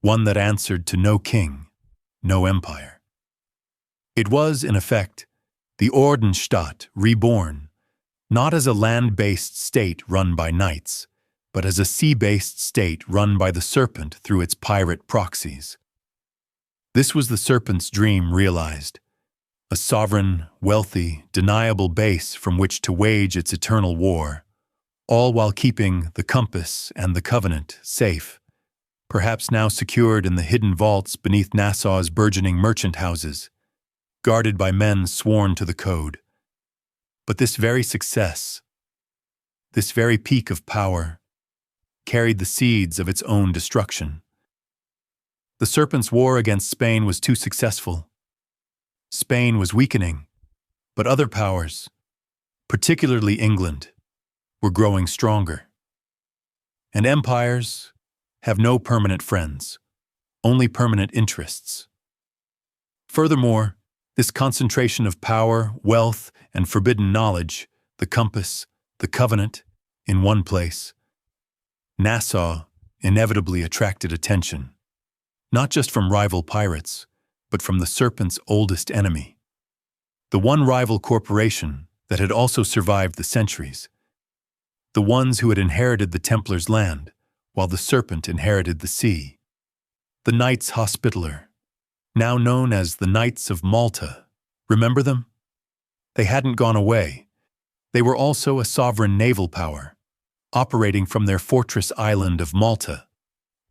one that answered to no king, no empire. It was, in effect, the Ordensstaat reborn, not as a land-based state run by knights, but as a sea-based state run by the Serpent through its pirate proxies. This was the Serpent's dream realized, a sovereign, wealthy, deniable base from which to wage its eternal war, all while keeping the Compass and the Covenant safe, perhaps now secured in the hidden vaults beneath Nassau's burgeoning merchant houses, guarded by men sworn to the code. But this very success, this very peak of power, carried the seeds of its own destruction. The Serpent's war against Spain was too successful. Spain was weakening, but other powers, particularly England, were growing stronger. And empires have no permanent friends, only permanent interests. Furthermore, this concentration of power, wealth, and forbidden knowledge, the Compass, the Covenant, in one place, Nassau inevitably attracted attention, not just from rival pirates, but from the Serpent's oldest enemy, the one rival corporation that had also survived the centuries, the ones who had inherited the Templars' land, while the Serpent inherited the sea. The Knights Hospitaller, now known as the Knights of Malta. Remember them? They hadn't gone away. They were also a sovereign naval power, operating from their fortress island of Malta,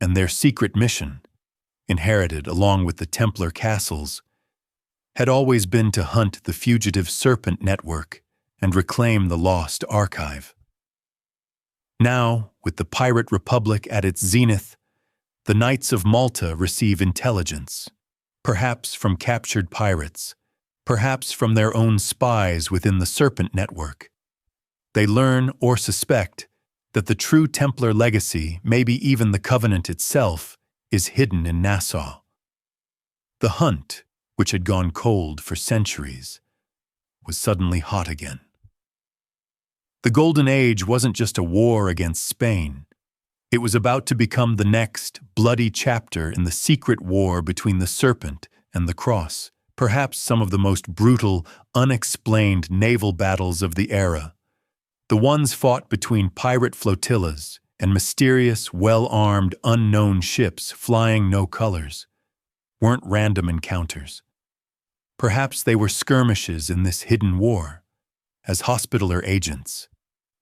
and their secret mission, inherited along with the Templar castles, had always been to hunt the fugitive Serpent network and reclaim the lost archive. Now, with the pirate republic at its zenith, the Knights of Malta receive intelligence, perhaps from captured pirates, perhaps from their own spies within the Serpent network. They learn or suspect that the true Templar legacy, maybe even the Covenant itself, is hidden in Nassau. The hunt, which had gone cold for centuries, was suddenly hot again. The Golden Age wasn't just a war against Spain. It was about to become the next bloody chapter in the secret war between the Serpent and the Cross, perhaps some of the most brutal, unexplained naval battles of the era. The ones fought between pirate flotillas and mysterious, well-armed, unknown ships flying no colors, weren't random encounters. Perhaps they were skirmishes in this hidden war, as Hospitaller agents,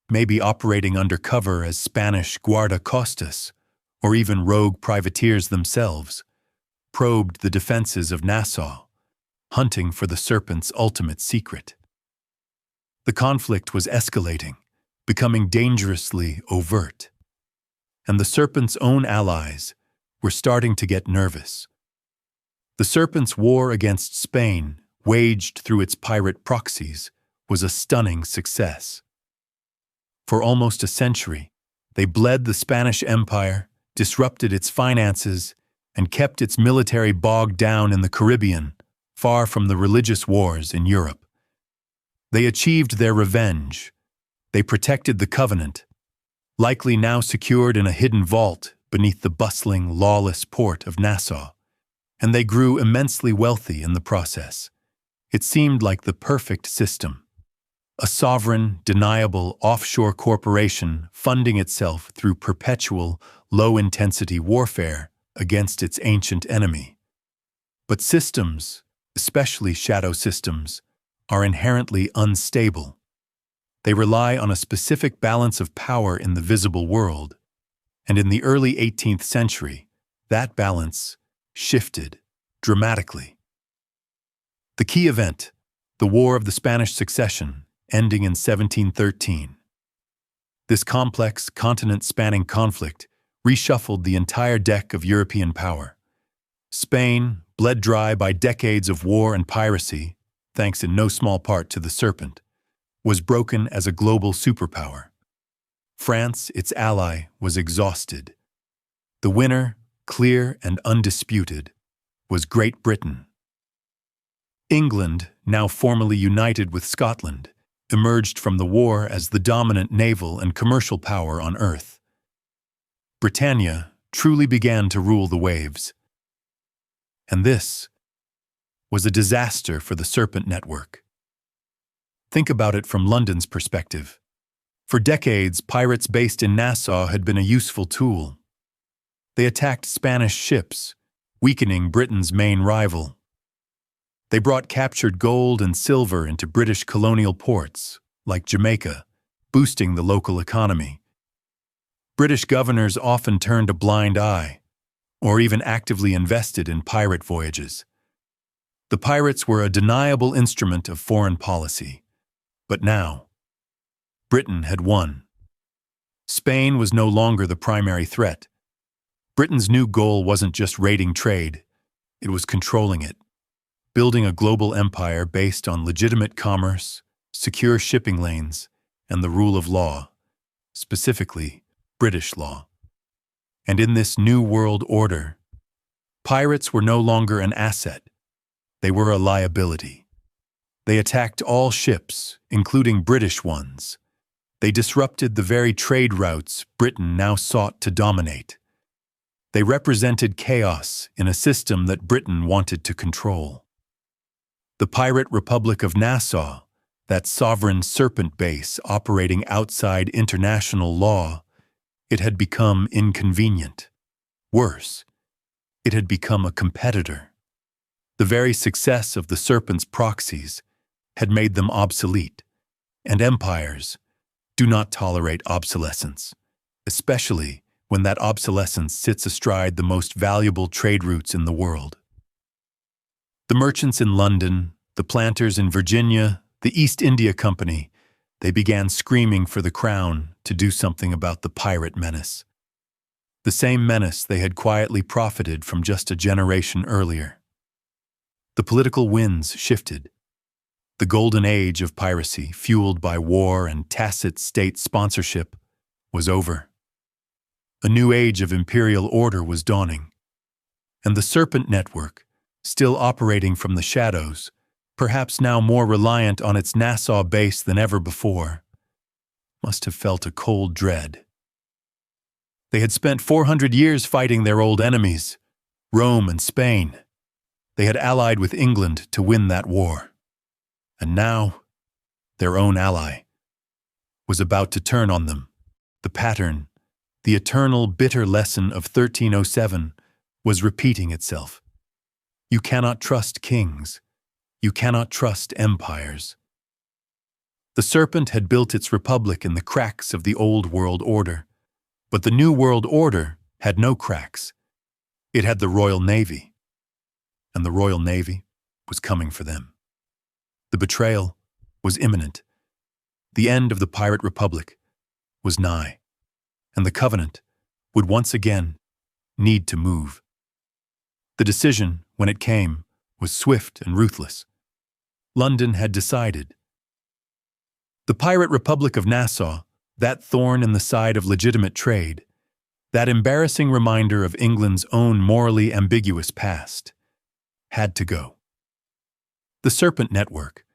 maybe operating undercover as Spanish guardacostas, or even rogue privateers themselves, probed the defenses of Nassau, hunting for the Serpent's ultimate secret. The conflict was escalating, becoming dangerously overt. And the Serpent's own allies were starting to get nervous. The Serpent's war against Spain, waged through its pirate proxies, was a stunning success. For almost a century, they bled the Spanish Empire, disrupted its finances, and kept its military bogged down in the Caribbean, far from the religious wars in Europe. They achieved their revenge. They protected the covenant, likely now secured in a hidden vault beneath the bustling, lawless port of Nassau, and they grew immensely wealthy in the process. It seemed like the perfect system. A sovereign, deniable offshore corporation funding itself through perpetual, low-intensity warfare against its ancient enemy. But systems, especially shadow systems, are inherently unstable. They rely on a specific balance of power in the visible world, and in the early 18th century, that balance shifted dramatically. The key event, the War of the Spanish Succession, ending in 1713. This complex, continent-spanning conflict reshuffled the entire deck of European power. Spain, bled dry by decades of war and piracy, thanks in no small part to the Serpent, was broken as a global superpower. France, its ally, was exhausted. The winner, clear and undisputed, was Great Britain. England, now formally united with Scotland, emerged from the war as the dominant naval and commercial power on Earth. Britannia truly began to rule the waves. And this was a disaster for the Serpent network. Think about it from London's perspective. For decades, pirates based in Nassau had been a useful tool. They attacked Spanish ships, weakening Britain's main rival. They brought captured gold and silver into British colonial ports, like Jamaica, boosting the local economy. British governors often turned a blind eye, or even actively invested in pirate voyages. The pirates were a deniable instrument of foreign policy. But now, Britain had won. Spain was no longer the primary threat. Britain's new goal wasn't just raiding trade, it was controlling it. Building a global empire based on legitimate commerce, secure shipping lanes, and the rule of law, specifically British law. And in this new world order, pirates were no longer an asset, they were a liability. They attacked all ships, including British ones. They disrupted the very trade routes Britain now sought to dominate. They represented chaos in a system that Britain wanted to control. The Pirate Republic of Nassau, that sovereign serpent base operating outside international law, it had become inconvenient. Worse, it had become a competitor. The very success of the Serpent's proxies had made them obsolete, and empires do not tolerate obsolescence, especially when that obsolescence sits astride the most valuable trade routes in the world. The merchants in London, the planters in Virginia, the East India Company, they began screaming for the crown to do something about the pirate menace. The same menace they had quietly profited from just a generation earlier. The political winds shifted. The golden age of piracy, fueled by war and tacit state sponsorship, was over. A new age of imperial order was dawning. And the Serpent network, still operating from the shadows, perhaps now more reliant on its Nassau base than ever before, must have felt a cold dread. They had spent 400 years fighting their old enemies, Rome and Spain. They had allied with England to win that war. And now, their own ally was about to turn on them. The pattern, the eternal bitter lesson of 1307, was repeating itself. You cannot trust kings. You cannot trust empires. The Serpent had built its republic in the cracks of the old world order, but the new world order had no cracks. It had the Royal Navy, and the Royal Navy was coming for them. The betrayal was imminent. The end of the Pirate Republic, was nigh, and the Covenant would once again need to move. The decision, when it came, was swift and ruthless. London had decided. The Pirate Republic of Nassau, that thorn in the side of legitimate trade, that embarrassing reminder of England's own morally ambiguous past, had to go. The Serpent network,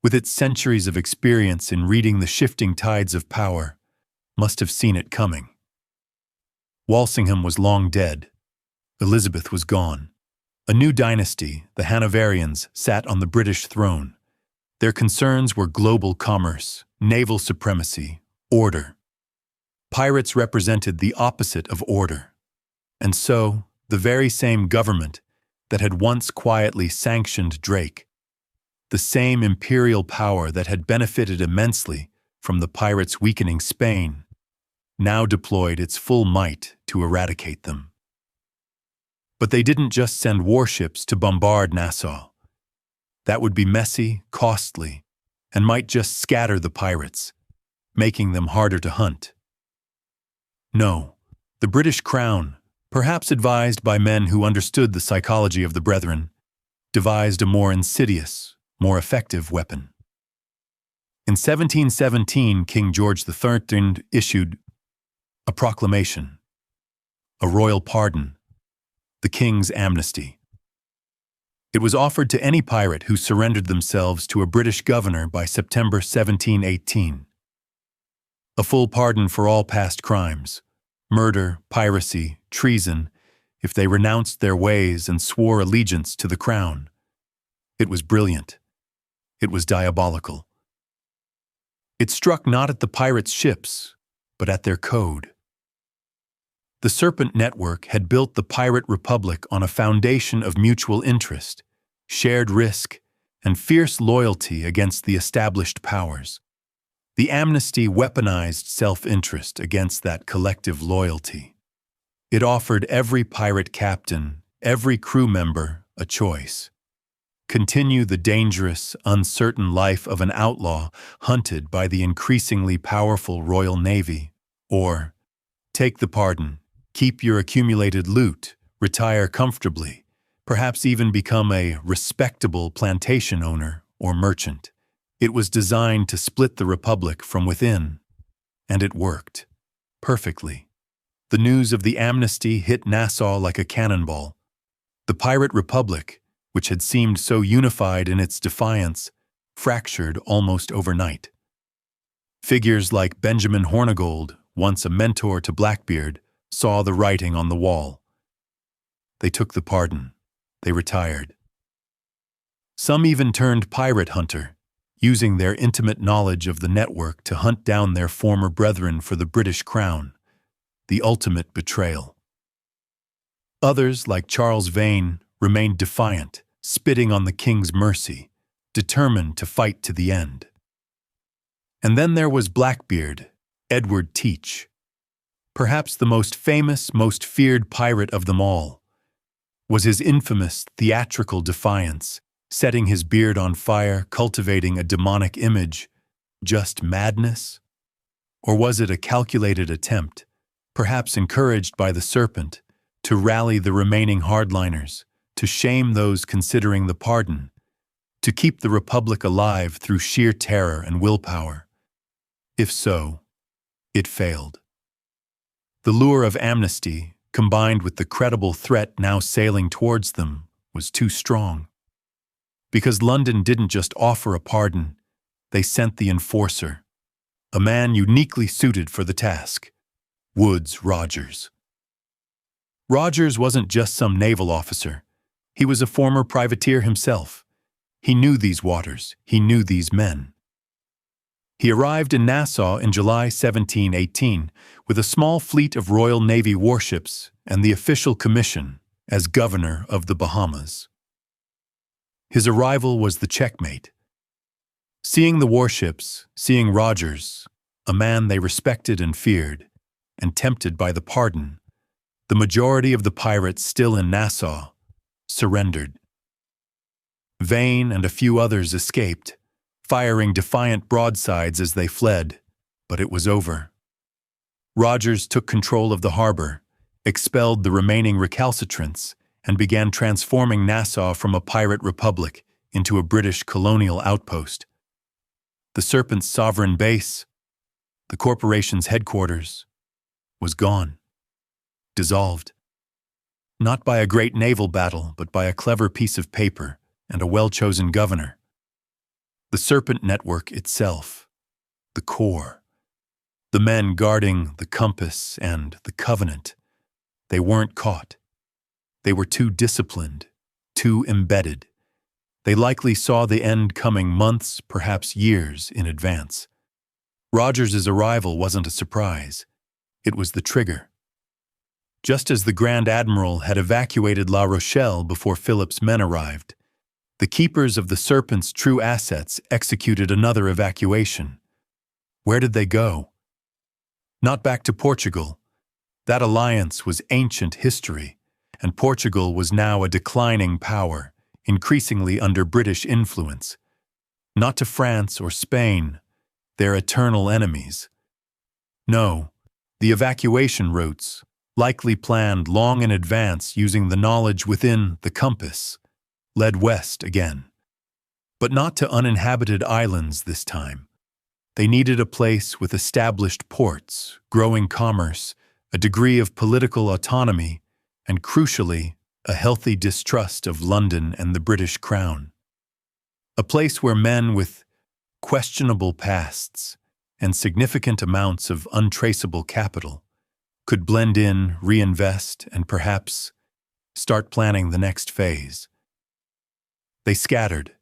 with its centuries of experience in reading the shifting tides of power, must have seen it coming. Walsingham was long dead. Elizabeth was gone. A new dynasty, the Hanoverians, sat on the British throne. Their concerns were global commerce, naval supremacy, order. Pirates represented the opposite of order. And so, the very same government that had once quietly sanctioned Drake, the same imperial power that had benefited immensely from the pirates' weakening Spain, now deployed its full might to eradicate them. But they didn't just send warships to bombard Nassau. That would be messy, costly, and might just scatter the pirates, making them harder to hunt. No, the British Crown, perhaps advised by men who understood the psychology of the Brethren, devised a more insidious, more effective weapon. In 1717, King George III issued a proclamation, a royal pardon, the king's amnesty. It was offered to any pirate who surrendered themselves to a British governor by September 1718. A full pardon for all past crimes, murder, piracy, treason, if they renounced their ways and swore allegiance to the crown. It was brilliant. It was diabolical. It struck not at the pirates' ships, but at their code. The Serpent network had built the pirate republic on a foundation of mutual interest, shared risk, and fierce loyalty against the established powers. The amnesty weaponized self-interest against that collective loyalty. It offered every pirate captain, every crew member, a choice. Continue the dangerous, uncertain life of an outlaw hunted by the increasingly powerful Royal Navy, or take the pardon, keep your accumulated loot, retire comfortably, perhaps even become a respectable plantation owner or merchant. It was designed to split the republic from within, and it worked perfectly. The news of the amnesty hit Nassau like a cannonball. The pirate republic, which had seemed so unified in its defiance, fractured almost overnight. Figures like Benjamin Hornigold, once a mentor to Blackbeard, saw the writing on the wall. They took the pardon. They retired. Some even turned pirate hunter, using their intimate knowledge of the network to hunt down their former brethren for the British crown, the ultimate betrayal. Others, like Charles Vane, remained defiant, spitting on the king's mercy, determined to fight to the end. And then there was Blackbeard, Edward Teach, perhaps the most famous, most feared pirate of them all. Was his infamous theatrical defiance, setting his beard on fire, cultivating a demonic image, just madness? Or was it a calculated attempt, perhaps encouraged by the Serpent, to rally the remaining hardliners, to shame those considering the pardon, to keep the Republic alive through sheer terror and willpower? If so, it failed. The lure of amnesty, combined with the credible threat now sailing towards them, was too strong. Because London didn't just offer a pardon, they sent the enforcer, a man uniquely suited for the task, Woodes Rogers. Rogers wasn't just some naval officer. He was a former privateer himself. He knew these waters. He knew these men. He arrived in Nassau in July 1718 with a small fleet of Royal Navy warships and the official commission as governor of the Bahamas. His arrival was the checkmate. Seeing the warships, seeing Rogers, a man they respected and feared, and tempted by the pardon, the majority of the pirates still in Nassau surrendered. Vane and a few others escaped, firing defiant broadsides as they fled, but it was over. Rogers took control of the harbor, expelled the remaining recalcitrants, and began transforming Nassau from a pirate republic into a British colonial outpost. The Serpent's sovereign base, the corporation's headquarters, was gone, dissolved. Not by a great naval battle, but by a clever piece of paper and a well-chosen governor. The Serpent network itself, the core, the men guarding the compass and the covenant, they weren't caught. They were too disciplined, too embedded. They likely saw the end coming months, perhaps years in advance. Rogers's arrival wasn't a surprise. It was the trigger. Just as the Grand Admiral had evacuated La Rochelle before Philip's men arrived, the keepers of the Serpent's true assets executed another evacuation. Where did they go? Not back to Portugal. That alliance was ancient history, and Portugal was now a declining power, increasingly under British influence. Not to France or Spain, their eternal enemies. No, the evacuation routes, likely planned long in advance using the knowledge within the compass, led west again. But not to uninhabited islands this time. They needed a place with established ports, growing commerce, a degree of political autonomy, and crucially, a healthy distrust of London and the British Crown. A place where men with questionable pasts and significant amounts of untraceable capital could blend in, reinvest, and perhaps start planning the next phase. They scattered,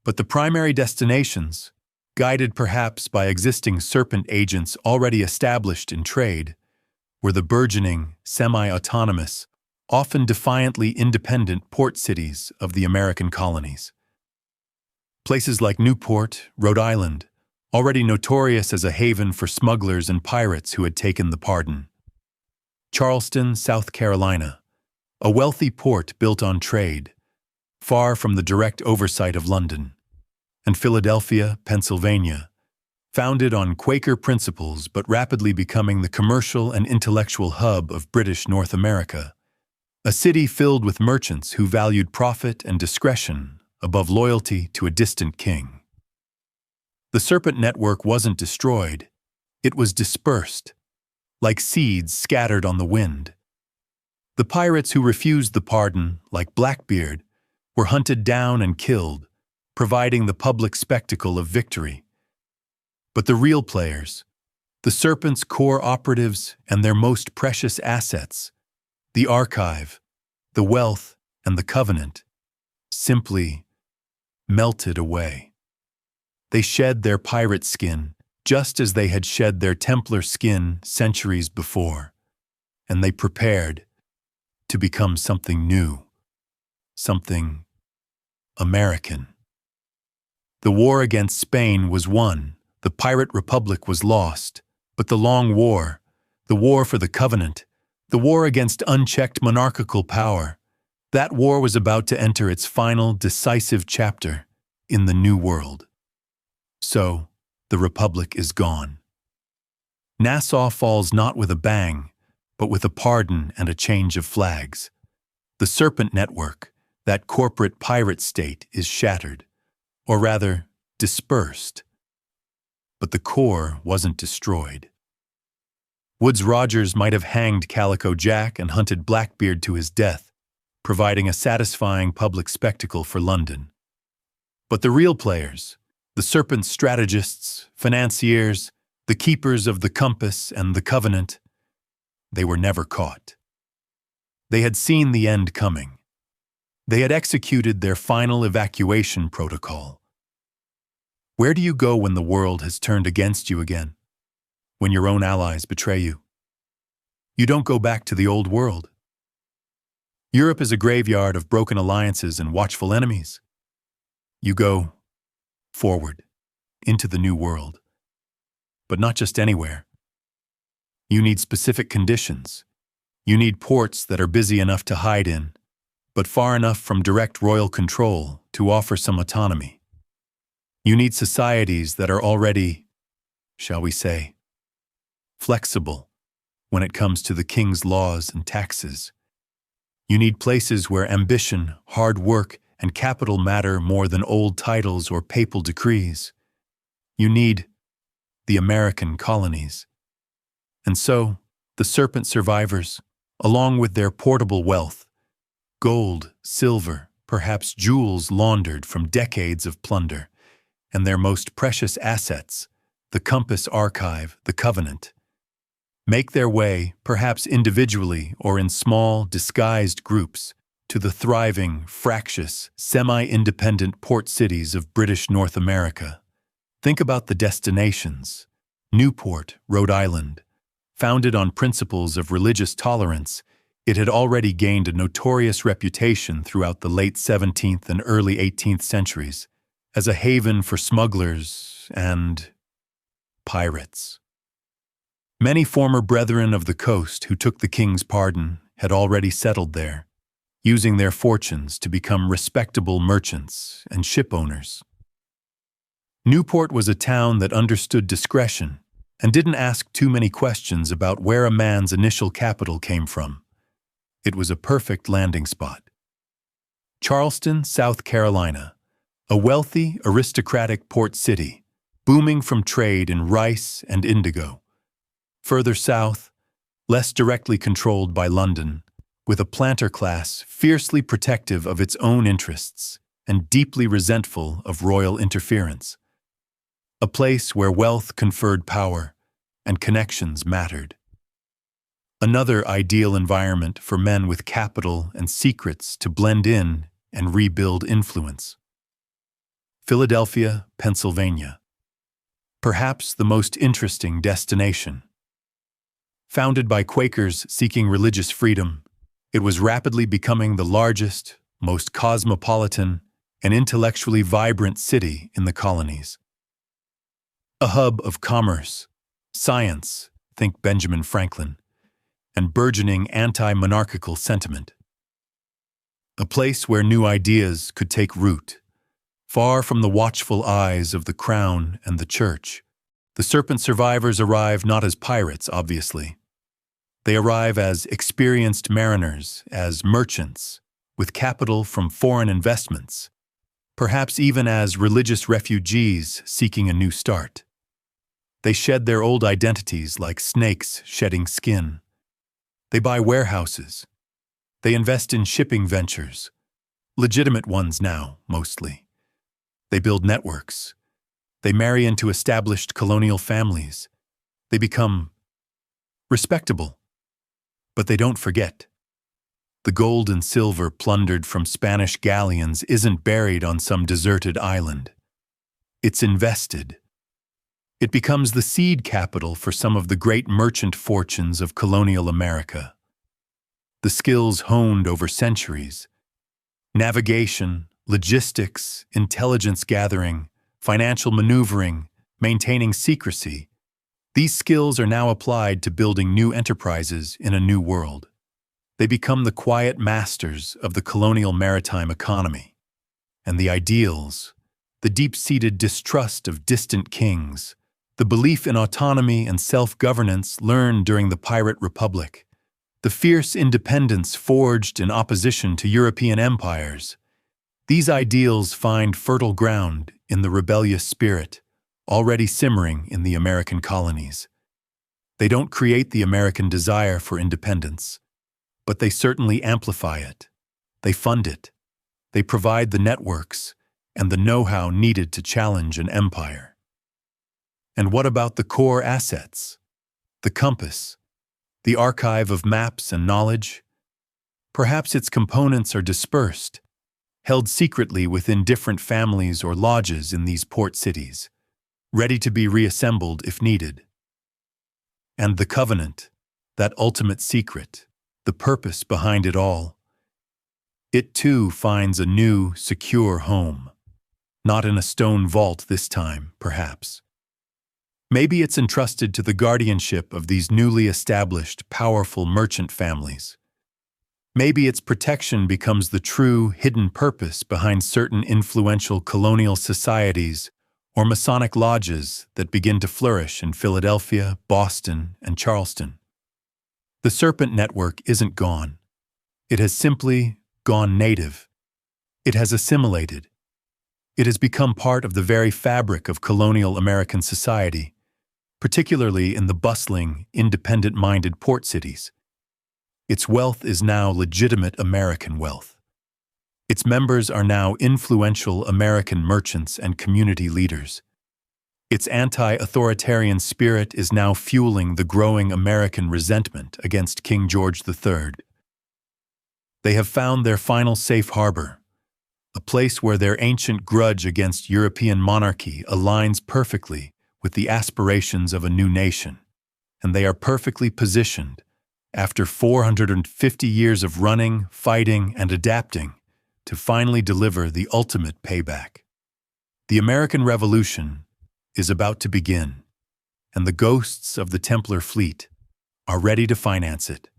but the primary destinations, guided perhaps by existing Serpent agents already established in trade, were the burgeoning, semi-autonomous, often defiantly independent port cities of the American colonies. Places like Newport, Rhode Island, already notorious as a haven for smugglers and pirates who had taken the pardon. Charleston, South Carolina, a wealthy port built on trade, far from the direct oversight of London. And Philadelphia, Pennsylvania, founded on Quaker principles but rapidly becoming the commercial and intellectual hub of British North America, a city filled with merchants who valued profit and discretion above loyalty to a distant king. The Serpent network wasn't destroyed, it was dispersed, like seeds scattered on the wind. The pirates who refused the pardon, like Blackbeard, were hunted down and killed, providing the public spectacle of victory. But the real players, the Serpent's core operatives and their most precious assets, the archive, the wealth, and the covenant, simply melted away. They shed their pirate skin just as they had shed their Templar skin centuries before, and they prepared to become something new, something American. The war against Spain was won, the pirate republic was lost, but the long war, the war for the covenant, the war against unchecked monarchical power, that war was about to enter its final, decisive chapter in the New World. So, the Republic is gone. Nassau falls not with a bang, but with a pardon and a change of flags. The Serpent network, that corporate pirate state, is shattered, or rather, dispersed. But the core wasn't destroyed. Woodes Rogers might have hanged Calico Jack and hunted Blackbeard to his death, providing a satisfying public spectacle for London. But the real players, the Serpent strategists, financiers, the keepers of the compass and the covenant, they were never caught. They had seen the end coming. They had executed their final evacuation protocol. Where do you go when the world has turned against you again? When your own allies betray you? You don't go back to the old world. Europe is a graveyard of broken alliances and watchful enemies. You go forward, into the new world. But not just anywhere. You need specific conditions. You need ports that are busy enough to hide in, but far enough from direct royal control to offer some autonomy. You need societies that are already, shall we say, flexible, when it comes to the king's laws and taxes. You need places where ambition, hard work, and capital matter more than old titles or papal decrees. You need the American colonies. And so, the Serpent survivors, along with their portable wealth, gold, silver, perhaps jewels laundered from decades of plunder, and their most precious assets, the compass archive, the Covenant, make their way, perhaps individually or in small, disguised groups, to the thriving, fractious, semi-independent port cities of British North America. Think about the destinations. Newport, Rhode Island. Founded on principles of religious tolerance, it had already gained a notorious reputation throughout the late 17th and early 18th centuries as a haven for smugglers and pirates. Many former brethren of the coast who took the king's pardon had already settled there, using their fortunes to become respectable merchants and ship owners. Newport was a town that understood discretion and didn't ask too many questions about where a man's initial capital came from. It was a perfect landing spot. Charleston, South Carolina, a wealthy, aristocratic port city, booming from trade in rice and indigo. Further south, less directly controlled by London, with a planter class fiercely protective of its own interests and deeply resentful of royal interference. A place where wealth conferred power and connections mattered. Another ideal environment for men with capital and secrets to blend in and rebuild influence. Philadelphia, Pennsylvania. Perhaps the most interesting destination. Founded by Quakers seeking religious freedom, it was rapidly becoming the largest, most cosmopolitan, and intellectually vibrant city in the colonies. A hub of commerce, science, think Benjamin Franklin, and burgeoning anti-monarchical sentiment. A place where new ideas could take root, far from the watchful eyes of the crown and the church. The Serpent survivors arrive not as pirates, obviously. They arrive as experienced mariners, as merchants, with capital from foreign investments, perhaps even as religious refugees seeking a new start. They shed their old identities like snakes shedding skin. They buy warehouses. They invest in shipping ventures, legitimate ones now, mostly. They build networks. They marry into established colonial families. They become respectable. But they don't forget. The gold and silver plundered from Spanish galleons isn't buried on some deserted island. It's invested. It becomes the seed capital for some of the great merchant fortunes of colonial America. The skills honed over centuries, navigation, logistics, intelligence gathering, financial maneuvering, maintaining secrecy, these skills are now applied to building new enterprises in a new world. They become the quiet masters of the colonial maritime economy. And the ideals, the deep-seated distrust of distant kings, the belief in autonomy and self-governance learned during the Pirate Republic, the fierce independence forged in opposition to European empires, these ideals find fertile ground in the rebellious spirit already simmering in the American colonies. They don't create the American desire for independence, but they certainly amplify it. They fund it. They provide the networks and the know-how needed to challenge an empire. And what about the core assets? The compass, the archive of maps and knowledge? Perhaps its components are dispersed, held secretly within different families or lodges in these port cities, ready to be reassembled if needed. And the Covenant, that ultimate secret, the purpose behind it all, it too finds a new, secure home. Not in a stone vault this time, perhaps. Maybe it's entrusted to the guardianship of these newly established, powerful merchant families. Maybe its protection becomes the true, hidden purpose behind certain influential colonial societies or Masonic lodges that begin to flourish in Philadelphia, Boston, and Charleston. The Serpent network isn't gone. It has simply gone native. It has assimilated. It has become part of the very fabric of colonial American society, particularly in the bustling, independent-minded port cities. Its wealth is now legitimate American wealth. Its members are now influential American merchants and community leaders. Its anti-authoritarian spirit is now fueling the growing American resentment against King George III. They have found their final safe harbor, a place where their ancient grudge against European monarchy aligns perfectly with the aspirations of a new nation, and they are perfectly positioned, after 450 years of running, fighting, and adapting, to finally deliver the ultimate payback. The American Revolution is about to begin, and the ghosts of the Templar fleet are ready to finance it.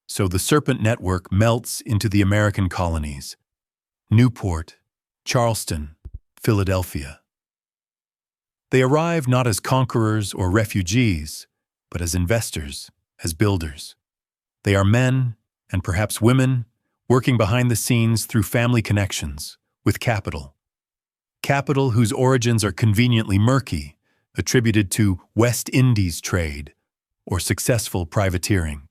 So the Serpent network melts into the American colonies: Newport, Charleston, Philadelphia. They arrive not as conquerors or refugees, but as investors, as builders. They are men, and perhaps women, working behind the scenes through family connections, with capital. Capital whose origins are conveniently murky, attributed to West Indies trade or successful privateering.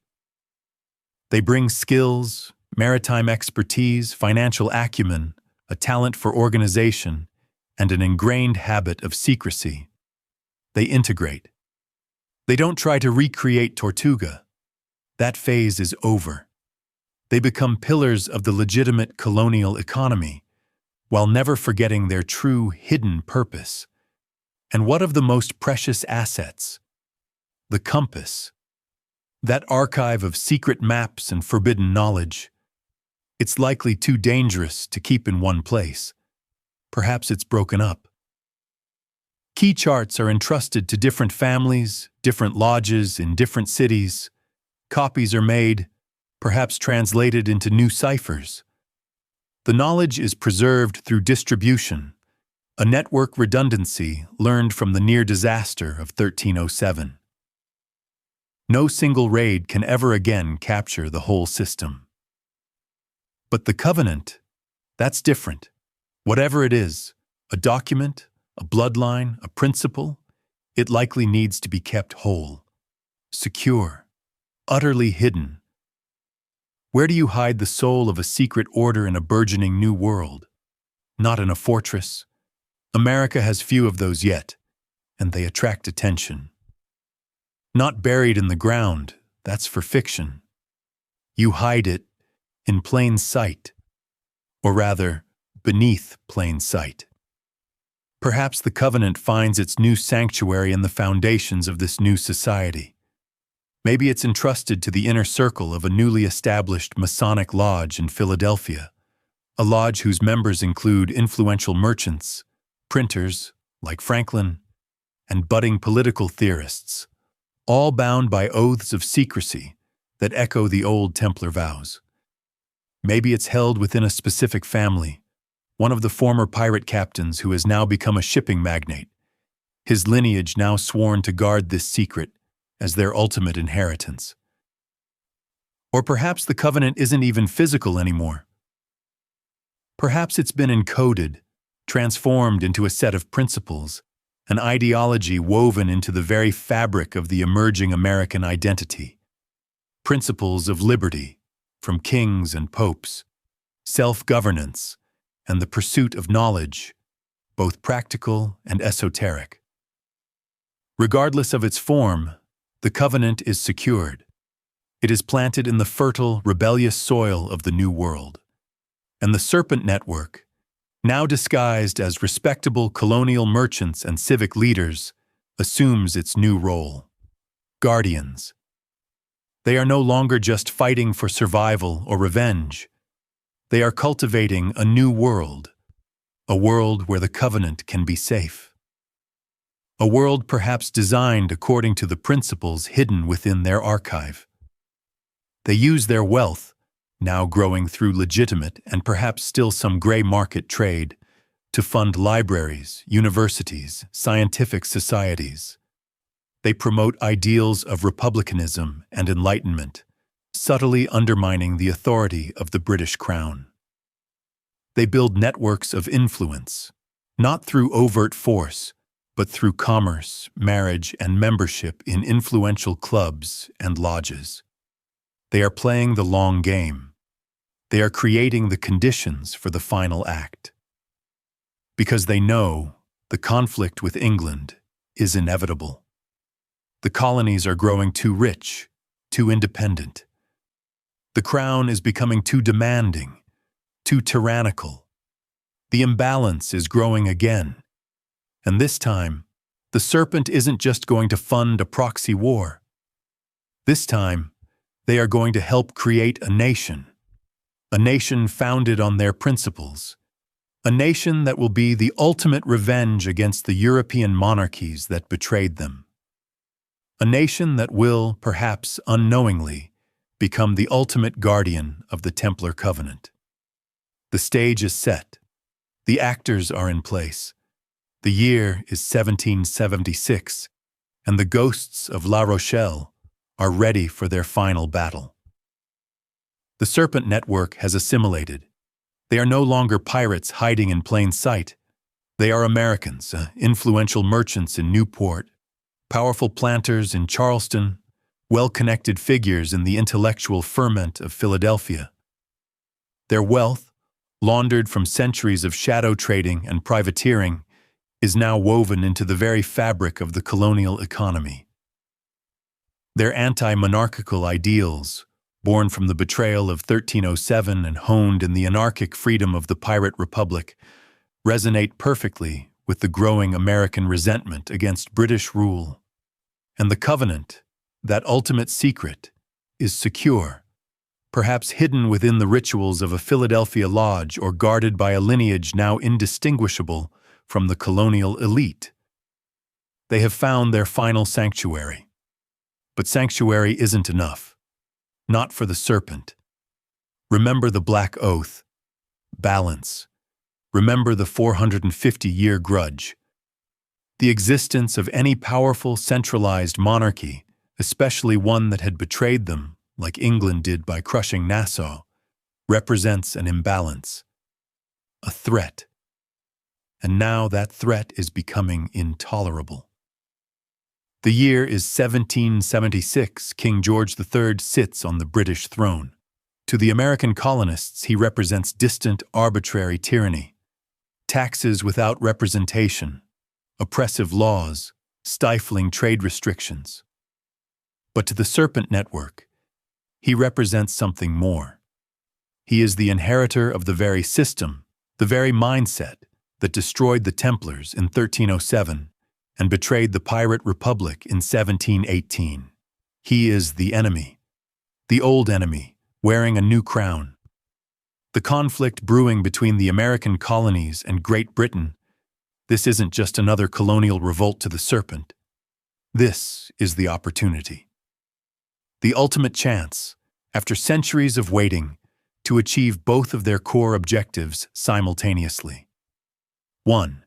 They bring skills, maritime expertise, financial acumen, a talent for organization, and an ingrained habit of secrecy. They integrate. They don't try to recreate Tortuga. That phase is over. They become pillars of the legitimate colonial economy, while never forgetting their true hidden purpose. And what of the most precious assets? The compass. That archive of secret maps and forbidden knowledge. It's likely too dangerous to keep in one place. Perhaps it's broken up. Key charts are entrusted to different families, different lodges in different cities. Copies are made, perhaps translated into new ciphers. The knowledge is preserved through distribution, a network redundancy learned from the near disaster of 1307. No single raid can ever again capture the whole system. But the covenant, that's different. Whatever it is, a document, a bloodline, a principle, it likely needs to be kept whole, secure, utterly hidden. Where do you hide the soul of a secret order in a burgeoning new world? Not in a fortress. America has few of those yet, and they attract attention. Not buried in the ground, that's for fiction. You hide it in plain sight, or rather, beneath plain sight. Perhaps the covenant finds its new sanctuary in the foundations of this new society. Maybe it's entrusted to the inner circle of a newly established Masonic lodge in Philadelphia, a lodge whose members include influential merchants, printers, like Franklin, and budding political theorists, all bound by oaths of secrecy that echo the old Templar vows. Maybe it's held within a specific family, one of the former pirate captains who has now become a shipping magnate, his lineage now sworn to guard this secret as their ultimate inheritance. Or perhaps the covenant isn't even physical anymore. Perhaps it's been encoded, transformed into a set of principles, an ideology woven into the very fabric of the emerging American identity. Principles of liberty, from kings and popes, self-governance, and the pursuit of knowledge, both practical and esoteric. Regardless of its form, the covenant is secured. It is planted in the fertile, rebellious soil of the New World. And the Serpent network, now disguised as respectable colonial merchants and civic leaders, assumes its new role. Guardians. They are no longer just fighting for survival or revenge. They are cultivating a new world, a world where the covenant can be safe. A world perhaps designed according to the principles hidden within their archive. They use their wealth, now growing through legitimate and perhaps still some gray market trade, to fund libraries, universities, scientific societies. They promote ideals of republicanism and enlightenment, subtly undermining the authority of the British Crown. They build networks of influence, not through overt force, but through commerce, marriage, and membership in influential clubs and lodges. They are playing the long game. They are creating the conditions for the final act. Because they know the conflict with England is inevitable. The colonies are growing too rich, too independent. The Crown is becoming too demanding, too tyrannical. The imbalance is growing again. And this time, the Serpent isn't just going to fund a proxy war. This time, they are going to help create a nation founded on their principles, a nation that will be the ultimate revenge against the European monarchies that betrayed them. A nation that will, perhaps unknowingly, become the ultimate guardian of the Templar Covenant. The stage is set. The actors are in place. The year is 1776, and the ghosts of La Rochelle are ready for their final battle. The Serpent network has assimilated. They are no longer pirates hiding in plain sight. They are Americans, influential merchants in Newport, powerful planters in Charleston, well-connected figures in the intellectual ferment of Philadelphia. Their wealth, laundered from centuries of shadow trading and privateering, is now woven into the very fabric of the colonial economy. Their anti-monarchical ideals, born from the betrayal of 1307 and honed in the anarchic freedom of the pirate republic, resonate perfectly with the growing American resentment against British rule. And the Covenant, that ultimate secret, is secure, perhaps hidden within the rituals of a Philadelphia lodge or guarded by a lineage now indistinguishable from the colonial elite. They have found their final sanctuary. But sanctuary isn't enough. Not for the Serpent. Remember the Black Oath. Balance. Remember the 450-year grudge. The existence of any powerful, centralized monarchy, especially one that had betrayed them, like England did by crushing Nassau, represents an imbalance, a threat. And now that threat is becoming intolerable. The year is 1776. King George III sits on the British throne. To the American colonists, he represents distant, arbitrary tyranny, taxes without representation, oppressive laws, stifling trade restrictions. But to the Serpent network, he represents something more. He is the inheritor of the very system, the very mindset that destroyed the Templars in 1307 and betrayed the Pirate Republic in 1718. He is the enemy, the old enemy, wearing a new crown. The conflict brewing between the American colonies and Great Britain, this isn't just another colonial revolt to the Serpent. This is the opportunity. The ultimate chance, after centuries of waiting, to achieve both of their core objectives simultaneously. 1.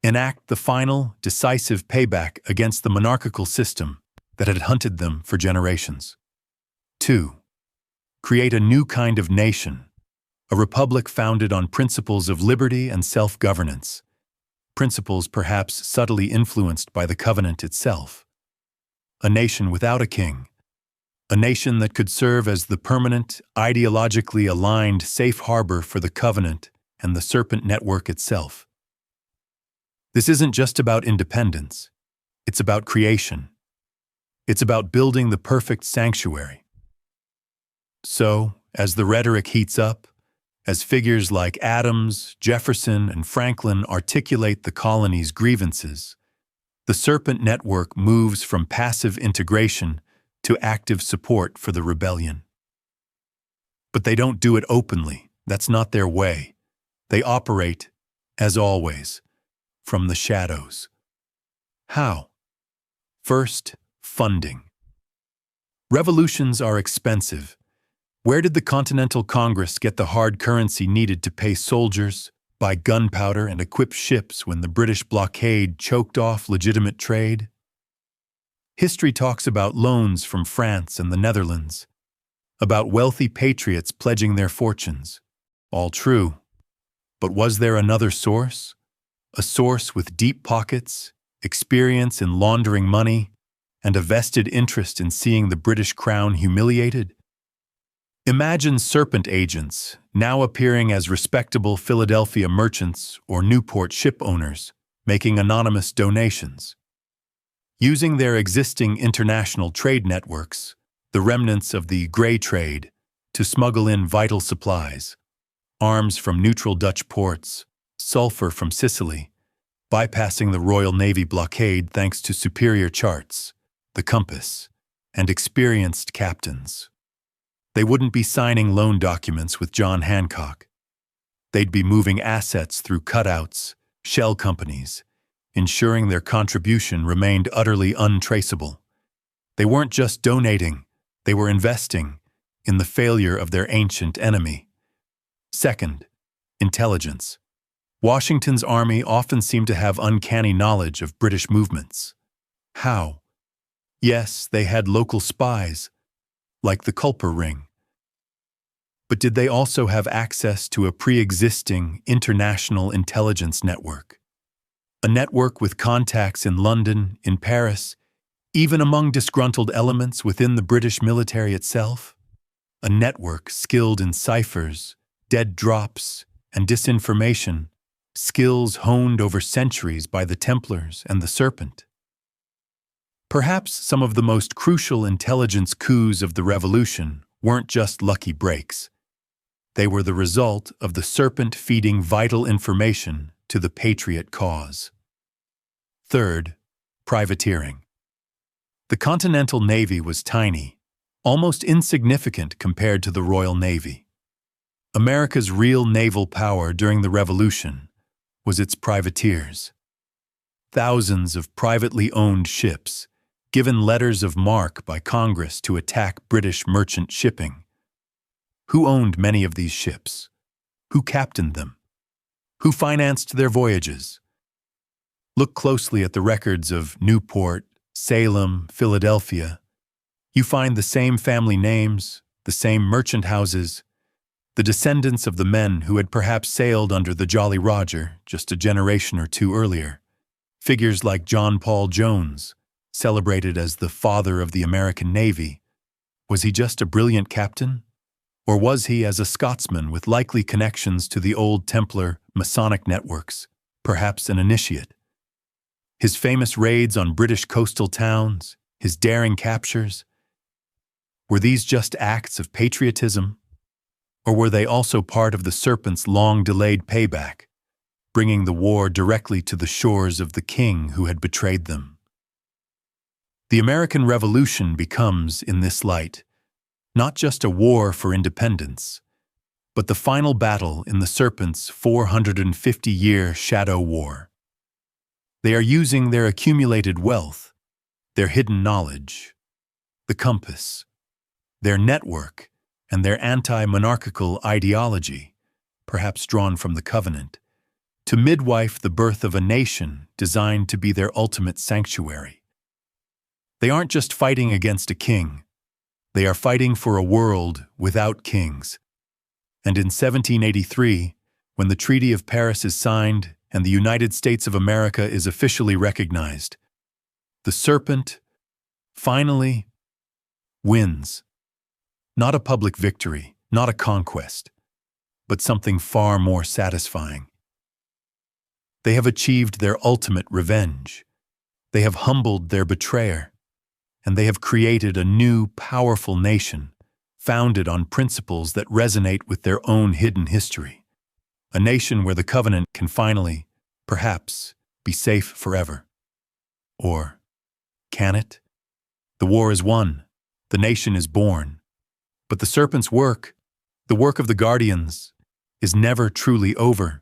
Enact the final, decisive payback against the monarchical system that had hunted them for generations. 2. Create a new kind of nation, a republic founded on principles of liberty and self-governance, principles perhaps subtly influenced by the Covenant itself. A nation without a king, a nation that could serve as the permanent, ideologically aligned safe harbor for the Covenant and the Serpent network itself. This isn't just about independence. It's about creation. It's about building the perfect sanctuary. So, as the rhetoric heats up, as figures like Adams, Jefferson, and Franklin articulate the colony's grievances, the Serpent network moves from passive integration to active support for the rebellion. But they don't do it openly. That's not their way. They operate, as always, from the shadows. How? First, funding. Revolutions are expensive. Where did the Continental Congress get the hard currency needed to pay soldiers, buy gunpowder, and equip ships when the British blockade choked off legitimate trade? History talks about loans from France and the Netherlands, about wealthy patriots pledging their fortunes. All true. But was there another source? A source with deep pockets, experience in laundering money, and a vested interest in seeing the British crown humiliated? Imagine Serpent agents, now appearing as respectable Philadelphia merchants or Newport ship owners, making anonymous donations. Using their existing international trade networks, the remnants of the grey trade, to smuggle in vital supplies, arms from neutral Dutch ports, sulfur from Sicily, bypassing the Royal Navy blockade thanks to superior charts, the compass, and experienced captains. They wouldn't be signing loan documents with John Hancock. They'd be moving assets through cutouts, shell companies, ensuring their contribution remained utterly untraceable. They weren't just donating, they were investing in the failure of their ancient enemy. Second, intelligence. Washington's army often seemed to have uncanny knowledge of British movements. How? Yes, they had local spies, like the Culper Ring. But did they also have access to a pre-existing international intelligence network? A network with contacts in London, in Paris, even among disgruntled elements within the British military itself? A network skilled in ciphers, dead drops, and disinformation, skills honed over centuries by the Templars and the Serpent. Perhaps some of the most crucial intelligence coups of the Revolution weren't just lucky breaks. They were the result of the Serpent feeding vital information to the Patriot cause. Third, privateering. The Continental Navy was tiny, almost insignificant compared to the Royal Navy. America's real naval power during the Revolution was its privateers. Thousands of privately owned ships, given letters of marque by Congress to attack British merchant shipping. Who owned many of these ships? Who captained them? Who financed their voyages? Look closely at the records of Newport, Salem, Philadelphia. You find the same family names, the same merchant houses, the descendants of the men who had perhaps sailed under the Jolly Roger just a generation or two earlier. Figures like John Paul Jones, celebrated as the father of the American Navy. Was he just a brilliant captain? Or was he, as a Scotsman with likely connections to the old Templar Masonic networks, perhaps an initiate? His famous raids on British coastal towns, his daring captures, were these just acts of patriotism? Or were they also part of the Serpent's long-delayed payback, bringing the war directly to the shores of the king who had betrayed them? The American Revolution becomes, in this light, not just a war for independence, but the final battle in the Serpent's 450-year shadow war. They are using their accumulated wealth, their hidden knowledge, the compass, their network, and their anti-monarchical ideology, perhaps drawn from the Covenant, to midwife the birth of a nation designed to be their ultimate sanctuary. They aren't just fighting against a king, they are fighting for a world without kings. And in 1783, when the Treaty of Paris is signed and the United States of America is officially recognized, the Serpent finally wins. Not a public victory, not a conquest, but something far more satisfying. They have achieved their ultimate revenge. They have humbled their betrayer, and they have created a new, powerful nation, founded on principles that resonate with their own hidden history. A nation where the Covenant can finally, perhaps, be safe forever. Or, can it? The war is won, the nation is born, but the Serpent's work, the work of the Guardians, is never truly over.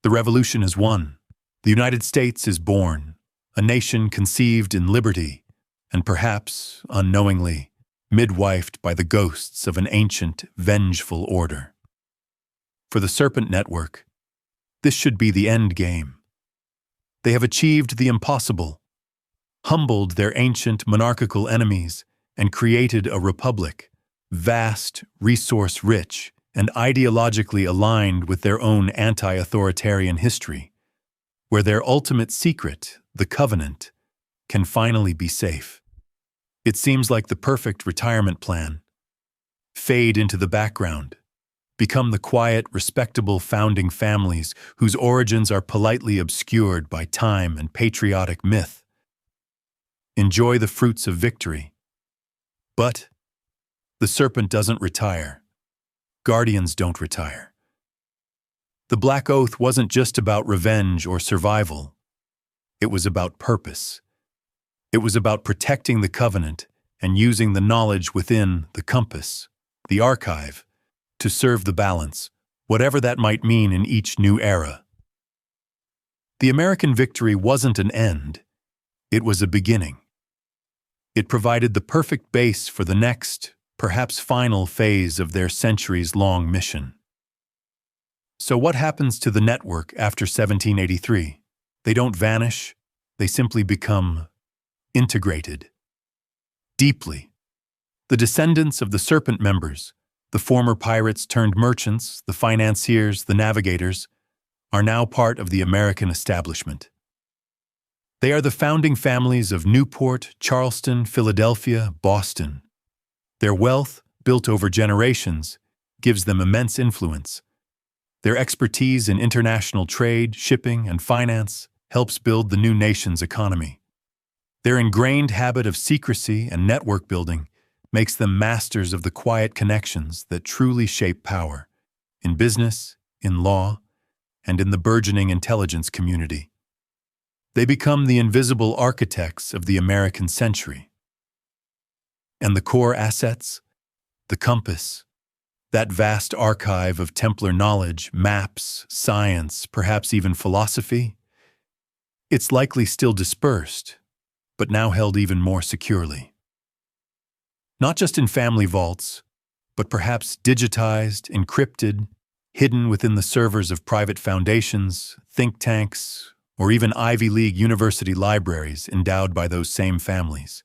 The revolution is won, the United States is born, a nation conceived in liberty, and perhaps, unknowingly, midwifed by the ghosts of an ancient, vengeful order. For the Serpent Network, this should be the end game. They have achieved the impossible. humbled their ancient monarchical enemies, and created a republic, vast, resource-rich, and ideologically aligned with their own anti-authoritarian history, where their ultimate secret, the Covenant, can finally be safe. It seems like the perfect retirement plan. Fade into the background. Become the quiet, respectable founding families whose origins are politely obscured by time and patriotic myth. Enjoy the fruits of victory. But the Serpent doesn't retire. Guardians don't retire. The Black Oath wasn't just about revenge or survival. It was about purpose. It was about protecting the Covenant and using the knowledge within the compass, the archive, to serve the balance, whatever that might mean in each new era. The American victory wasn't an end. It was a beginning. It provided the perfect base for the next, perhaps final phase of their centuries-long mission. So what happens to the network after 1783? They don't vanish, they simply become integrated. Deeply. The descendants of the Serpent members, the former pirates turned merchants, the financiers, the navigators, are now part of the American establishment. They are the founding families of Newport, Charleston, Philadelphia, Boston. Their wealth, built over generations, gives them immense influence. Their expertise in international trade, shipping, and finance helps build the new nation's economy. Their ingrained habit of secrecy and network building makes them masters of the quiet connections that truly shape power, in business, in law, and in the burgeoning intelligence community. They become the invisible architects of the American century. And the core assets? The compass. That vast archive of Templar knowledge, maps, science, perhaps even philosophy? It's likely still dispersed, but now held even more securely. Not just in family vaults, but perhaps digitized, encrypted, hidden within the servers of private foundations, think tanks, or even Ivy League university libraries endowed by those same families.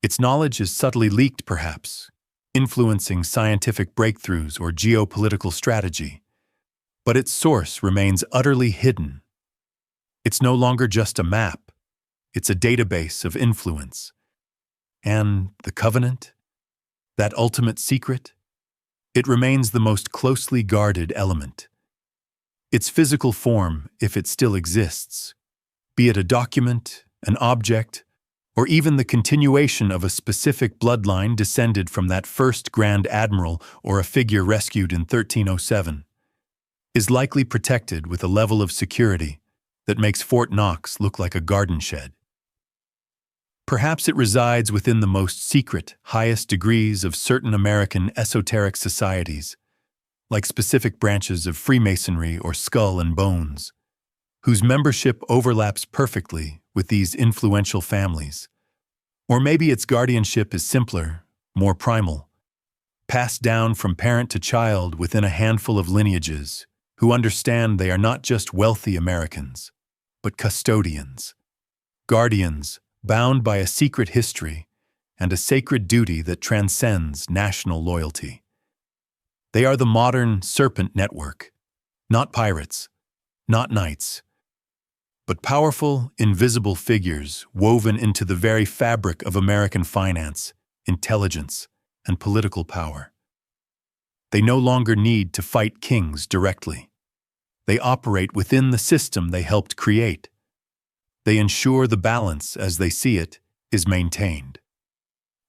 Its knowledge is subtly leaked, perhaps, influencing scientific breakthroughs or geopolitical strategy, but its source remains utterly hidden. It's no longer just a map, it's a database of influence. And the Covenant, that ultimate secret, it remains the most closely guarded element. Its physical form, if it still exists, be it a document, an object, or even the continuation of a specific bloodline descended from that first Grand Admiral or a figure rescued in 1307, is likely protected with a level of security that makes Fort Knox look like a garden shed. Perhaps it resides within the most secret, highest degrees of certain American esoteric societies, like specific branches of Freemasonry or Skull and Bones, whose membership overlaps perfectly with these influential families. Or maybe its guardianship is simpler, more primal, passed down from parent to child within a handful of lineages who understand they are not just wealthy Americans, but custodians, guardians bound by a secret history and a sacred duty that transcends national loyalty. They are the modern Serpent network, not pirates, not knights, but powerful, invisible figures woven into the very fabric of American finance, intelligence, and political power. They no longer need to fight kings directly. They operate within the system they helped create. They ensure the balance, as they see it, is maintained.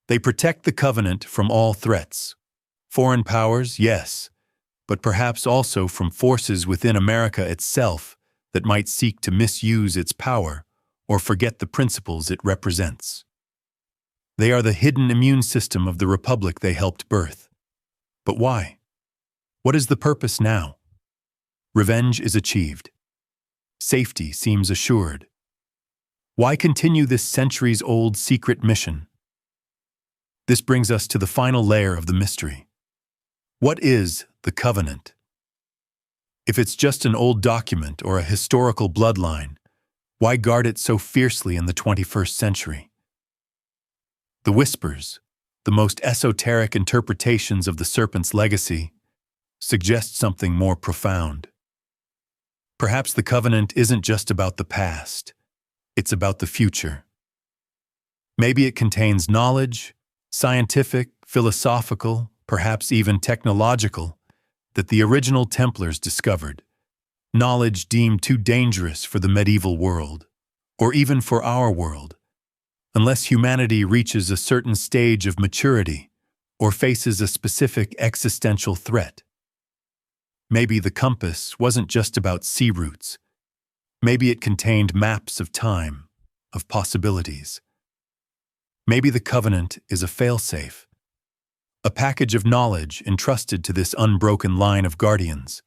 They protect the Covenant from all threats. Foreign powers, yes, but perhaps also from forces within America itself that might seek to misuse its power or forget the principles it represents. They are the hidden immune system of the republic they helped birth. But why? What is the purpose now? Revenge is achieved. Safety seems assured. Why continue this centuries-old secret mission? This brings us to the final layer of the mystery. What is the Covenant? If it's just an old document or a historical bloodline, Why guard it so fiercely in the 21st century? The whispers, the most esoteric interpretations of the Serpent's legacy, suggest something more profound. Perhaps the covenant isn't just about the past, it's about the future. Maybe it contains knowledge, scientific, philosophical, perhaps even technological, that the original Templars discovered. Knowledge deemed too dangerous for the medieval world, or even for our world, unless humanity reaches a certain stage of maturity or faces a specific existential threat. Maybe the compass wasn't just about sea routes. Maybe it contained maps of time, of possibilities. Maybe the covenant is a failsafe, a package of knowledge entrusted to this unbroken line of guardians,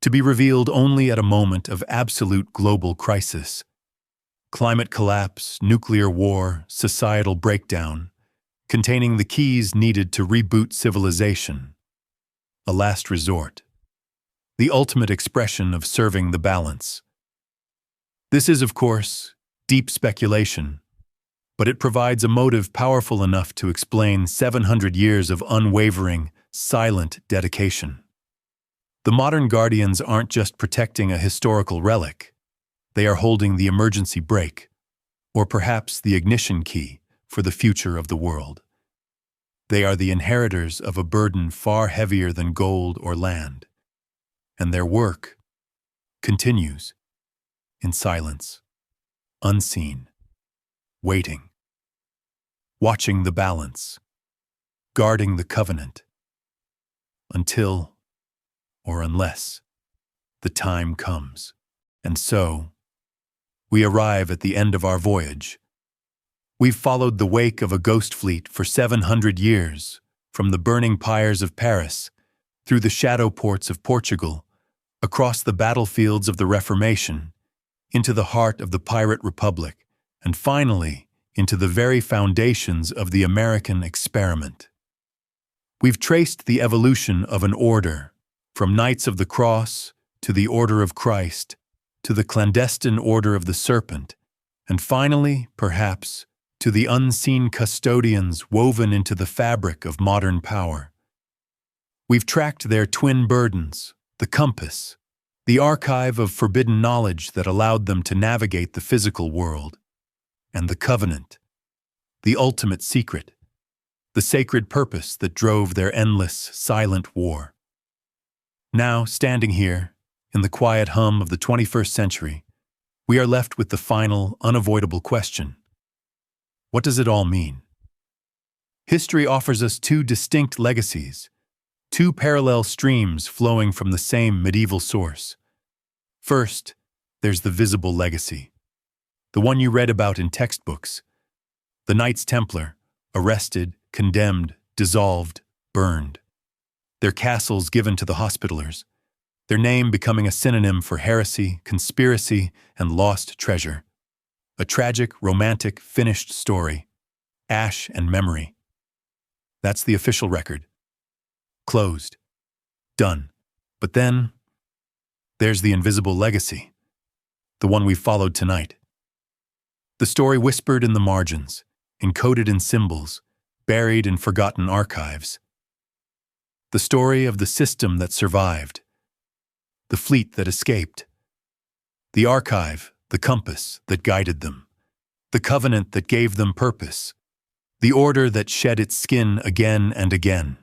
to be revealed only at a moment of absolute global crisis. Climate collapse, nuclear war, societal breakdown, containing the keys needed to reboot civilization. A last resort. The ultimate expression of serving the balance. This is, of course, deep speculation, but it provides a motive powerful enough to explain 700 years of unwavering, silent dedication. The modern guardians aren't just protecting a historical relic. They are holding the emergency brake, or perhaps the ignition key, for the future of the world. They are the inheritors of a burden far heavier than gold or land. And their work continues in silence, unseen, waiting, watching the balance, guarding the covenant, until, or unless, the time comes. And so, we arrive at the end of our voyage. We've followed the wake of a ghost fleet for 700 years, from the burning pyres of Paris, through the shadow ports of Portugal, across the battlefields of the Reformation, into the heart of the Pirate Republic, and finally, into the very foundations of the American experiment. We've traced the evolution of an order, from Knights of the Cross to the Order of Christ, to the clandestine Order of the Serpent, and finally, perhaps, to the unseen custodians woven into the fabric of modern power. We've tracked their twin burdens, the compass, the archive of forbidden knowledge that allowed them to navigate the physical world, and the covenant, the ultimate secret, the sacred purpose that drove their endless, silent war. Now, standing here, in the quiet hum of the 21st century, we are left with the final, unavoidable question. What does it all mean? History offers us two distinct legacies, two parallel streams flowing from the same medieval source. First, there's the visible legacy, the one you read about in textbooks. The Knights Templar, arrested, condemned, dissolved, burned. Their castles given to the Hospitallers, their name becoming a synonym for heresy, conspiracy, and lost treasure. A tragic, romantic, finished story. Ash and memory. That's the official record. Closed. Done. But then, there's the invisible legacy, the one we followed tonight. The story whispered in the margins, encoded in symbols, buried in forgotten archives. The story of the system that survived, the fleet that escaped, the archive, the compass that guided them, the covenant that gave them purpose, the order that shed its skin again and again.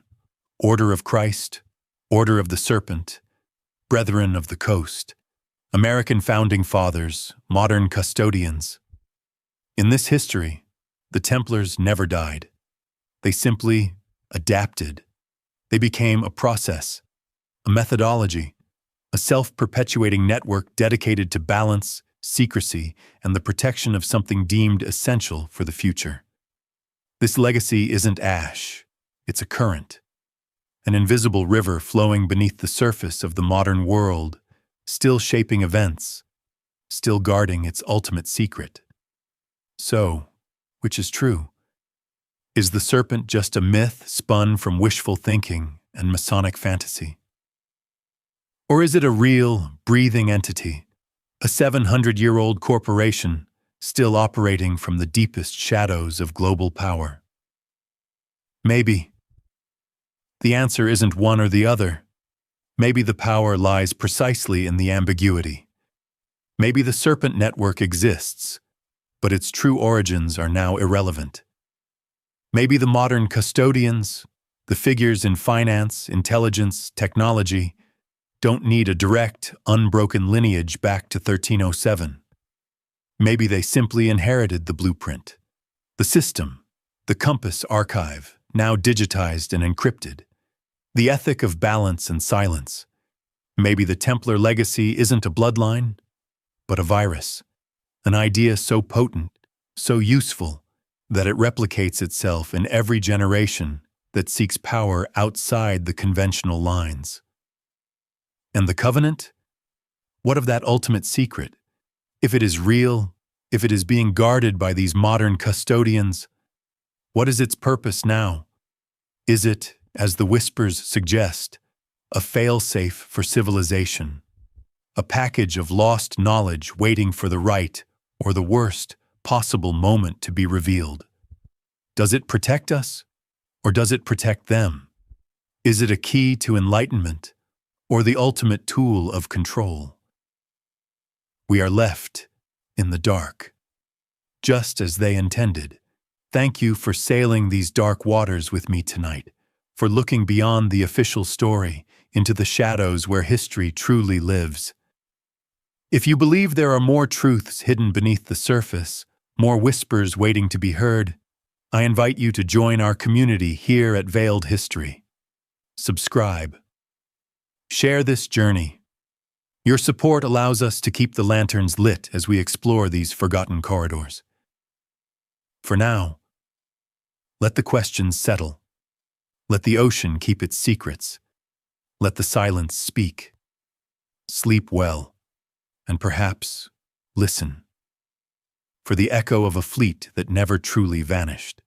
Order of Christ, Order of the Serpent, Brethren of the Coast, American Founding Fathers, modern custodians. In this history, the Templars never died. They simply adapted. They became a process, a methodology, a self-perpetuating network dedicated to balance, secrecy, and the protection of something deemed essential for the future. This legacy isn't ash, it's a current, an invisible river flowing beneath the surface of the modern world, still shaping events, still guarding its ultimate secret. So, which is true? Is the serpent just a myth spun from wishful thinking and Masonic fantasy? Or is it a real, breathing entity, A 700-year-old corporation still operating from the deepest shadows of global power. Maybe. The answer isn't one or the other. Maybe the power lies precisely in the ambiguity. Maybe the Serpent network exists, but its true origins are now irrelevant. Maybe the modern custodians, the figures in finance, intelligence, technology, don't need a direct, unbroken lineage back to 1307. Maybe they simply inherited the blueprint, the system, the compass archive, now digitized and encrypted, the ethic of balance and silence. Maybe the Templar legacy isn't a bloodline, but a virus, an idea so potent, so useful, that it replicates itself in every generation that seeks power outside the conventional lines. And the covenant? What of that ultimate secret? If it is real, if it is being guarded by these modern custodians, what is its purpose now? Is it, as the whispers suggest, a fail-safe for civilization, a package of lost knowledge waiting for the right or the worst possible moment to be revealed? Does it protect us, or does it protect them? Is it a key to enlightenment, or the ultimate tool of control? We are left in the dark, just as they intended. Thank you for sailing these dark waters with me tonight, for looking beyond the official story into the shadows where history truly lives. If you believe there are more truths hidden beneath the surface, more whispers waiting to be heard, I invite you to join our community here at Veiled History. Subscribe. Share this journey. Your support allows us to keep the lanterns lit as we explore these forgotten corridors. For now, let the questions settle. Let the ocean keep its secrets. Let the silence speak. Sleep well, and perhaps listen for the echo of a fleet that never truly vanished.